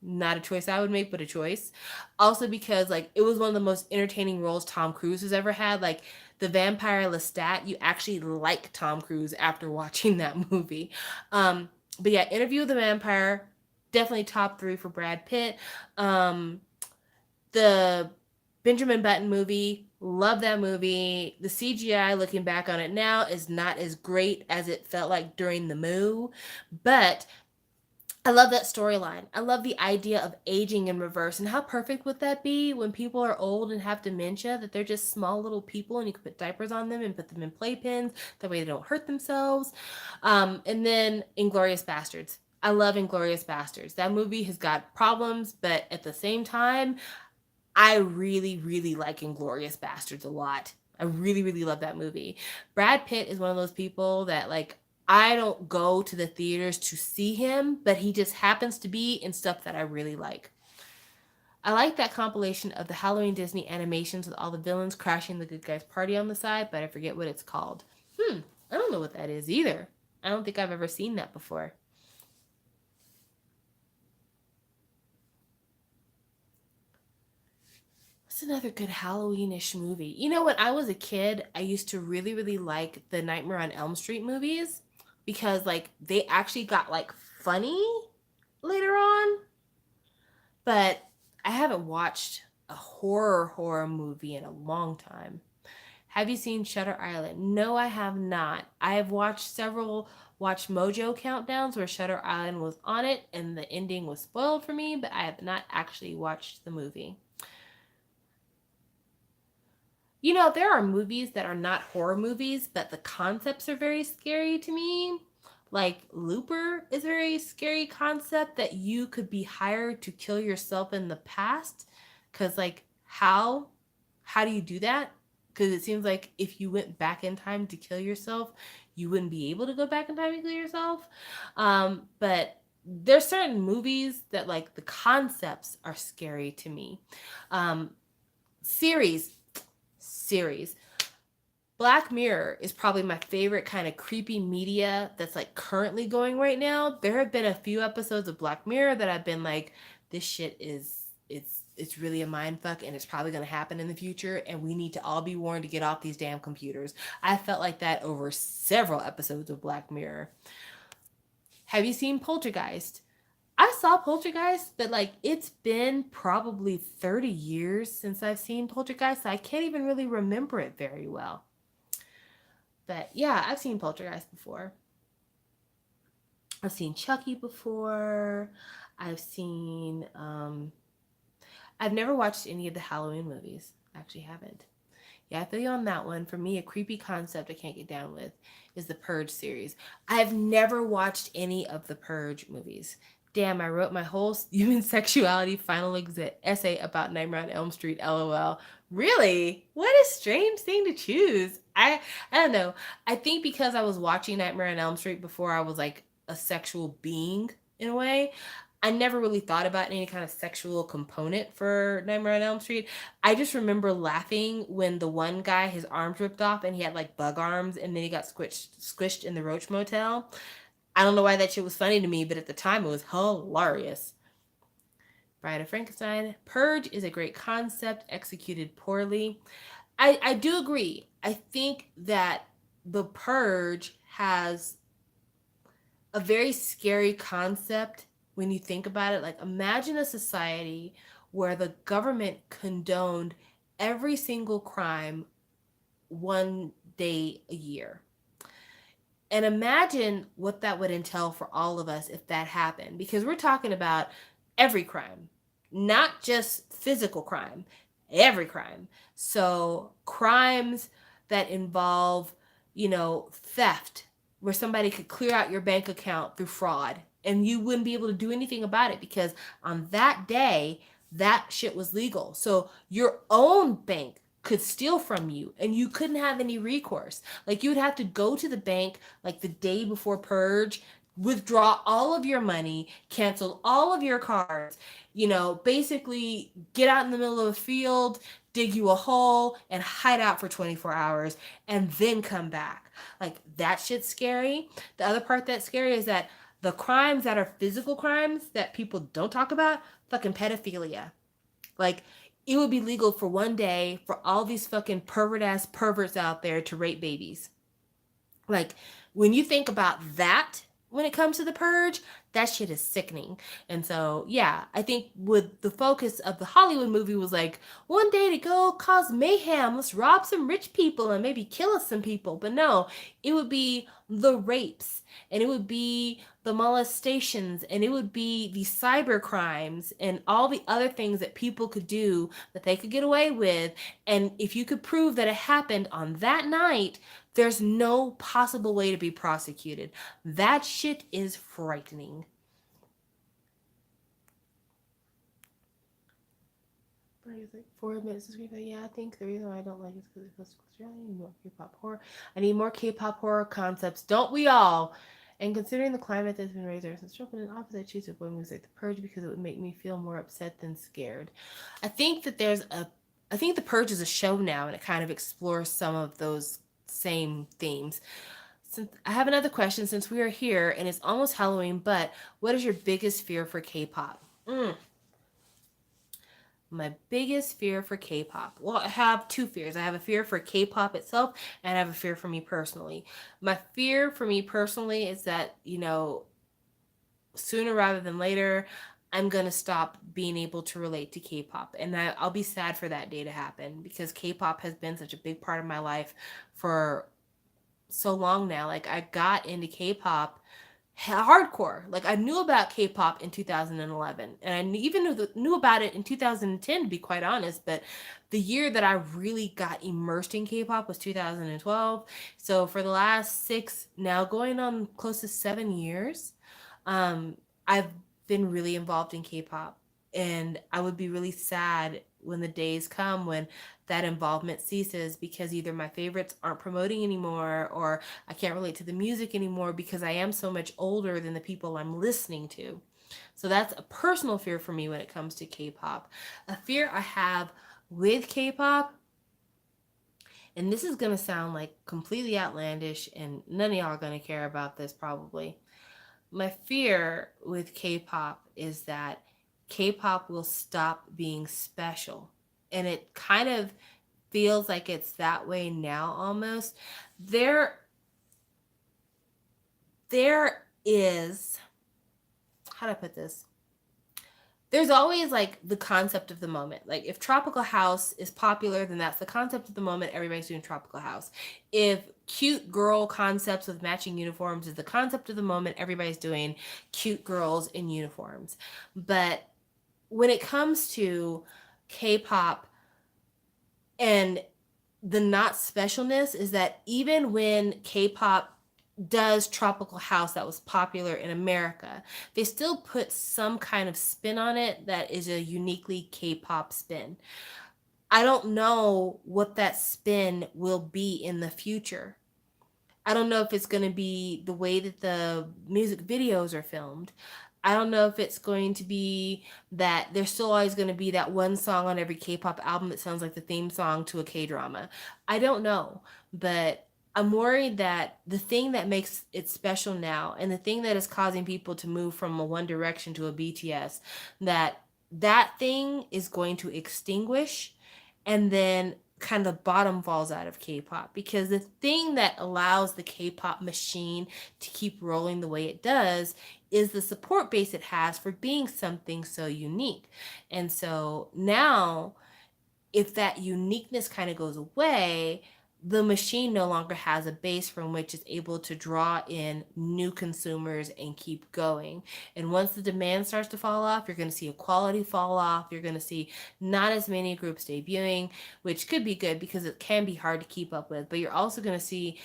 Not a choice I would make, but a choice. Also because like it was one of the most entertaining roles Tom Cruise has ever had. Like the vampire Lestat, you actually like Tom Cruise after watching that movie. But yeah, Interview with the Vampire, definitely top three for Brad Pitt. The Benjamin Button movie, love that movie. The CGI, looking back on it now, is not as great as it felt like during the Moo, but I love that storyline. I love the idea of aging in reverse. And how perfect would that be when people are old and have dementia, that they're just small little people and you can put diapers on them and put them in playpens. That way they don't hurt themselves. And then Inglorious Bastards. I love Inglorious Bastards. That movie has got problems, but at the same time, I really, really like Inglorious Bastards a lot. I really, really love that movie. Brad Pitt is one of those people that like I don't go to the theaters to see him, but he just happens to be in stuff that I really like. I like that compilation of the Halloween Disney animations with all the villains crashing the good guys party on the side, but I forget what it's called. I don't know what that is either. I don't think I've ever seen that before. What's another good Halloweenish movie? You know, when I was a kid, I used to really, really like the Nightmare on Elm Street movies because, like, they actually got, like, funny later on. But I haven't watched a horror movie in a long time. Have you seen Shutter Island? No, I have not. I have watched several Watch Mojo countdowns where Shutter Island was on it and the ending was spoiled for me, but I have not actually watched the movie. You know, there are movies that are not horror movies, but the concepts are very scary to me. Like Looper is a very scary concept that you could be hired to kill yourself in the past. Because, like, how do you do that? Because it seems like if you went back in time to kill yourself, you wouldn't be able to go back in time to kill yourself. But there's certain movies that, like, the concepts are scary to me. Um, series, series. Black Mirror is probably my favorite kind of creepy media that's like currently going right now. There have been a few episodes of Black Mirror that I've been like, this shit is it's really a mind fuck and it's probably gonna happen in the future and we need to all be warned to get off these damn computers. I felt like that over several episodes of Black Mirror. Have you seen Poltergeist? I saw Poltergeist, but like it's been probably 30 years since I've seen Poltergeist. So I can't even really remember it very well. But yeah, I've seen Poltergeist before. I've seen Chucky before. I've seen I've never watched any of the Halloween movies. I actually haven't. Yeah, I feel you on that one. For me, a creepy concept I can't get down with is the Purge series. I've never watched any of the Purge movies. Damn, I wrote my whole human sexuality final essay about Nightmare on Elm Street, lol. Really? What a strange thing to choose. I don't know. I think because I was watching Nightmare on Elm Street before I was like a sexual being in a way, I never really thought about any kind of sexual component for Nightmare on Elm Street. I just remember laughing when the one guy, his arms ripped off and he had like bug arms and then he got squished in the Roach Motel. I don't know why that shit was funny to me, but at the time it was hilarious. Bride of Frankenstein. Purge is a great concept executed poorly. I do agree. I think that the Purge has a very scary concept when you think about it. Like, imagine a society where the government condoned every single crime one day a year. And imagine what that would entail for all of us if that happened. Because we're talking about every crime, not just physical crime, every crime. So, crimes that involve, theft, where somebody could clear out your bank account through fraud and you wouldn't be able to do anything about it because on that day, that shit was legal. So, your own bank could steal from you and you couldn't have any recourse. Like you would have to go to the bank like the day before purge, withdraw all of your money, cancel all of your cards, basically get out in the middle of a field, dig you a hole and hide out for 24 hours and then come back. Like that shit's scary. The other part that's scary is that the crimes that are physical crimes that people don't talk about, fucking pedophilia. Like it would be legal for one day for all these fucking pervert ass perverts out there to rape babies. Like when you think about that when it comes to the purge, that shit is sickening. And so, yeah, I think with the focus of the Hollywood movie was like, one day to go cause mayhem, let's rob some rich people and maybe kill us some people. But no, it would be the rapes and it would be the molestations and it would be the cyber crimes and all the other things that people could do that they could get away with. And if you could prove that it happened on that night, there's no possible way to be prosecuted. That shit is frightening. It's like 4 minutes to screen. Yeah, I think the reason why I don't like it is because it feels I need more K-pop horror. I need more K-pop horror concepts. Don't we all? And considering the climate that's been raised ever since Trump, an opposite choose to avoid movies like The Purge because it would make me feel more upset than scared. I think that I think The Purge is a show now, and it kind of explores some of those same themes. Since I have another question, since we are here and it's almost Halloween, but what is your biggest fear for K-pop? My biggest fear for K-pop. Well, I have two fears. I have a fear for K-pop itself, and I have a fear for me personally. My fear for me personally is that, sooner rather than later, I'm going to stop being able to relate to K-pop. And I'll be sad for that day to happen because K-pop has been such a big part of my life for so long now. Like, I got into K-pop hardcore. Like I knew about K-pop in 2011 and I even knew about it in 2010 to be quite honest, but the year that I really got immersed in K-pop was 2012. So for the last 6, now going on close to 7 years, I've been really involved in K-pop and I would be really sad when the days come when that involvement ceases because either my favorites aren't promoting anymore or I can't relate to the music anymore because I am so much older than the people I'm listening to. So that's a personal fear for me when it comes to K-pop. A fear I have with K-pop, and this is going to sound like completely outlandish and none of y'all are going to care about this probably. My fear with K-pop is that K-pop will stop being special. And it kind of feels like it's that way now almost. There is, how do I put this? There's always like the concept of the moment. Like if tropical house is popular, then that's the concept of the moment. Everybody's doing tropical house. If cute girl concepts with matching uniforms is the concept of the moment, everybody's doing cute girls in uniforms. But when it comes to K-pop and the not specialness is that even when K-pop does tropical house that was popular in America, they still put some kind of spin on it that is a uniquely K-pop spin. I don't know what that spin will be in the future. I don't know if it's going to be the way that the music videos are filmed. I don't know if it's going to be that there's still always going to be that one song on every K-pop album that sounds like the theme song to a K-drama. I don't know, but I'm worried that the thing that makes it special now and the thing that is causing people to move from a One Direction to a BTS, that thing is going to extinguish and then kind of bottom falls out of K-pop because the thing that allows the K-pop machine to keep rolling the way it does is the support base it has for being something so unique. And so now if that uniqueness kind of goes away, the machine no longer has a base from which it's able to draw in new consumers and keep going. And once the demand starts to fall off, you're going to see a quality fall off. You're going to see not as many groups debuting, which could be good because it can be hard to keep up with. But you're also going to see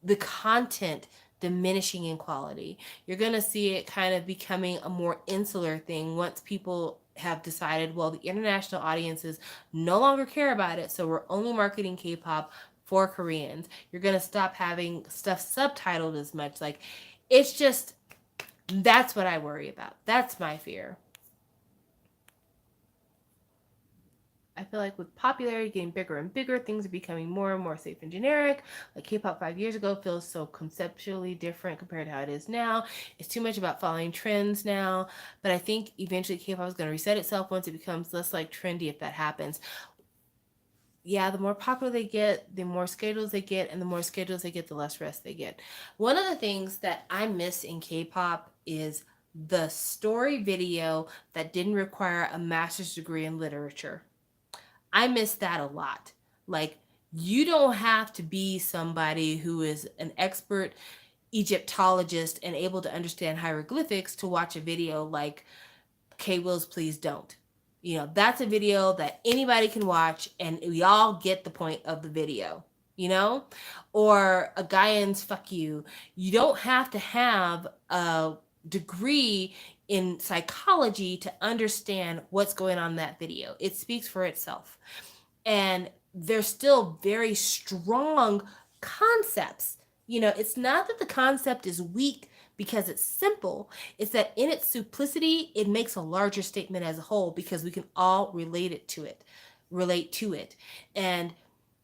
the content diminishing in quality. You're going to see it kind of becoming a more insular thing once people have decided, well, the international audiences no longer care about it, so we're only marketing K-pop for Koreans. You're going to stop having stuff subtitled as much. Like, it's just, that's what I worry about. That's my fear. I feel like with popularity getting bigger and bigger, things are becoming more and more safe and generic. Like K-pop 5 years ago feels so conceptually different compared to how it is now. It's too much about following trends now. But I think eventually K-pop is going to reset itself once it becomes less like trendy if that happens. Yeah, the more popular they get, the more schedules they get, and the more schedules they get, the less rest they get. One of the things that I miss in K-pop is the story video that didn't require a master's degree in literature. I miss that a lot. Like, you don't have to be somebody who is an expert Egyptologist and able to understand hieroglyphics to watch a video like K-Will's Please Don't. You know, that's a video that anybody can watch and we all get the point of the video, you know? Or a Gaian's Fuck You. You don't have to have a degree in psychology to understand what's going on in that video. It speaks for itself. And there's still very strong concepts. You know, it's not that the concept is weak because it's simple. It's that in its simplicity, it makes a larger statement as a whole because we can all relate to it. And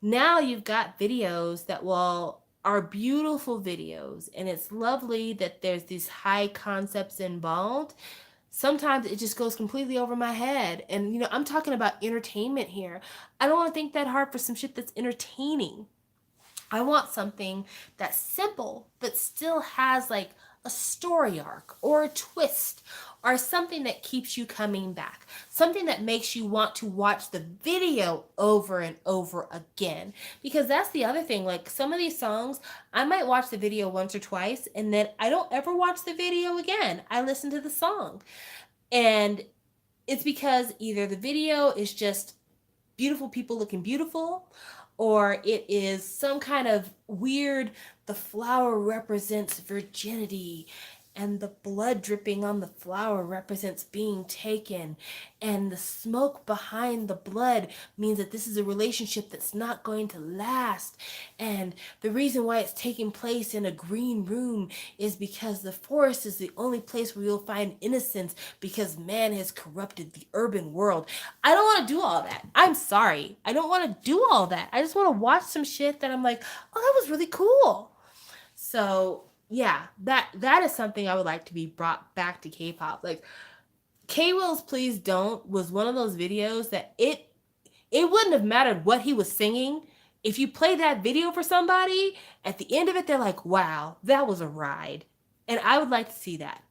now you've got videos that are beautiful videos and it's lovely that there's these high concepts involved. Sometimes it just goes completely over my head. And, you know, I'm talking about entertainment here. I don't want to think that hard for some shit that's entertaining. I want something that's simple, but still has like a story arc or a twist or something that keeps you coming back. Something that makes you want to watch the video over and over again. Because that's the other thing. Like some of these songs, I might watch the video once or twice and then I don't ever watch the video again. I listen to the song. And it's because either the video is just beautiful people looking beautiful or it is some kind of weird, the flower represents virginity and the blood dripping on the flower represents being taken, and the smoke behind the blood means that this is a relationship that's not going to last. And the reason why it's taking place in a green room is because the forest is the only place where you'll find innocence, because man has corrupted the urban world. I don't want to do all that. I'm sorry. I don't want to do all that. I just want to watch some shit that I'm like, oh, that was really cool. So yeah, that is something I would like to be brought back to K-pop. Like K-Will's Please Don't was one of those videos that it wouldn't have mattered what he was singing. If you play that video for somebody, at the end of it, they're like, wow, that was a ride. And I would like to see that.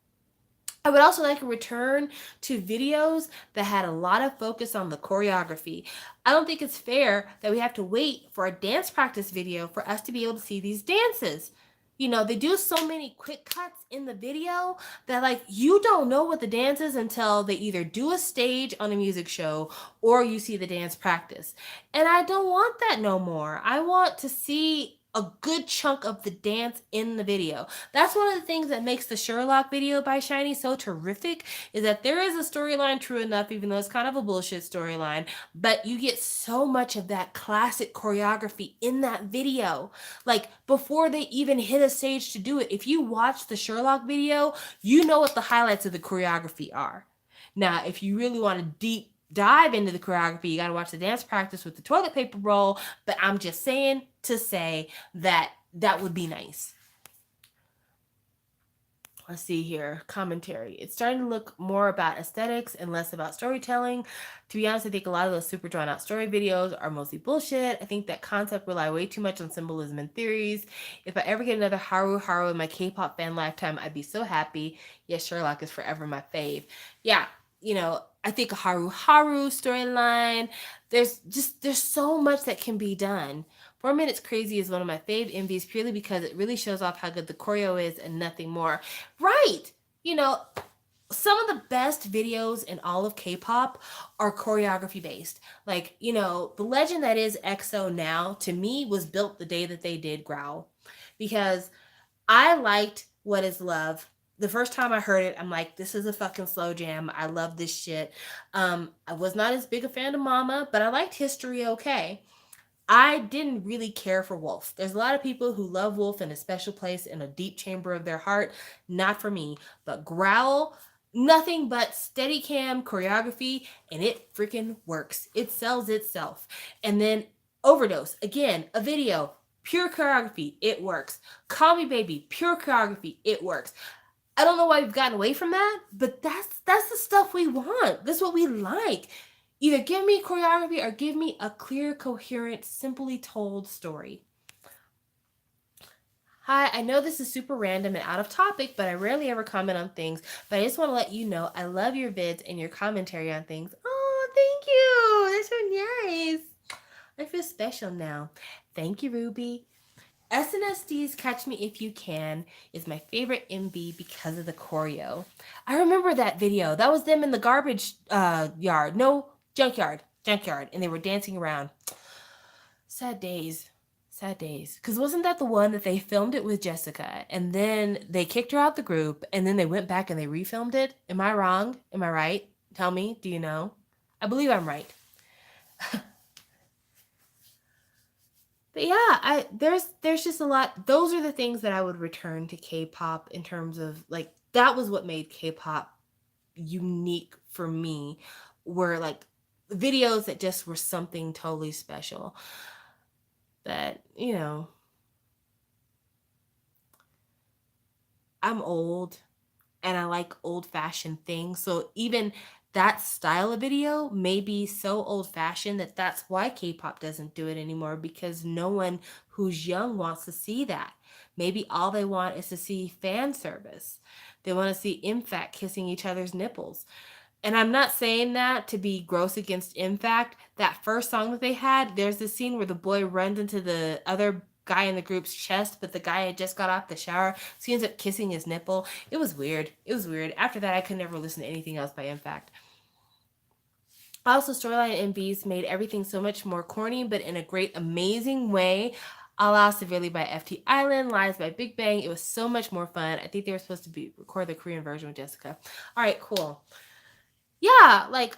I would also like a return to videos that had a lot of focus on the choreography. I don't think it's fair that we have to wait for a dance practice video for us to be able to see these dances. You know, they do so many quick cuts in the video that, like, you don't know what the dance is until they either do a stage on a music show or you see the dance practice. And I don't want that no more. I want to see a good chunk of the dance in the video. That's one of the things that makes the Sherlock video by SHINee so terrific, is that there is a storyline, true enough, even though it's kind of a bullshit storyline, but you get so much of that classic choreography in that video. Like, before they even hit a stage to do it, if you watch the Sherlock video, you know what the highlights of the choreography are. Now, if you really want to deep dive into the choreography, you got to watch the dance practice with the toilet paper roll, but I'm just saying to say that that would be nice. Let's see here. Commentary. It's starting to look more about aesthetics and less about storytelling. To be honest, I think a lot of those super drawn out story videos are mostly bullshit. I think that concept rely way too much on symbolism and theories. If I ever get another Haru in my K-pop fan lifetime, I'd be so happy. Yes, Sherlock is forever my fave. Yeah, you know, I think a Haru storyline, there's so much that can be done. 4 Minutes Crazy is one of my fave MVs purely because it really shows off how good the choreo is and nothing more. Right. You know, some of the best videos in all of K-pop are choreography based. Like, you know, the legend that is EXO now, to me, was built the day that they did Growl. Because I liked What Is Love. The first time I heard it, I'm like, this is a fucking slow jam. I love this shit. I was not as big a fan of Mama, but I liked History okay. I didn't really care for Wolf. There's a lot of people who love Wolf in a special place in a deep chamber of their heart. Not for me. But Growl, nothing but steady cam choreography, and it freaking works. It sells itself. And then Overdose, again, a video, pure choreography, it works. Call Me Baby, pure choreography, it works. I don't know why we've gotten away from that, but that's the stuff we want. That's what we like. Either give me choreography or give me a clear, coherent, simply told story. Hi, I know this is super random and out of topic, but I rarely ever comment on things. But I just want to let you know I love your vids and your commentary on things. Oh, thank you. That's so nice. I feel special now. Thank you, Ruby. SNSD Catch Me If You Can is my favorite MV because of the choreo. I remember that video. That was them in the garbage yard. No, junkyard, and they were dancing around. Sad days. Because wasn't that the one that they filmed it with Jessica, and then they kicked her out the group, and then they went back and they refilmed it? Am I wrong? Am I right? Tell me, do you know? I believe I'm right. But yeah, there's just a lot. Those are the things that I would return to K-pop in terms of, like, that was what made K-pop unique for me, were like videos that just were something totally special. That, you know, I'm old and I like old-fashioned things. So even that style of video may be so old-fashioned that that's why K-pop doesn't do it anymore, because no one who's young wants to see that. Maybe all they want is to see fan service. They want to see IMFACT kissing each other's nipples. And I'm not saying that to be gross against IMFACT. That first song that they had, there's this scene where the boy runs into the other guy in the group's chest, but the guy had just got off the shower, so he ends up kissing his nipple. It was weird. After that, I could never listen to anything else by IMFACT. Also, storyline MVs made everything so much more corny, but in a great, amazing way. Allah Severely by FT Island, Lies by Big Bang. It was so much more fun. I think they were supposed to record the Korean version with Jessica. All right, cool. Yeah, like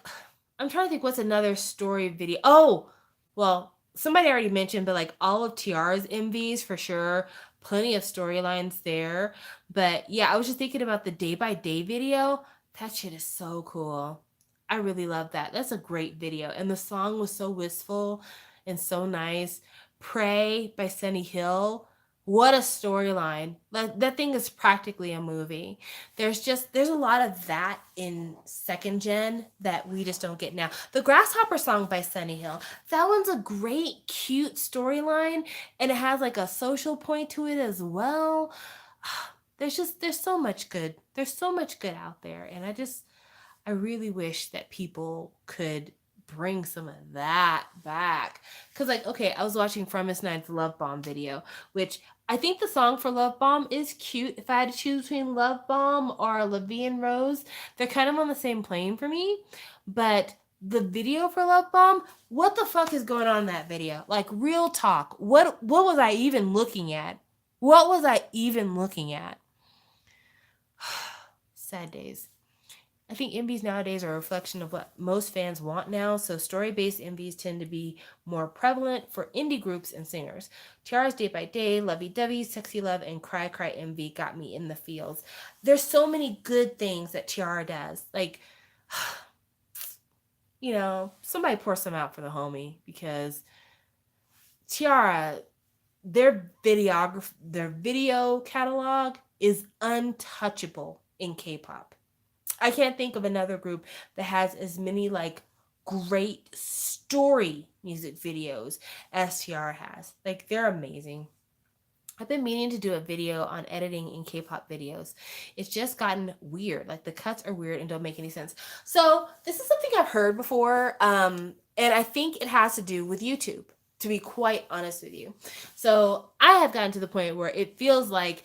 I'm trying to think what's another story video. Oh, well, somebody already mentioned, but like all of Tiara's MVs for sure. Plenty of storylines there. But yeah, I was just thinking about the day by day video. That shit is so cool. I really love that. That's a great video. And the song was so wistful and so nice. Pray by Sunny Hill. What a storyline. That thing is practically a movie. There's a lot of that in second gen that we just don't get now. The Grasshopper song by Sunny Hill, that one's a great cute storyline, and it has like a social point to it as well. There's so much good. There's so much good out there, and I really wish that people could bring some of that back. Cause like, okay, I was watching Fromis Nine's Love Bomb video, which I think the song for Love Bomb is cute. If I had to choose between Love Bomb or La Vie en Rose, they're kind of on the same plane for me. But the video for Love Bomb, what the fuck is going on in that video? Like real talk. What was I even looking at? What was I even looking at? Sad days. I think MVs nowadays are a reflection of what most fans want now, so story-based MVs tend to be more prevalent for indie groups and singers. Tiara's Day by Day, Lovey Dovey, Sexy Love, and Cry Cry MV got me in the feels. There's so many good things that Tiara does. Like, you know, somebody pour some out for the homie, because Tiara, their video catalog is untouchable in K-pop. I can't think of another group that has as many like great story music videos as Tiara has. Like they're amazing. I've been meaning to do a video on editing in K-pop videos. It's just gotten weird. Like the cuts are weird and don't make any sense. So this is something I've heard before, and I think it has to do with YouTube, to be quite honest with you. So I have gotten to the point where it feels like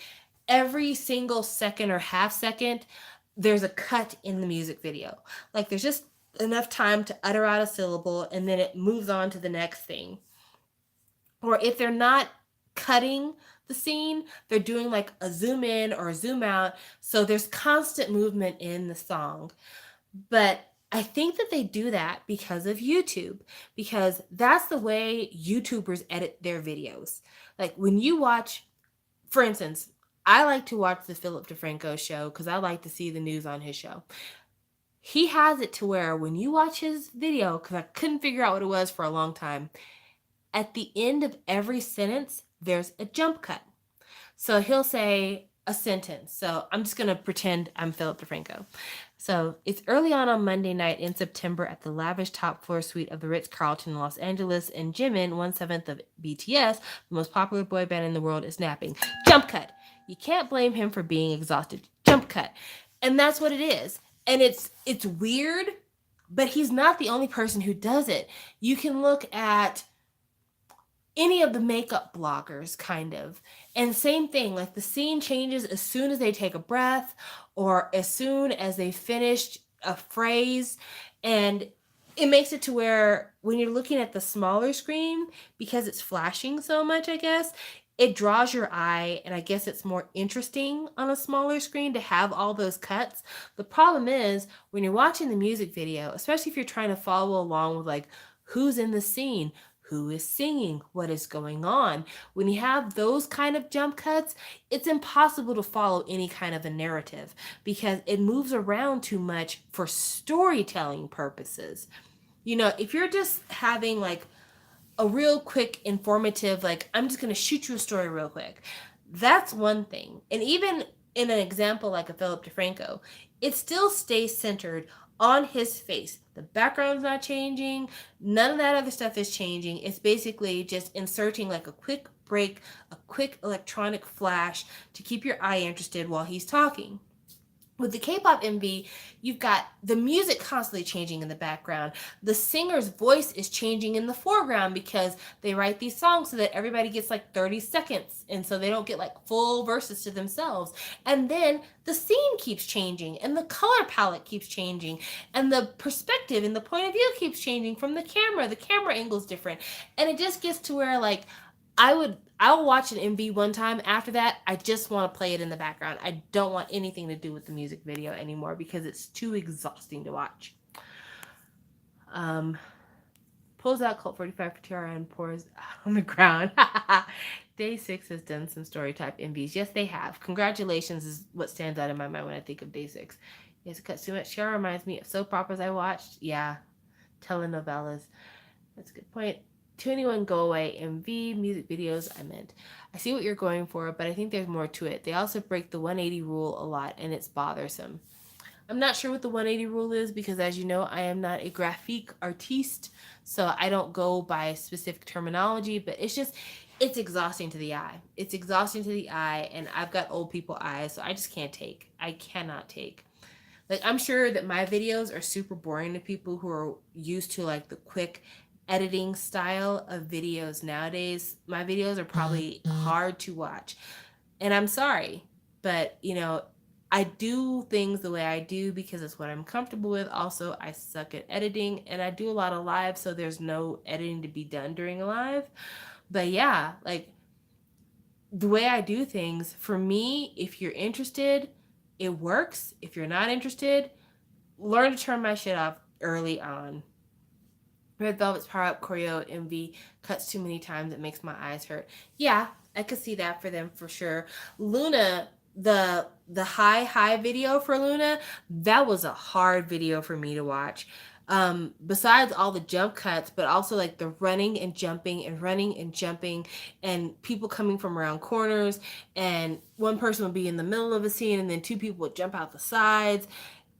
every single second or half second, there's a cut in the music video. Like there's just enough time to utter out a syllable and then it moves on to the next thing. Or if they're not cutting the scene, they're doing like a zoom in or a zoom out. So there's constant movement in the song. But I think that they do that because of YouTube, because that's the way YouTubers edit their videos. Like when you watch, for instance, I like to watch the Philip DeFranco show because I like to see the news on his show. He has it to where when you watch his video, because I couldn't figure out what it was for a long time, at the end of every sentence, there's a jump cut. So he'll say a sentence. So I'm just going to pretend I'm Philip DeFranco. So it's early on Monday night in September at the lavish top floor suite of the Ritz-Carlton in Los Angeles, and Jimin, 1/7 of BTS, the most popular boy band in the world, is napping. Jump cut. You can't blame him for being exhausted. Jump cut. And that's what it is. And it's weird, but he's not the only person who does it. You can look at any of the makeup bloggers, kind of. And same thing, like the scene changes as soon as they take a breath or as soon as they finished a phrase. And it makes it to where when you're looking at the smaller screen, because it's flashing so much, I guess, it draws your eye, and I guess it's more interesting on a smaller screen to have all those cuts. The problem is when you're watching the music video, especially if you're trying to follow along with like who's in the scene, who is singing, what is going on. When you have those kind of jump cuts, it's impossible to follow any kind of a narrative because it moves around too much for storytelling purposes. You know, if you're just having like a real quick informative, like I'm just going to shoot you a story real quick, that's one thing. And even in an example like a Philip DeFranco, it still stays centered on his face. The background's not changing. None of that other stuff is changing. It's basically just inserting like a quick break, a quick electronic flash to keep your eye interested while he's talking. With the K-pop MV, you've got the music constantly changing in the background. The singer's voice is changing in the foreground because they write these songs so that everybody gets like 30 seconds. And so they don't get like full verses to themselves. And then the scene keeps changing and the color palette keeps changing and the perspective and the point of view keeps changing from the camera. The camera angle is different. And it just gets to where like, I'll watch an MV one time. After that, I just want to play it in the background. I don't want anything to do with the music video anymore because it's too exhausting to watch. Pulls out Colt 45 for Tiara and pours on the ground. Day 6 has done some story type MVs. Yes, they have. Congratulations is what stands out in my mind when I think of Day 6. Yes, it cuts too much. Tiara reminds me of soap operas I watched. Yeah, telenovelas. That's a good point. 2NE1 Go Away MV, music videos, I meant. I see what you're going for, but I think there's more to it. They also break the 180 rule a lot, and it's bothersome. I'm not sure what the 180 rule is because, as you know, I am not a graphic artiste, so I don't go by specific terminology, but it's exhausting to the eye. It's exhausting to the eye, and I've got old people eyes, so I just can't take. I cannot take. Like, I'm sure that my videos are super boring to people who are used to, like, the quick editing style of videos nowadays. My videos are probably hard to watch. And I'm sorry, but, I do things the way I do because it's what I'm comfortable with. Also, I suck at editing, and I do a lot of live, so there's no editing to be done during a live. But yeah, like, the way I do things, for me, if you're interested, it works. If you're not interested, learn to turn my shit off early on. Red Velvet's Power Up Choreo MV cuts too many times. It makes my eyes hurt. Yeah, I could see that for them for sure. Luna, the high video for Luna, that was a hard video for me to watch. Besides all the jump cuts, but also like the running and jumping and people coming from around corners, and one person would be in the middle of a scene and then two people would jump out the sides.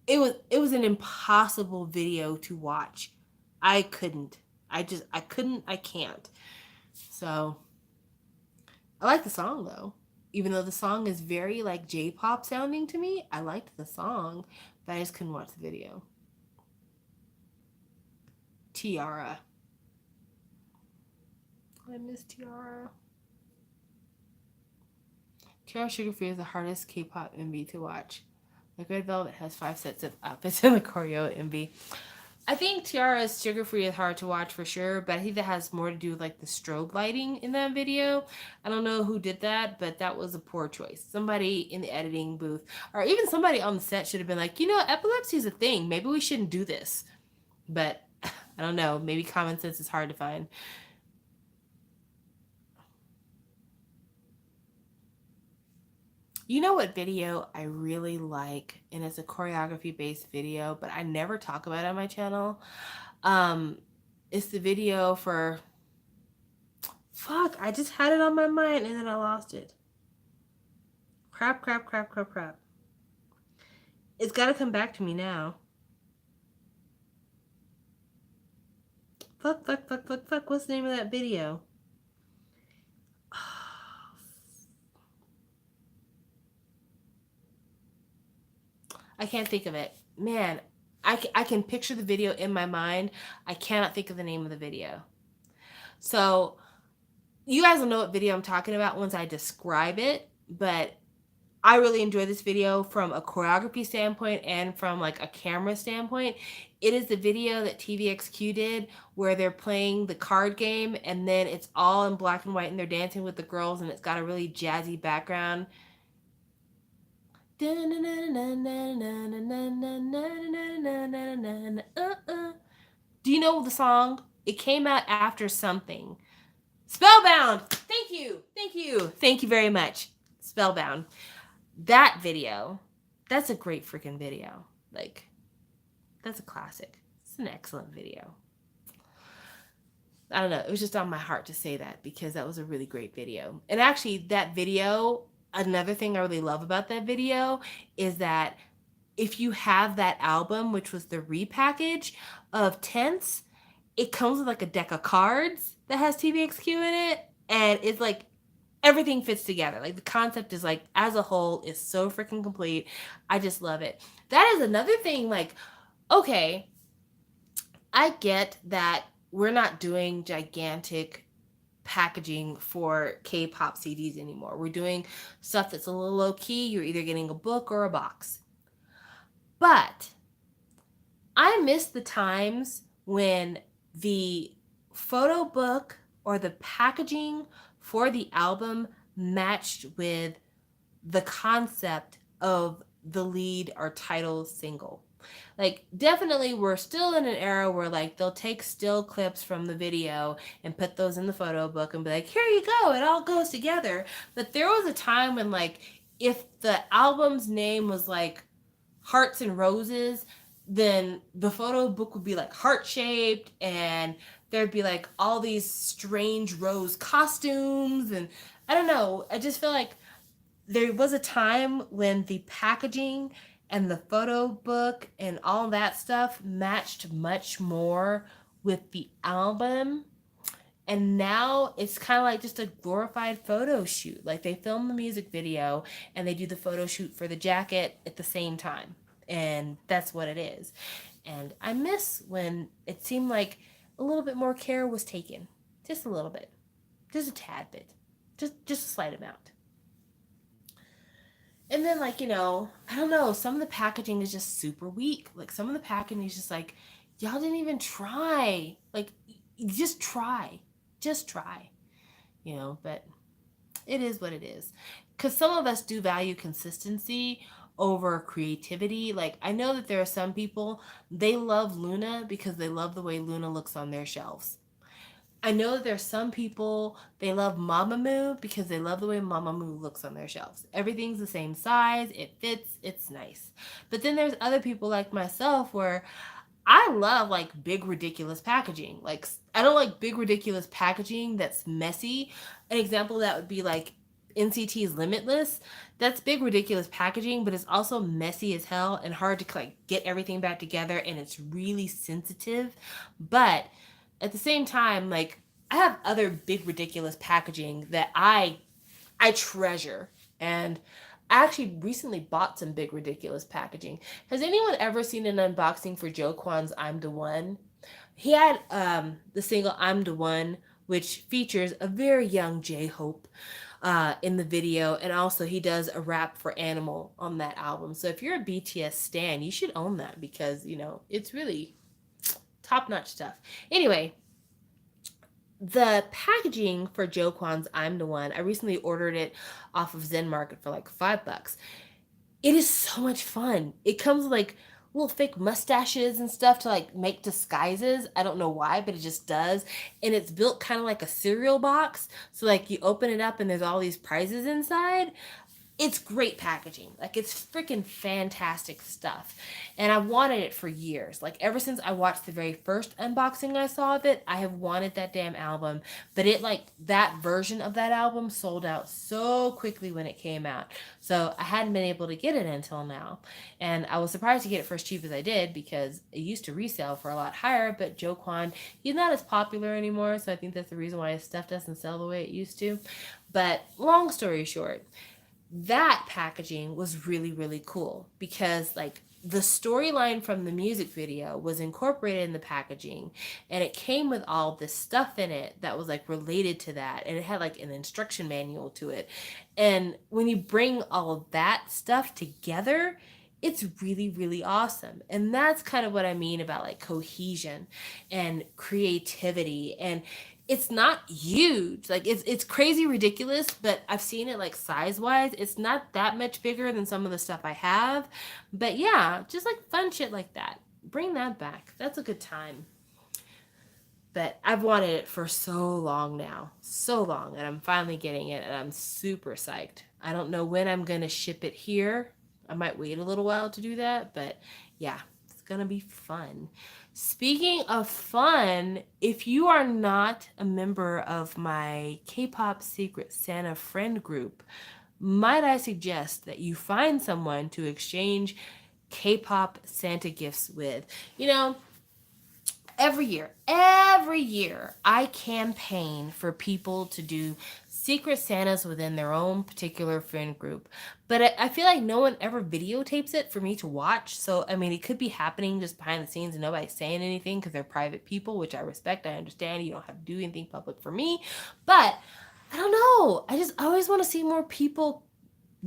It was an impossible video to watch. I couldn't. I can't. So I like the song though. Even though the song is very like J-pop sounding to me, I liked the song, but I just couldn't watch the video. Tiara. I miss Tiara. Tiara Sugar Free is the hardest K-pop MV to watch. Like Red Velvet has 5 sets of outfits in the choreo MV. I think Tiara's Sugar Free is hard to watch for sure, but I think that has more to do with like the strobe lighting in that video. I don't know who did that, but that was a poor choice. Somebody in the editing booth, or even somebody on the set, should have been like, epilepsy is a thing. Maybe we shouldn't do this. But I don't know. Maybe common sense is hard to find. You know what video I really like, and it's a choreography based video, but I never talk about it on my channel. It's the video for, I just had it on my mind and then I lost it. Crap. It's got to come back to me now. Fuck. What's the name of that video? I can't think of it. Man, I can picture the video in my mind. I cannot think of the name of the video. So you guys will know what video I'm talking about once I describe it, but I really enjoy this video from a choreography standpoint and from like a camera standpoint. It is the video that TVXQ did where they're playing the card game and then it's all in black and white and they're dancing with the girls and it's got a really jazzy background. Do you know the song? It came out after something. Spellbound! Thank you very much. Spellbound. That video, that's a great freaking video. Like, that's a classic. It's an excellent video. I don't know. It was just on my heart to say that because that was a really great video. And actually, that video, another thing I really love about that video is that if you have that album, which was the repackage of Tense, it comes with like a deck of cards that has TVXQ in it. And it's like, everything fits together. Like the concept is like, as a whole, is so freaking complete. I just love it. That is another thing, like, okay, I get that we're not doing gigantic packaging for K-pop CDs anymore. We're doing stuff that's a little low key. You're either getting a book or a box. But I miss the times when the photo book or the packaging for the album matched with the concept of the lead or title single. Like, definitely we're still in an era where like they'll take still clips from the video and put those in the photo book and be like, here you go, it all goes together. But there was a time when like if the album's name was like Hearts and Roses, then the photo book would be like heart shaped, and there'd be like all these strange rose costumes. And I don't know, I just feel like there was a time when the packaging and the photo book and all that stuff matched much more with the album. And now it's kind of like just a glorified photo shoot. Like they film the music video and they do the photo shoot for the jacket at the same time. And that's what it is. And I miss when it seemed like a little bit more care was taken. Just a little bit. Just a tad bit. Just a slight amount. And then, like, I don't know, some of the packaging is just super weak. Like, some of the packaging is just like, y'all didn't even try. Like, just try. Just try. But it is what it is. Because some of us do value consistency over creativity. Like, I know that there are some people, they love Luna because they love the way Luna looks on their shelves. I know that there's some people, they love Mamamoo because they love the way Mamamoo looks on their shelves. Everything's the same size, it fits, it's nice. But then there's other people like myself where I love like big ridiculous packaging. Like, I don't like big ridiculous packaging that's messy. An example of that would be like NCT's Limitless. That's big ridiculous packaging, but it's also messy as hell and hard to like get everything back together, and it's really sensitive. But at the same time, like, I have other big ridiculous packaging that I treasure. And I actually recently bought some big ridiculous packaging. Has anyone ever seen an unboxing for Joe Kwan's I'm the One? He had the single I'm the One, which features a very young J-Hope in the video, and also he does a rap for Animal on that album. So if you're a BTS stan, you should own that because it's really top-notch stuff. Anyway, the packaging for Joe Kwan's I'm the One, I recently ordered it off of Zen Market for like $5. It is so much fun. It comes with like little fake mustaches and stuff to like make disguises. I don't know why, but it just does. And it's built kind of like a cereal box. So like you open it up and there's all these prizes inside. It's great packaging. Like, it's freaking fantastic stuff. And I wanted it for years. Like, ever since I watched the very first unboxing I saw of it, I have wanted that damn album. But that version of that album sold out so quickly when it came out. So I hadn't been able to get it until now. And I was surprised to get it for as cheap as I did because it used to resell for a lot higher. But Joe Kwan, he's not as popular anymore. So I think that's the reason why his stuff doesn't sell the way it used to. But long story short, that packaging was really, really cool because like the storyline from the music video was incorporated in the packaging, and it came with all this stuff in it that was like related to that, and it had like an instruction manual to it. And when you bring all of that stuff together, it's really, really awesome. And that's kind of what I mean about like cohesion and creativity. And it's not huge. Like, it's crazy ridiculous, but I've seen it like size wise. It's not that much bigger than some of the stuff I have. But yeah, just like fun shit like that. Bring that back. That's a good time. But I've wanted it for so long now. So long. And I'm finally getting it, and I'm super psyched. I don't know when I'm going to ship it here. I might wait a little while to do that, but yeah, it's going to be fun. Speaking of fun, if you are not a member of my K-pop Secret Santa friend group, might I suggest that you find someone to exchange K-pop Santa gifts with. Every year, I campaign for people to do Secret Santas within their own particular friend group. But I feel like no one ever videotapes it for me to watch. So, I mean, it could be happening just behind the scenes and nobody's saying anything because they're private people, which I respect. I understand. You don't have to do anything public for me. But I don't know. I always want to see more people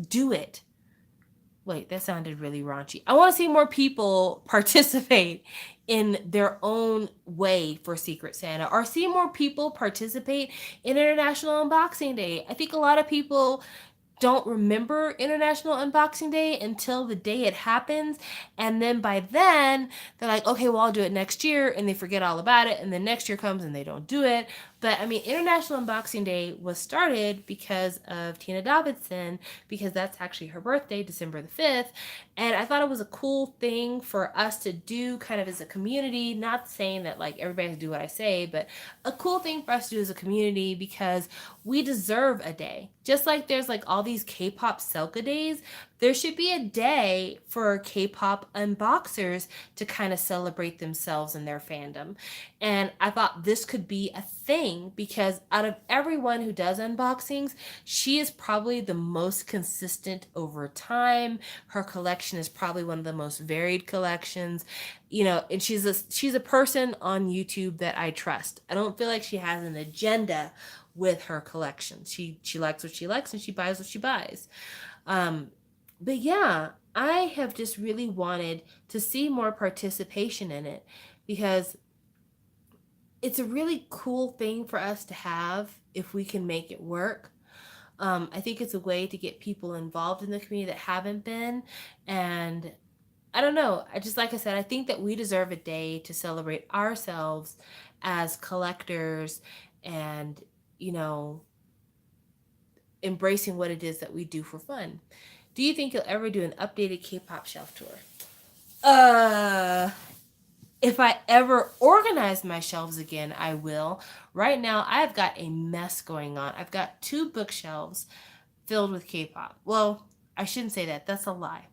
do it. Wait, that sounded really raunchy. I want to see more people participate in their own way for Secret Santa, or see more people participate in International Unboxing Day. I think a lot of people don't remember International Unboxing Day until the day it happens. And then by then, they're like, okay, well, I'll do it next year. And they forget all about it. And then next year comes and they don't do it. But I mean, International Unboxing Day was started because of Tina Davidson, because that's actually her birthday, December the 5th. And I thought it was a cool thing for us to do kind of as a community. Not saying that like everybody has to do what I say, but a cool thing for us to do as a community, because we deserve a day. Just like there's like all these K-pop Selka days, there should be a day for K-pop unboxers to kind of celebrate themselves and their fandom. And I thought this could be a thing, because out of everyone who does unboxings, she is probably the most consistent over time. Her collection is probably one of the most varied collections. You know, and she's a person on YouTube that I trust. I don't feel like she has an agenda with her collection. She likes what she likes and she buys what she buys. Um, but yeah, I have just really wanted to see more participation in it, because it's a really cool thing for us to have if we can make it work. I think it's a way to get people involved in the community that haven't been. And I don't know. I just, like I said, I think that we deserve a day to celebrate ourselves as collectors, and, you know, embracing what it is that we do for fun. Do you think you'll ever do an updated K-pop shelf tour? Uh, if I ever organize my shelves again, I will. Right now, I've got a mess going on. I've got two bookshelves filled with K-pop. Well, I shouldn't say that. That's a lie.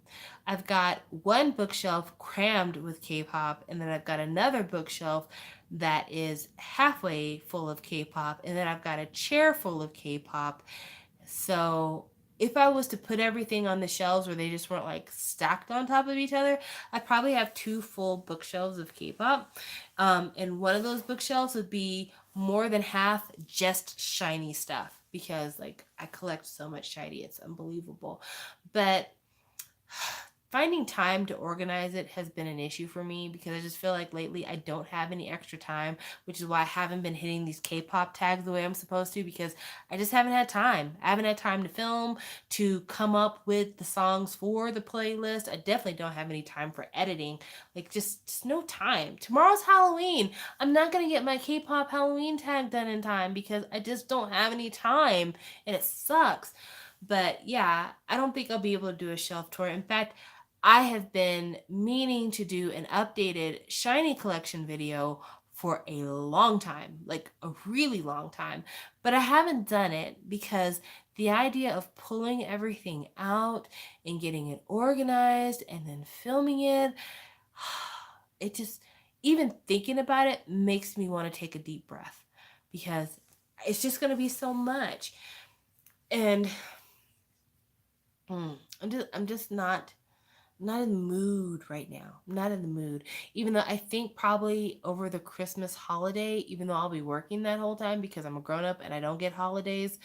I've got one bookshelf crammed with K-pop, and then I've got another bookshelf that is halfway full of K-pop, and then I've got a chair full of K-pop. So if I was to put everything on the shelves where they just weren't like stacked on top of each other, I'd probably have two full bookshelves of K-pop. And one of those bookshelves would be more than half just shiny stuff, because like I collect so much shiny, it's unbelievable. But finding time to organize it has been an issue for me, because I just feel like lately I don't have any extra time, which is why I haven't been hitting these K-pop tags the way I'm supposed to, because I just haven't had time. I haven't had time to film, to come up with the songs for the playlist. I definitely don't have any time for editing. Like just no time. Tomorrow's Halloween. I'm not going to get my K-pop Halloween tag done in time because I just don't have any time, and it sucks. But yeah, I don't think I'll be able to do a shelf tour. In fact, I have been meaning to do an updated Shiny Collection video for a long time, like a really long time, but I haven't done it because the idea of pulling everything out and getting it organized and then filming it, it just, even thinking about it makes me want to take a deep breath, because it's just going to be so much. And I'm just not in the mood right now. I'm not in the mood. Even though I think probably over the Christmas holiday, even though I'll be working that whole time because I'm a grown up and I don't get holidays,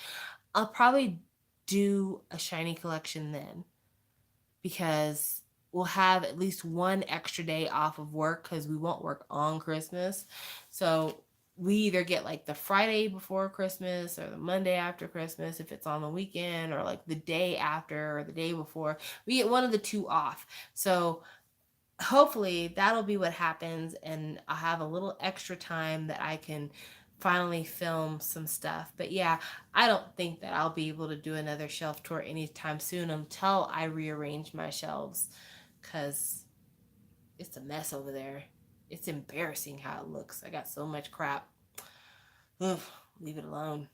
I'll probably do a shiny collection then, because we'll have at least one extra day off of work because we won't work on Christmas. So we either get like the Friday before Christmas or the Monday after Christmas if it's on the weekend, or like the day after or the day before. We get one of the two off. So hopefully that'll be what happens, and I'll have a little extra time that I can finally film some stuff. But yeah, I don't think that I'll be able to do another shelf tour anytime soon until I rearrange my shelves, because it's a mess over there. It's embarrassing how it looks. I got so much crap. Ugh, leave it alone.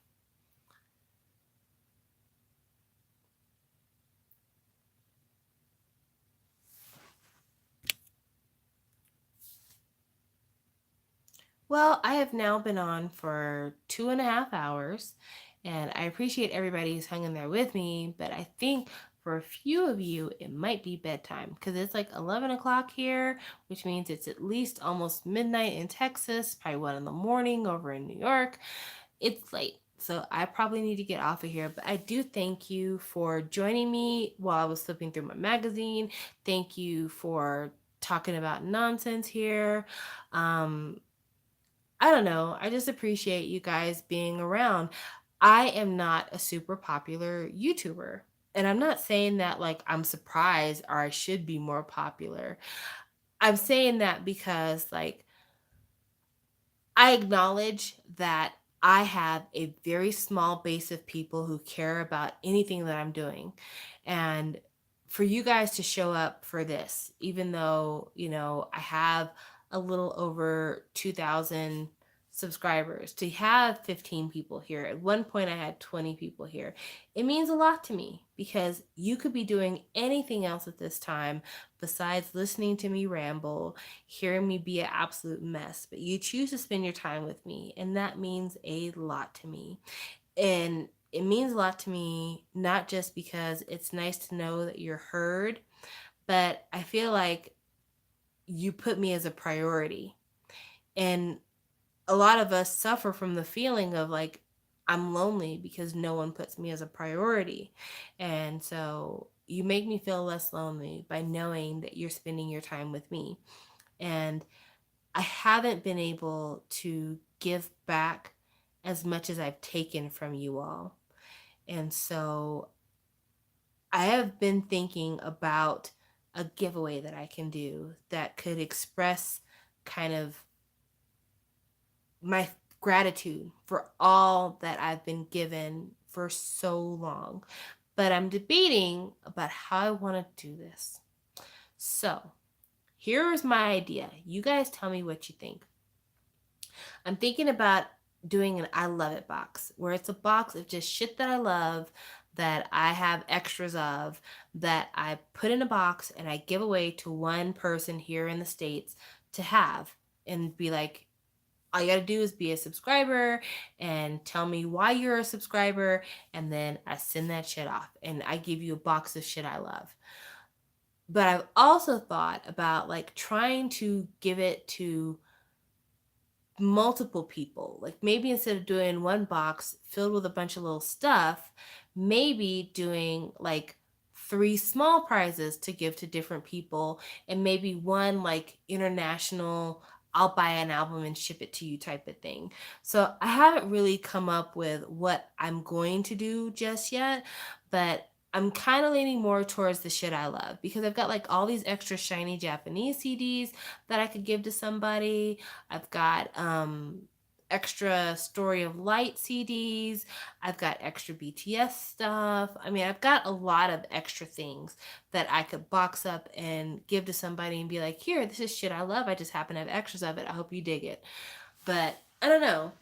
Well, I have now been on for 2.5 hours, and I appreciate everybody who's hung in there with me. But I think for a few of you, it might be bedtime, because it's like 11 o'clock here, which means it's at least almost midnight in Texas, probably 1 in the morning over in New York. It's late. So I probably need to get off of here, but I do thank you for joining me while I was flipping through my magazine. Thank you for talking about nonsense here. Um, I don't know. I just appreciate you guys being around. I am not a super popular YouTuber. And I'm not saying that like I'm surprised or I should be more popular. I'm saying that because like I acknowledge that I have a very small base of people who care about anything that I'm doing. And for you guys to show up for this, even though, I have a little over 2,000 subscribers, to have 15 people here. At one point, I had 20 people here. It means a lot to me because you could be doing anything else at this time besides listening to me ramble, hearing me be an absolute mess, but you choose to spend your time with me, and that means a lot to me. And it means a lot to me, not just because it's nice to know that you're heard, but I feel like you put me as a priority. And a lot of us suffer from the feeling of like, I'm lonely because no one puts me as a priority. And so you make me feel less lonely by knowing that you're spending your time with me. And I haven't been able to give back as much as I've taken from you all. And so I have been thinking about a giveaway that I can do that could express kind of my gratitude for all that I've been given for so long. But I'm debating about how I want to do this. So here's my idea. You guys tell me what you think. I'm thinking about doing an I love it box where it's a box of just shit that I love, that I have extras of, that I put in a box and I give away to one person here in the States to have, and be like, all you got to do is be a subscriber and tell me why you're a subscriber, and then I send that shit off and I give you a box of shit I love. But I've also thought about like trying to give it to multiple people. Like maybe instead of doing one box filled with a bunch of little stuff, maybe doing like three small prizes to give to different people, and maybe one like international, I'll buy an album and ship it to you type of thing. So I haven't really come up with what I'm going to do just yet, but I'm kind of leaning more towards the shit I love because I've got like all these extra shiny Japanese CDs that I could give to somebody. I've got extra Story of Light CDs. I've got extra BTS stuff. I mean, I've got a lot of extra things that I could box up and give to somebody and be like, here, this is shit I love. I just happen to have extras of it. I hope you dig it. But I don't know.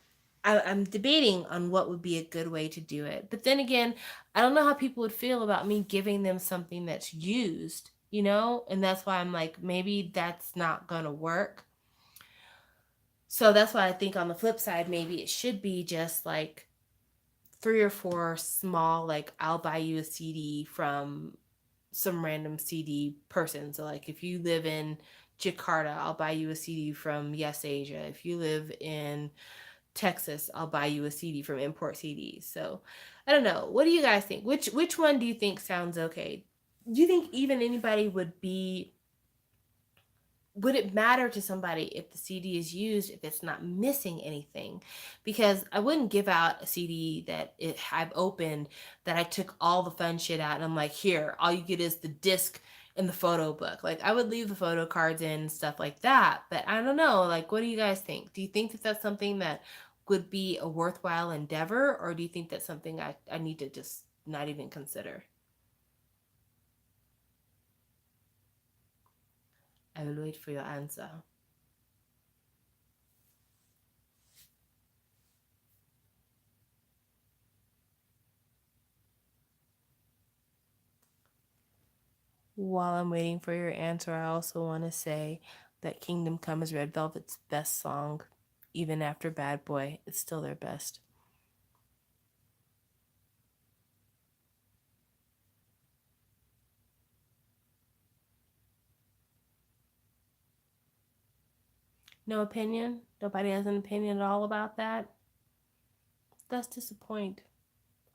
I'm debating on what would be a good way to do it. But then again, I don't know how people would feel about me giving them something that's used, And that's why I'm like, maybe that's not going to work. So that's why I think on the flip side, maybe it should be just like three or four small, like, I'll buy you a CD from some random CD person. So, like, if you live in Jakarta, I'll buy you a CD from Yes Asia. If you live in Texas, I'll buy you a CD from Import CDs. So, I don't know. What do you guys think? Which one do you think sounds okay? Do you think even anybody would it matter to somebody if the CD is used, if it's not missing anything? Because I wouldn't give out a CD that I've opened, that I took all the fun shit out and I'm like, here, all you get is the disc and the photo book. Like, I would leave the photo cards in and stuff like that. But I don't know. Like, what do you guys think? Do you think that that's something that would be a worthwhile endeavor? Or do you think that's something I need to just not even consider? I will wait for your answer. While I'm waiting for your answer, I also want to say that Kingdom Come is Red Velvet's best song. Even after Bad Boy, it's still their best. No opinion? Nobody has an opinion at all about that? That's disappointing.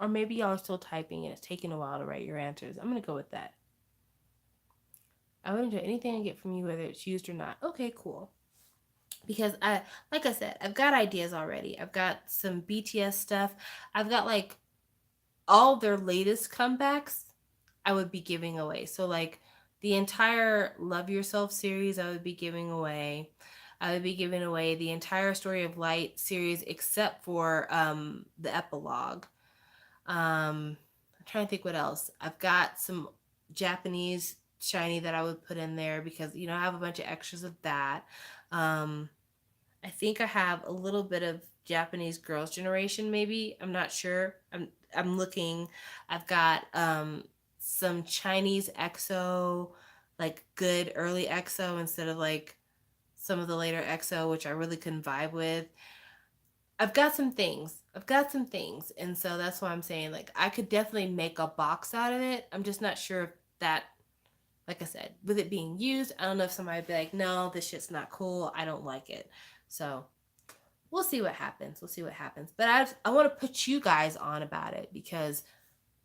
Or maybe y'all are still typing and it's taking a while to write your answers. I'm gonna go with that. I would enjoy anything I get from you, whether it's used or not. Okay, cool. Because like I said, I've got ideas already. I've got some BTS stuff. I've got like all their latest comebacks I would be giving away. So like the entire Love Yourself series I would be giving away. I would be giving away the entire Story of Light series except for the epilogue. I'm trying to think what else. I've got some Japanese shiny that I would put in there because I have a bunch of extras of that. Um, I think I have a little bit of Japanese Girls' Generation, maybe. I'm not sure. I'm looking. I've got some Chinese EXO, like good early EXO instead of like some of the later EXO, which I really couldn't vibe with. I've got some things. I've got some things. And so that's why I'm saying like I could definitely make a box out of it. I'm just not sure if that, like I said, with it being used, I don't know if somebody would be like, no, this shit's not cool. I don't like it. So we'll see what happens. We'll see what happens. But I want to put you guys on about it because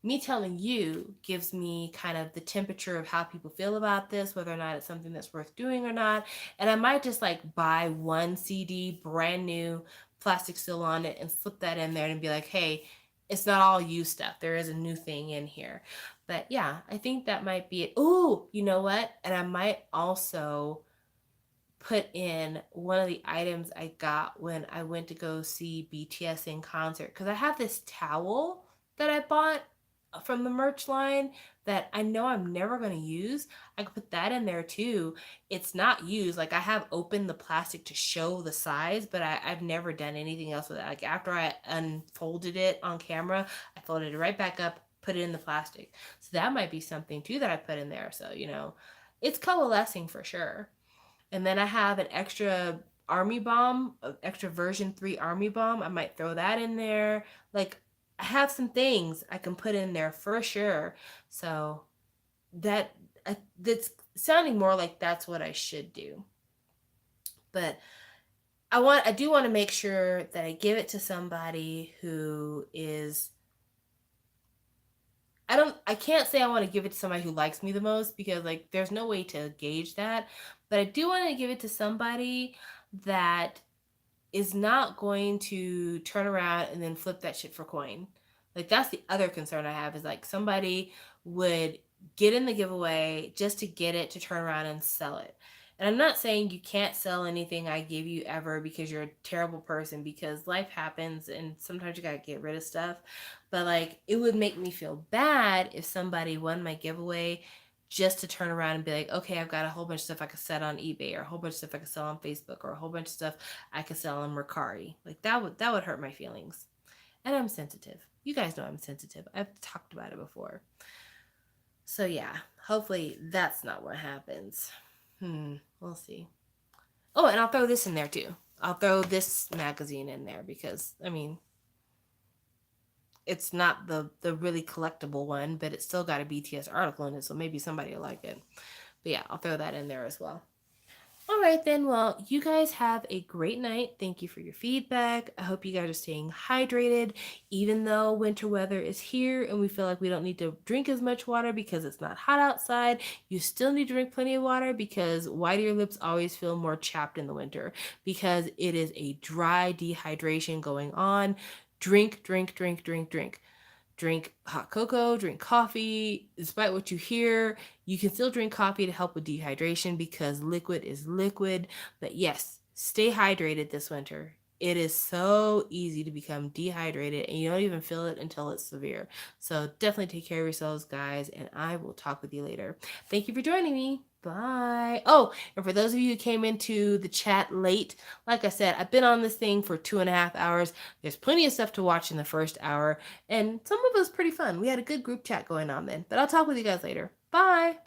me telling you gives me kind of the temperature of how people feel about this, whether or not it's something that's worth doing or not. And I might just like buy one CD, brand new, plastic still on it, and slip that in there and be like, hey, it's not all you stuff. There is a new thing in here. But yeah, I think that might be it. Oh, you know what? And I might also put in one of the items I got when I went to go see BTS in concert because I have this towel that I bought from the merch line that I know I'm never going to use. I could put that in there too. It's not used. Like I have opened the plastic to show the size, but I've never done anything else with it. Like after I unfolded it on camera, I folded it right back up, put it in the plastic. So that might be something too that I put in there. So, it's coalescing for sure. And then I have an extra army bomb, extra version 3 army bomb. I might throw that in there. Like I have some things I can put in there for sure. So that that's sounding more like that's what I should do. But I do want to make sure that I give it to somebody who is I can't say I want to give it to somebody who likes me the most because like there's no way to gauge that, but I do want to give it to somebody that is not going to turn around and then flip that shit for coin. Like that's the other concern I have is like somebody would get in the giveaway just to get it to turn around and sell it. And I'm not saying you can't sell anything I give you ever because you're a terrible person because life happens and sometimes you got to get rid of stuff. But like it would make me feel bad if somebody won my giveaway just to turn around and be like, okay, I've got a whole bunch of stuff I could sell on eBay or a whole bunch of stuff I could sell on Facebook or a whole bunch of stuff I could sell on Mercari. Like that would hurt my feelings. And I'm sensitive. You guys know I'm sensitive. I've talked about it before. So yeah, hopefully that's not what happens. We'll see. Oh, and I'll throw this in there too. I'll throw this magazine in there because I mean it's not the really collectible one, but it's still got a BTS article in it, so maybe somebody will like it. But yeah, I'll throw that in there as well. All right, then. Well, you guys have a great night. Thank you for your feedback. I hope you guys are staying hydrated, even though winter weather is here and we feel like we don't need to drink as much water because it's not hot outside. You still need to drink plenty of water because why do your lips always feel more chapped in the winter? Because it is a dry dehydration going on. Drink, drink, drink, drink, drink. Drink hot cocoa, drink coffee. Despite what you hear, you can still drink coffee to help with dehydration because liquid is liquid. But yes, stay hydrated this winter. It is so easy to become dehydrated and you don't even feel it until it's severe. So definitely take care of yourselves, guys, and I will talk with you later. Thank you for joining me. Bye. Oh, and for those of you who came into the chat late, like I said, I've been on this thing for 2.5 hours. There's plenty of stuff to watch in the first hour, and some of it was pretty fun. We had a good group chat going on then. But I'll talk with you guys later. Bye.